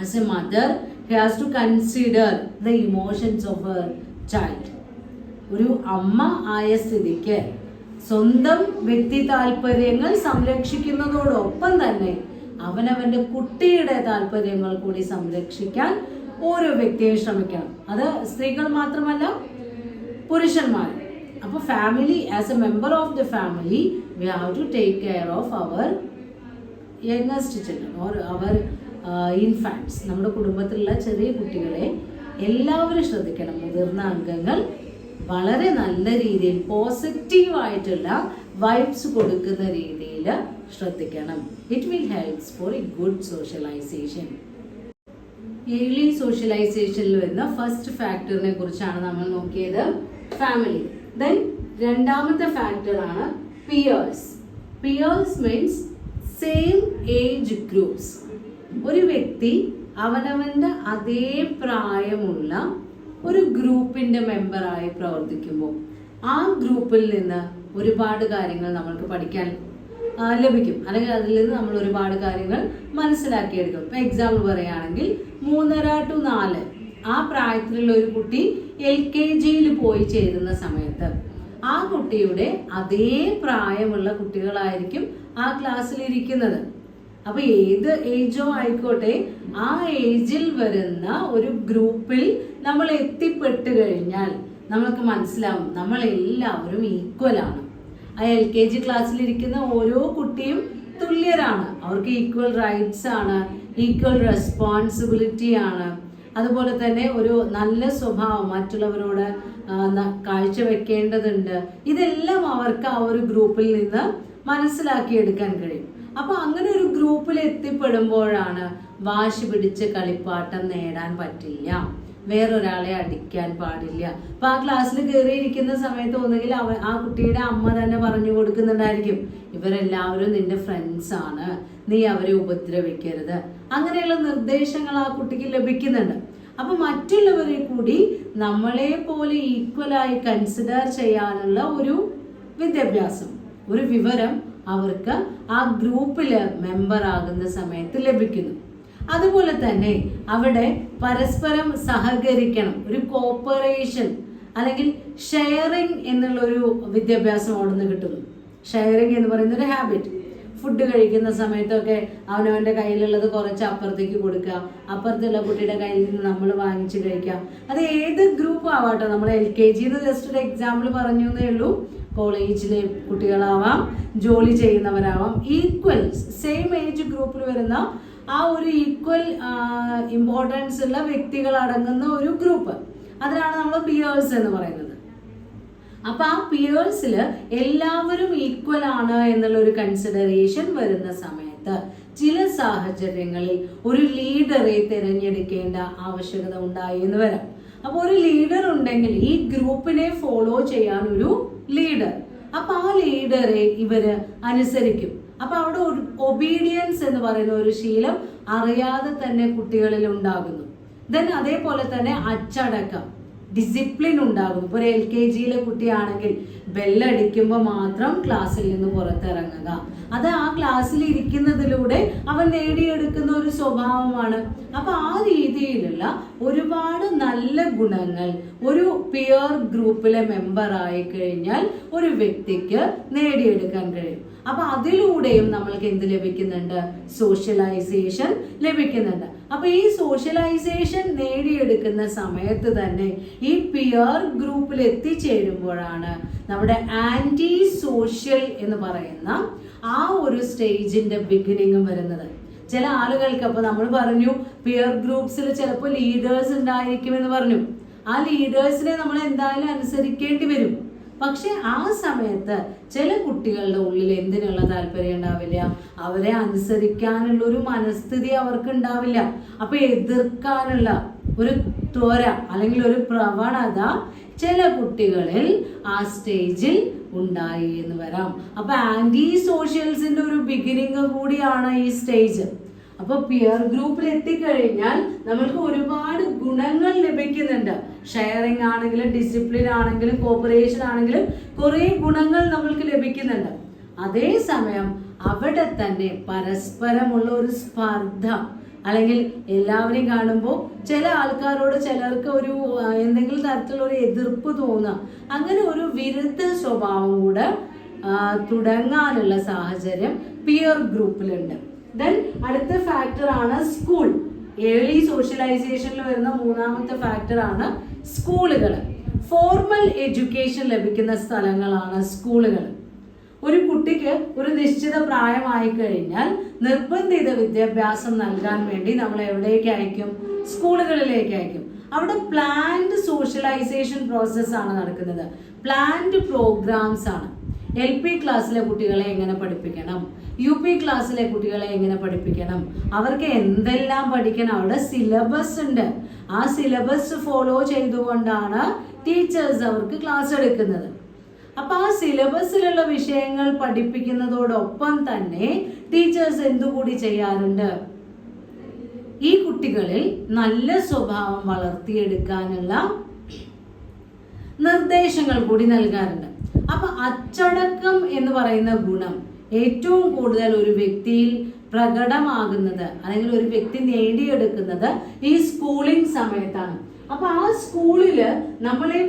As a mother he has to consider the emotions of her child. ഒരു അമ്മ ആയ സ്ഥിതിക്ക് സ്വന്തം വ്യക്തി താല്പര്യങ്ങൾ സംരക്ഷിക്കുന്നതോടൊപ്പം തന്നെ അവനവന്റെ കുട്ടിയുടെ താല്പര്യങ്ങൾ കൂടി സംരക്ഷിക്കാൻ ഓരോ വ്യക്തിയും ശ്രമിക്കണം. അത് സ്ത്രീകൾ മാത്രമല്ല, പുരുഷന്മാർ. അപ്പൊ family, as a member of the family we have to take care of our youngest children or our infants. നമ്മുടെ കുടുംബത്തിലുള്ള ചെറിയ കുട്ടികളെ എല്ലാവരും ശ്രദ്ധിക്കണം. മുതിർന്ന അംഗങ്ങൾ വളരെ നല്ല രീതിയിൽ പോസിറ്റീവായിട്ടുള്ള വൈബ്സ് കൊടുക്കുന്ന രീതിയിൽ ശ്രദ്ധിക്കണം. It will helps for a good socialization. Early സോഷ്യലൈസേഷനിൽ വരുന്ന ഫസ്റ്റ് ഫാക്ടറിനെ കുറിച്ചാണ് നമ്മൾ നോക്കിയത്, ഫാമിലി. ദെൻ രണ്ടാമത്തെ ഫാക്ടറാണ് peers. Peers means same age groups. ഒരു വ്യക്തി അവനവന്റെ അതേ പ്രായമുള്ള ഒരു ഗ്രൂപ്പിന്റെ മെമ്പറായി പ്രവർത്തിക്കുമ്പോൾ ആ ഗ്രൂപ്പിൽ നിന്ന് ഒരുപാട് കാര്യങ്ങൾ നമ്മൾക്ക് പഠിക്കാൻ ലഭിക്കും, അല്ലെങ്കിൽ അതിൽ നിന്ന് നമ്മൾ ഒരുപാട് കാര്യങ്ങൾ മനസ്സിലാക്കിയെടുക്കും. ഇപ്പൊ എക്സാമ്പിൾ പറയുകയാണെങ്കിൽ 3.5 to 4 ആ പ്രായത്തിലുള്ള ഒരു കുട്ടി LKG പോയി ചേരുന്ന സമയത്ത് ആ കുട്ടിയുടെ അതേ പ്രായമുള്ള കുട്ടികളായിരിക്കും ആ ക്ലാസ്സിൽ ഇരിക്കുന്നത്. അപ്പൊ ഏത് ഏജോ ആയിക്കോട്ടെ, ആ ഏജിൽ വരുന്ന ഒരു ഗ്രൂപ്പിൽ നമ്മൾ എത്തിപ്പെട്ട് കഴിഞ്ഞാൽ നമ്മൾക്ക് മനസ്സിലാവും നമ്മൾ എല്ലാവരും ഈക്വൽ ആണ്. ആ LKG ക്ലാസ്സിലിരിക്കുന്ന ഓരോ കുട്ടിയും തുല്യരാണ്. അവർക്ക് ഈക്വൽ റൈറ്റ്സ് ആണ്, ഈക്വൽ റെസ്പോൺസിബിലിറ്റി ആണ്. അതുപോലെ തന്നെ ഒരു നല്ല സ്വഭാവം മറ്റുള്ളവരോട് കാഴ്ചവെക്കേണ്ടതുണ്ട്. ഇതെല്ലാം അവർക്ക് ആ ഒരു ഗ്രൂപ്പിൽ നിന്ന് മനസ്സിലാക്കിയെടുക്കാൻ കഴിയും. അപ്പൊ അങ്ങനെ ഒരു ഗ്രൂപ്പിൽ എത്തിപ്പെടുമ്പോഴാണ് വാശി പിടിച്ച് കളിപ്പാട്ടം നേടാൻ പറ്റില്ല, വേറൊരാളെ അടിക്കാൻ പാടില്ല. അപ്പൊ ആ ക്ലാസ്സിൽ കയറിയിരിക്കുന്ന സമയത്ത് ഒന്നുകിൽ ആ കുട്ടിയുടെ അമ്മ തന്നെ പറഞ്ഞു കൊടുക്കുന്നുണ്ടായിരിക്കും, ഇവരെല്ലാവരും നിന്റെ ഫ്രണ്ട്സ് ആണ്, നീ അവരെ ഉപദ്രവിക്കരുത്. അങ്ങനെയുള്ള നിർദ്ദേശങ്ങൾ ആ കുട്ടിക്ക് ലഭിക്കുന്നുണ്ട്. അപ്പൊ മറ്റുള്ളവരെ കൂടി നമ്മളെ പോലെ ഈക്വലായി കൺസിഡർ ചെയ്യാനുള്ള ഒരു വിദ്യാഭ്യാസം, ഒരു വിവരം അവർക്ക് ആ ഗ്രൂപ്പില് മെമ്പർ ആകുന്ന സമയത്ത് ലഭിക്കുന്നു. അതുപോലെ തന്നെ അവിടെ പരസ്പരം സഹകരിക്കണം, ഒരു കോപ്പറേഷൻ അല്ലെങ്കിൽ ഷെയറിങ് എന്നുള്ള ഒരു വിദ്യാഭ്യാസം അവിടെ നിന്ന് കിട്ടുന്നു. ഷെയറിങ് എന്ന് പറയുന്ന ഒരു ഹാബിറ്റ്. ഫുഡ് കഴിക്കുന്ന സമയത്തൊക്കെ അവനവന്റെ കയ്യിലുള്ളത് കുറച്ച് അപ്പുറത്തേക്ക് കൊടുക്കുക, അപ്പുറത്തുള്ള കുട്ടിയുടെ കയ്യിൽ നിന്ന് നമ്മൾ വാങ്ങിച്ച് കഴിക്കുക. അത് ഏത് ഗ്രൂപ്പ് ആവാട്ടോ, നമ്മൾ LKG ജസ്റ്റ് ഒരു എക്സാമ്പിൾ പറഞ്ഞു എന്നേ ഉള്ളൂ. കോളേജിലെ കുട്ടികളാവാം, ജോലി ചെയ്യുന്നവരാവാം, ഈക്വൽ സെയിം ഏജ് ഗ്രൂപ്പിൽ വരുന്ന ആ ഒരു ഈക്വൽ ഇമ്പോർട്ടൻസ് ഉള്ള വ്യക്തികൾ അടങ്ങുന്ന ഒരു ഗ്രൂപ്പ്, അതിനാണ് നമ്മൾ പിയേഴ്സ് എന്ന് പറയുന്നത്. അപ്പൊ ആ പിയേഴ്സിൽ എല്ലാവരും ഈക്വൽ ആണ് എന്നുള്ള ഒരു കൺസിഡറേഷൻ വരുന്ന സമയത്ത് ചില സാഹചര്യങ്ങളിൽ ഒരു ലീഡറെ തിരഞ്ഞെടുക്കേണ്ട ആവശ്യകത ഉണ്ടായി എന്ന് വരാം. അപ്പൊ ഒരു ലീഡർ ഉണ്ടെങ്കിൽ ഈ ഗ്രൂപ്പിനെ ഫോളോ ചെയ്യാൻ ഒരു ലീഡർ, അപ്പൊ ആ ലീഡറെ ഇവര് അനുസരിക്കും. അപ്പൊ അവിടെ ഒബീഡിയൻസ് എന്ന് പറയുന്ന ഒരു ശീലം അറിയാതെ തന്നെ കുട്ടികളിൽ ഉണ്ടാകുന്നു. ദെൻ അതേപോലെ തന്നെ അച്ചടക്കം, ഡിസിപ്ലിൻ ഉണ്ടാകും. ഇപ്പോൾ ഒരു LKGയിലെ കുട്ടിയാണെങ്കിൽ ബെല്ലടിക്കുമ്പോൾ മാത്രം ക്ലാസ്സിൽ നിന്ന് പുറത്തിറങ്ങുക. അത് ആ ക്ലാസ്സിൽ ഇരിക്കുന്നതിലൂടെ അവൻ നേടിയെടുക്കുന്ന ഒരു സ്വഭാവമാണ്. അപ്പൊ ആ രീതിയിലുള്ള ഒരുപാട് നല്ല ഗുണങ്ങൾ ഒരു പിയർ ഗ്രൂപ്പിലെ മെമ്പർ ആയി കഴിഞ്ഞാൽ ഒരു വ്യക്തിക്ക് നേടിയെടുക്കാൻ കഴിയും. അപ്പൊ അതിലൂടെയും നമ്മൾക്ക് എന്ത് ലഭിക്കുന്നുണ്ട്? സോഷ്യലൈസേഷൻ ലഭിക്കുന്നുണ്ട്. അപ്പൊ ഈ സോഷ്യലൈസേഷൻ നേടിയെടുക്കുന്ന സമയത്ത് തന്നെ ഈ പിയർ ഗ്രൂപ്പിൽ എത്തിച്ചേരുമ്പോഴാണ് നമ്മുടെ ആന്റി സോഷ്യൽ എന്ന് പറയുന്ന ആ ഒരു സ്റ്റേജിന്റെ ബിഗിനിങ്ങും വരുന്നത്. ചില ആളുകൾക്ക്, അപ്പൊ നമ്മൾ പറഞ്ഞു പിയർ ഗ്രൂപ്പ്സിൽ ചിലപ്പോൾ ലീഡേഴ്സ് ഉണ്ടായിരിക്കുമെന്ന് പറഞ്ഞു. ആ ലീഡേഴ്സിനെ നമ്മൾ എന്തായാലും അനുസരിക്കേണ്ടി വരും. പക്ഷെ ആ സമയത്ത് ചില കുട്ടികളുടെ ഉള്ളിൽ എന്തിനുള്ള താല്പര്യം ഉണ്ടാവില്ല, അവരെ അനുസരിക്കാനുള്ള ഒരു മനസ്ഥിതി അവർക്ക് ഉണ്ടാവില്ല. അപ്പൊ എതിർക്കാനുള്ള ഒരു ത്വര അല്ലെങ്കിൽ ഒരു പ്രവണത ചില കുട്ടികളിൽ ആ സ്റ്റേജിൽ ഉണ്ടായി എന്ന് വരാം. അപ്പൊ ആന്റി സോഷ്യൽസിന്റെ ഒരു ബിഗിനിങ് കൂടിയാണ് ഈ സ്റ്റേജ്. അപ്പൊ പിയർ ഗ്രൂപ്പിൽ എത്തിക്കഴിഞ്ഞാൽ നമ്മൾക്ക് ഒരുപാട് ഗുണങ്ങൾ ലഭിക്കുന്നുണ്ട്. ഷെയറിംഗ് ആണെങ്കിലും ഡിസിപ്ലിൻ ആണെങ്കിലും കോപ്പറേഷൻ ആണെങ്കിലും കുറെ ഗുണങ്ങൾ നമ്മൾക്ക് ലഭിക്കുന്നുണ്ട്. അതേസമയം അവിടെ തന്നെ പരസ്പരമുള്ള ഒരു സ്പർദ്ധ, അല്ലെങ്കിൽ എല്ലാവരെയും കാണുമ്പോൾ ചില ആൾക്കാരോട് ചിലർക്ക് ഒരു എന്തെങ്കിലും തരത്തിലുള്ള ഒരു എതിർപ്പ് തോന്നുക, അങ്ങനെ ഒരു വിരുദ്ധ സ്വഭാവം കൂടെ തുടങ്ങാനുള്ള സാഹചര്യം പിയർ ഗ്രൂപ്പിലുണ്ട്. ദെൻ അടുത്ത ഫാക്ടർ ആണ് സ്കൂൾ. ഏർലി സോഷ്യലൈസേഷനിൽ വരുന്ന മൂന്നാമത്തെ ഫാക്ടർ ആണ് സ്കൂളുകൾ. ഫോർമൽ എഡ്യൂക്കേഷൻ ലഭിക്കുന്ന സ്ഥലങ്ങളാണ് സ്കൂളുകൾ. ഒരു കുട്ടിക്ക് ഒരു നിശ്ചിത പ്രായമായി കഴിഞ്ഞാൽ നിർബന്ധിത വിദ്യാഭ്യാസം നൽകാൻ വേണ്ടി നമ്മൾ എവിടേക്ക് അയക്കും? സ്കൂളുകളിലേക്ക് അയക്കും. അവിടെ പ്ലാൻഡ് സോഷ്യലൈസേഷൻ പ്രോസസ് ആണ് നടക്കുന്നത്. പ്ലാൻഡ് പ്രോഗ്രാംസ് ആണ്. LP ക്ലാസ്സിലെ കുട്ടികളെ എങ്ങനെ പഠിപ്പിക്കണം, UP ക്ലാസ്സിലെ കുട്ടികളെ എങ്ങനെ പഠിപ്പിക്കണം, അവർക്ക് എന്തെല്ലാം പഠിക്കണം, അവിടെ സിലബസ് ഉണ്ട്. ആ സിലബസ് ഫോളോ ചെയ്തുകൊണ്ടാണ് ടീച്ചേഴ്സ് അവർക്ക് ക്ലാസ് എടുക്കുന്നത്. അപ്പൊ ആ സിലബസിലുള്ള വിഷയങ്ങൾ പഠിപ്പിക്കുന്നതോടൊപ്പം തന്നെ ടീച്ചേഴ്സ് എന്തുകൂടി ചെയ്യാറുണ്ട്? ഈ കുട്ടികളിൽ നല്ല സ്വഭാവം വളർത്തിയെടുക്കാനുള്ള നിർദ്ദേശങ്ങൾ കൂടി നൽകാറുണ്ട്. അപ്പൊ അച്ചടക്കം എന്ന് പറയുന്ന ഗുണം ഏറ്റവും കൂടുതൽ ഒരു വ്യക്തിയിൽ പ്രകടമാകുന്നത് അല്ലെങ്കിൽ ഒരു വ്യക്തി നേടിയെടുക്കുന്നത് ഈ സ്കൂളിംഗ് സമയത്താണ്. അപ്പൊ ആ സ്കൂളില് നമ്മളെ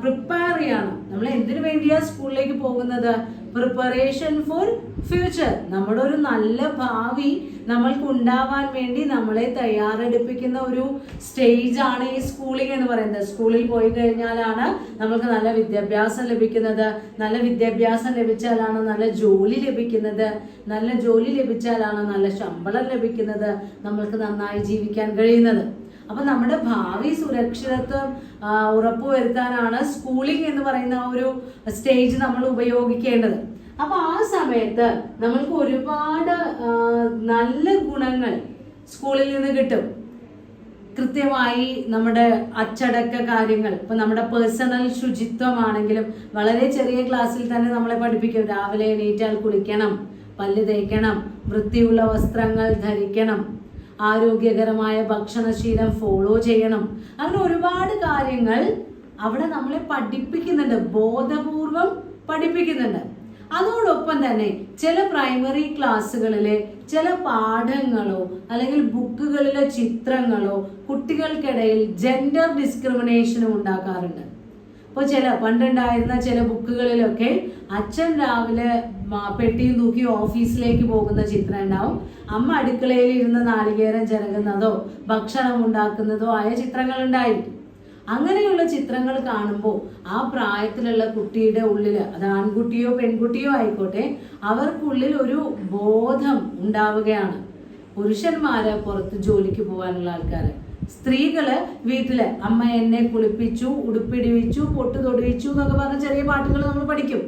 പ്രിപ്പയർ ചെയ്യണം. നമ്മൾ എന്തിനു വേണ്ടിയാ സ്കൂളിലേക്ക് പോകുന്നത്? Preparation for future. നമ്മുടെ ഒരു നല്ല ഭാവി നമ്മൾക്ക് ഉണ്ടാവാൻ വേണ്ടി നമ്മളെ തയ്യാറെടുപ്പിക്കുന്ന ഒരു സ്റ്റേജ് ആണ് ഈ സ്കൂളിംഗ് എന്ന് പറയുന്നത്. സ്കൂളിൽ പോയി കഴിഞ്ഞാലാണ് നമ്മൾക്ക് നല്ല വിദ്യാഭ്യാസം ലഭിക്കുന്നത്. നല്ല വിദ്യാഭ്യാസം ലഭിച്ചാലാണ് നല്ല ജോലി ലഭിക്കുന്നത്. നല്ല ജോലി ലഭിച്ചാലാണ് നല്ല ശമ്പളം ലഭിക്കുന്നത്. നമ്മൾക്ക് നന്നായി ജീവിക്കാൻ കഴിയുന്നത്. അപ്പൊ നമ്മുടെ ഭാവി സുരക്ഷിതത്വം ഉറപ്പുവരുത്താനാണ് സ്കൂളിംഗ് എന്ന് പറയുന്ന ഒരു സ്റ്റേജ് നമ്മൾ ഉപയോഗിക്കേണ്ടത്. അപ്പൊ ആ സമയത്ത് നമ്മൾക്ക് ഒരുപാട് നല്ല ഗുണങ്ങൾ സ്കൂളിൽ നിന്ന് കിട്ടും. കൃത്യമായി നമ്മുടെ അച്ചടക്ക കാര്യങ്ങൾ, ഇപ്പൊ നമ്മുടെ പേഴ്സണൽ ശുചിത്വമാണെങ്കിലും വളരെ ചെറിയ ക്ലാസ്സിൽ തന്നെ നമ്മളെ പഠിപ്പിക്കും. രാവിലെ എണീറ്റാൽ കുളിക്കണം, പല്ല് തേക്കണം, വൃത്തിയുള്ള വസ്ത്രങ്ങൾ ധരിക്കണം, ആരോഗ്യകരമായ ഭക്ഷണശീലം ഫോളോ ചെയ്യണം. അങ്ങനെ ഒരുപാട് കാര്യങ്ങൾ അവിടെ നമ്മളെ പഠിപ്പിക്കുന്നുണ്ട്, ബോധപൂർവം പഠിപ്പിക്കുന്നുണ്ട്. അതോടൊപ്പം തന്നെ ചില പ്രൈമറി ക്ലാസ്സുകളിലെ ചില പാഠങ്ങളോ അല്ലെങ്കിൽ ബുക്കുകളിലെ ചിത്രങ്ങളോ കുട്ടികൾക്കിടയിൽ ജെൻഡർ ഡിസ്ക്രിമിനേഷനും ഉണ്ടാക്കാറുണ്ട്. ഇപ്പോൾ പണ്ടുണ്ടായിരുന്ന ചില ബുക്കുകളിലൊക്കെ അച്ഛൻ രാവിലെ പെട്ടിയും തൂക്കി ഓഫീസിലേക്ക് പോകുന്ന ചിത്രം ഉണ്ടാവും. അമ്മ അടുക്കളയിൽ ഇരുന്ന് നാളികേരം ചിരകുന്നതോ ഭക്ഷണം ഉണ്ടാക്കുന്നതോ ആയ ചിത്രങ്ങൾ ഉണ്ടായിരിക്കും. അങ്ങനെയുള്ള ചിത്രങ്ങൾ കാണുമ്പോൾ ആ പ്രായത്തിലുള്ള കുട്ടിയുടെ ഉള്ളിൽ, അത് ആൺകുട്ടിയോ പെൺകുട്ടിയോ ആയിക്കോട്ടെ, അവർക്കുള്ളിൽ ഒരു ബോധം ഉണ്ടാവുകയാണ്. പുരുഷന്മാര് പുറത്ത് ജോലിക്ക് പോകാനുള്ള ആൾക്കാര്, സ്ത്രീകള് വീട്ടില് അമ്മ എന്നെ കുളിപ്പിച്ചു, ഉടുപ്പിടിവിച്ചു, പൊട്ട് തൊടുവിച്ചു എന്നൊക്കെ പറഞ്ഞ ചെറിയ പാട്ടുകൾ നമ്മൾ പഠിക്കും.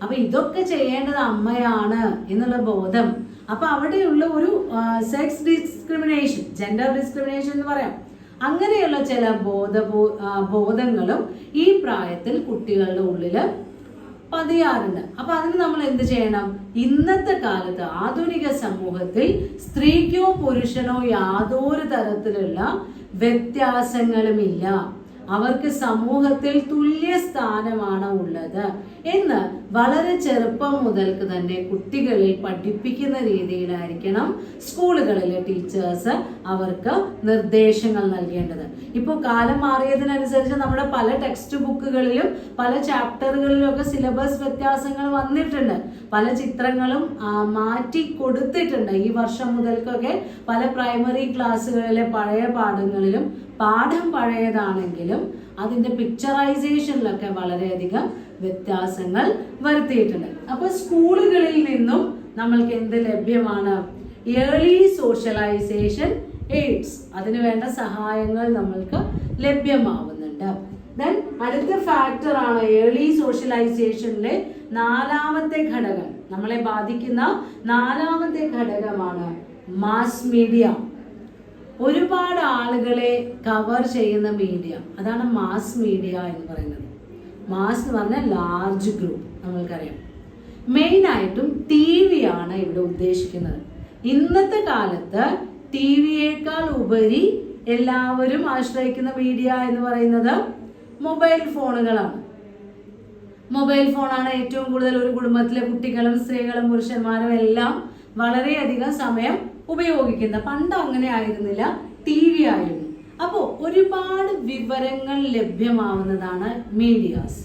അപ്പൊ ഇതൊക്കെ ചെയ്യേണ്ടത് അമ്മയാണ് എന്നുള്ള ബോധം. അപ്പൊ അവിടെയുള്ള ഒരു സെക്സ് ഡിസ്ക്രിമിനേഷൻ, ജെൻഡർ ഡിസ്ക്രിമിനേഷൻ എന്ന് പറയാം, അങ്ങനെയുള്ള ചില ബോധങ്ങളും ഈ പ്രായത്തിൽ കുട്ടികളുടെ ഉള്ളില് പതിയാറുണ്ട്. അപ്പൊ അതിന് നമ്മൾ എന്ത് ചെയ്യണം? ഇന്നത്തെ കാലത്ത് ആധുനിക സമൂഹത്തിൽ സ്ത്രീക്കോ പുരുഷനോ യാതൊരു തരത്തിലുള്ള വ്യത്യാസങ്ങളുമില്ല. അവർക്ക് സമൂഹത്തിൽ തുല്യ സ്ഥാനമാണ് ഉള്ളത് എന്ന് വളരെ ചെറുപ്പം മുതൽക്ക് തന്നെ കുട്ടികളിൽ പഠിപ്പിക്കുന്ന രീതിയിലായിരിക്കണം സ്കൂളുകളിലെ ടീച്ചേഴ്സ് അവർക്ക് നിർദ്ദേശങ്ങൾ നൽകേണ്ടത്. ഇപ്പോൾ കാലം മാറിയതിനനുസരിച്ച് നമ്മുടെ പല ടെക്സ്റ്റ് ബുക്കുകളിലും പല ചാപ്റ്ററുകളിലും ഒക്കെ സിലബസ് വ്യത്യാസങ്ങൾ വന്നിട്ടുണ്ട്. പല ചിത്രങ്ങളും മാറ്റി കൊടുത്തിട്ടുണ്ട്. ഈ വർഷം മുതൽക്കൊക്കെ പല പ്രൈമറി ക്ലാസ്സുകളിലെ പഴയ പാഠങ്ങളിലും പാഠം പഴയതാണെങ്കിലും അതിൻ്റെ പിക്ചറൈസേഷനിലൊക്കെ വളരെയധികം വ്യത്യാസങ്ങൾ വരുത്തിയിട്ടുണ്ട്. അപ്പോൾ സ്കൂളുകളിൽ നിന്നും നമ്മൾക്ക് എന്ത് ലഭ്യമാണ്? ഏർലി സോഷ്യലൈസേഷൻ എയ്ഡ്സ്, അതിനു വേണ്ട സഹായങ്ങൾ നമ്മൾക്ക് ലഭ്യമാവുന്നുണ്ട്. ദെൻ അടുത്ത ഫാക്ടർ ആണ് ഏർലി സോഷ്യലൈസേഷനിലെ 4ാമത്തെ ഘടകം, നമ്മളെ ബാധിക്കുന്ന 4ാമത്തെ ഘടകമാണ് മാസ് മീഡിയ. ഒരുപാട് ആളുകളെ കവർ ചെയ്യുന്ന മീഡിയ, അതാണ് മാസ് മീഡിയ എന്ന് പറയുന്നത്. മാസ് എന്ന് പറഞ്ഞാൽ ലാർജ് ഗ്രൂപ്പ്, നമ്മൾക്കറിയാം. മെയിനായിട്ടും ടി വി ആണ് ഇവിടെ ഉദ്ദേശിക്കുന്നത്. ഇന്നത്തെ കാലത്ത് ടി വിയേക്കാൾ ഉപരി എല്ലാവരും ആശ്രയിക്കുന്ന മീഡിയ എന്ന് പറയുന്നത് മൊബൈൽ ഫോണുകളാണ്. മൊബൈൽ ഫോണാണ് ഏറ്റവും കൂടുതൽ ഒരു കുടുംബത്തിലെ കുട്ടികളും സ്ത്രീകളും പുരുഷന്മാരും എല്ലാം വളരെയധികം സമയം ഉപയോഗിക്കുന്നത്. പണ്ട് അങ്ങനെ ആയിരുന്നില്ല, ടി വി ആയിരുന്നു. അപ്പോൾ ഒരുപാട് വിവരങ്ങൾ ലഭ്യമാവുന്നതാണ് മീഡിയാസ്.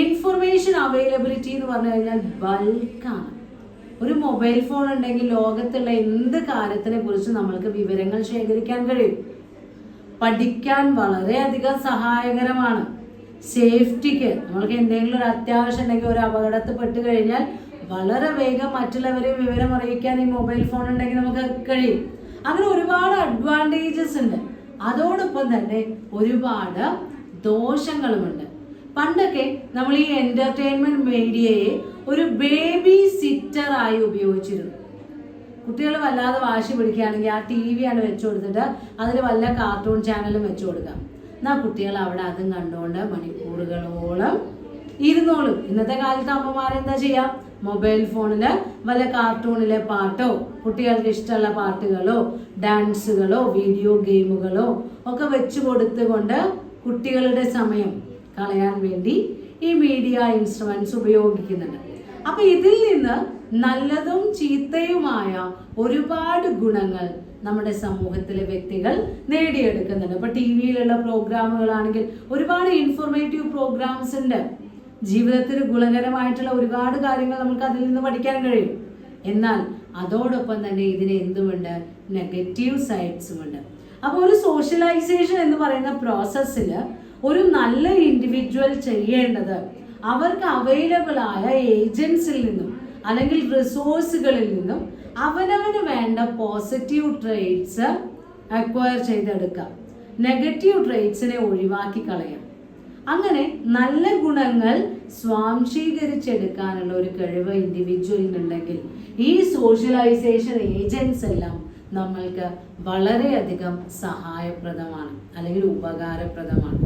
ഇൻഫർമേഷൻ അവൈലബിലിറ്റി എന്ന് പറഞ്ഞു കഴിഞ്ഞാൽ ബൾക്കാണ്. ഒരു മൊബൈൽ ഫോൺ ഉണ്ടെങ്കിൽ ലോകത്തുള്ള എന്ത് കാര്യത്തിനെ കുറിച്ച് നമ്മൾക്ക് വിവരങ്ങൾ ശേഖരിക്കാൻ കഴിയും. പഠിക്കാൻ വളരെയധികം സഹായകരമാണ്. സേഫ്റ്റിക്ക് നമ്മൾക്ക് എന്തെങ്കിലും ഒരു അത്യാവശ്യം ഉണ്ടെങ്കിൽ, ഒരു അപകടത്തിൽ പെട്ട് കഴിഞ്ഞാൽ വളരെ വേഗം മറ്റുള്ളവരെ വിവരം അറിയിക്കാൻ ഈ മൊബൈൽ ഫോൺ ഉണ്ടെങ്കിൽ നമുക്ക് കഴിയും. അങ്ങനെ ഒരുപാട് അഡ്വാൻറ്റേജസ് ഉണ്ട്. അതോടൊപ്പം തന്നെ ഒരുപാട് ദോഷങ്ങളുമുണ്ട്. പണ്ടൊക്കെ നമ്മൾ ഈ എന്റർടൈൻമെന്റ് മീഡിയയെ ഒരു ബേബി സിറ്റർ ആയി ഉപയോഗിച്ചിരുന്നു. കുട്ടികൾ വല്ലാതെ വാശി പിടിക്കുകയാണെങ്കിൽ ആ ടി വി ആണ് വെച്ചു കൊടുത്തിട്ട് അതിൽ വല്ല കാർട്ടൂൺ ചാനലും വെച്ചു കൊടുക്കാം. എന്നാൽ കുട്ടികൾ അവിടെ അതും കണ്ടുകൊണ്ട് മണിക്കൂറുകളോളം ഇരുന്നോളും. ഇന്നത്തെ കാലത്ത് അമ്മമാരെന്താ ചെയ്യാം? മൊബൈൽ ഫോണില് വല്ല കാർട്ടൂണിലെ പാട്ടോ, കുട്ടികൾക്ക് ഇഷ്ടമുള്ള പാട്ടുകളോ ഡാൻസുകളോ വീഡിയോ ഗെയിമുകളോ ഒക്കെ വെച്ചു കൊടുത്തുകൊണ്ട് കുട്ടികളുടെ സമയം കളയാൻ വേണ്ടി ഈ മീഡിയ ഇൻസ്ട്രുമെന്റ്സ് ഉപയോഗിക്കുന്നുണ്ട്. അപ്പൊ ഇതിൽ നിന്ന് നല്ലതും ചീത്തയുമായ ഒരുപാട് ഗുണങ്ങൾ നമ്മുടെ സമൂഹത്തിലെ വ്യക്തികൾ നേടിയെടുക്കുന്നുണ്ട്. ഇപ്പൊ ടി വിയിലുള്ള പ്രോഗ്രാമുകളാണെങ്കിൽ ഒരുപാട് ഇൻഫോർമേറ്റീവ് പ്രോഗ്രാംസ് ഉണ്ട്. ജീവിതത്തിൽ ഗുണകരമായിട്ടുള്ള ഒരുപാട് കാര്യങ്ങൾ നമുക്ക് അതിൽ നിന്ന് പഠിക്കാൻ കഴിയും. എന്നാൽ അതോടൊപ്പം തന്നെ ഇതിന് എന്തുമുണ്ട്? നെഗറ്റീവ് സൈഡ്സും ഉണ്ട്. അപ്പോൾ ഒരു സോഷ്യലൈസേഷൻ എന്ന് പറയുന്ന പ്രോസസ്സിൽ ഒരു നല്ല ഇൻഡിവിജ്വൽ ചെയ്യേണ്ടത് അവർക്ക് അവൈലബിൾ ആയ ഏജൻസിൽ നിന്നും അല്ലെങ്കിൽ റിസോഴ്സുകളിൽ നിന്നും അവനവന് വേണ്ട പോസിറ്റീവ് ട്രേറ്റ്സ് അക്വയർ ചെയ്തെടുക്കാം. നെഗറ്റീവ് ട്രേറ്റ്സിനെ ഒഴിവാക്കി കളയാം. അങ്ങനെ നല്ല ഗുണങ്ങൾ സ്വാംശീകരിച്ചെടുക്കാനുള്ള ഒരു കഴിവ് ഇൻഡിവിജ്വലിനുണ്ടെങ്കിൽ ഈ സോഷ്യലൈസേഷൻ ഏജൻസ് എല്ലാം നമ്മൾക്ക് വളരെയധികം സഹായപ്രദമാണ് അല്ലെങ്കിൽ ഉപകാരപ്രദമാണ്.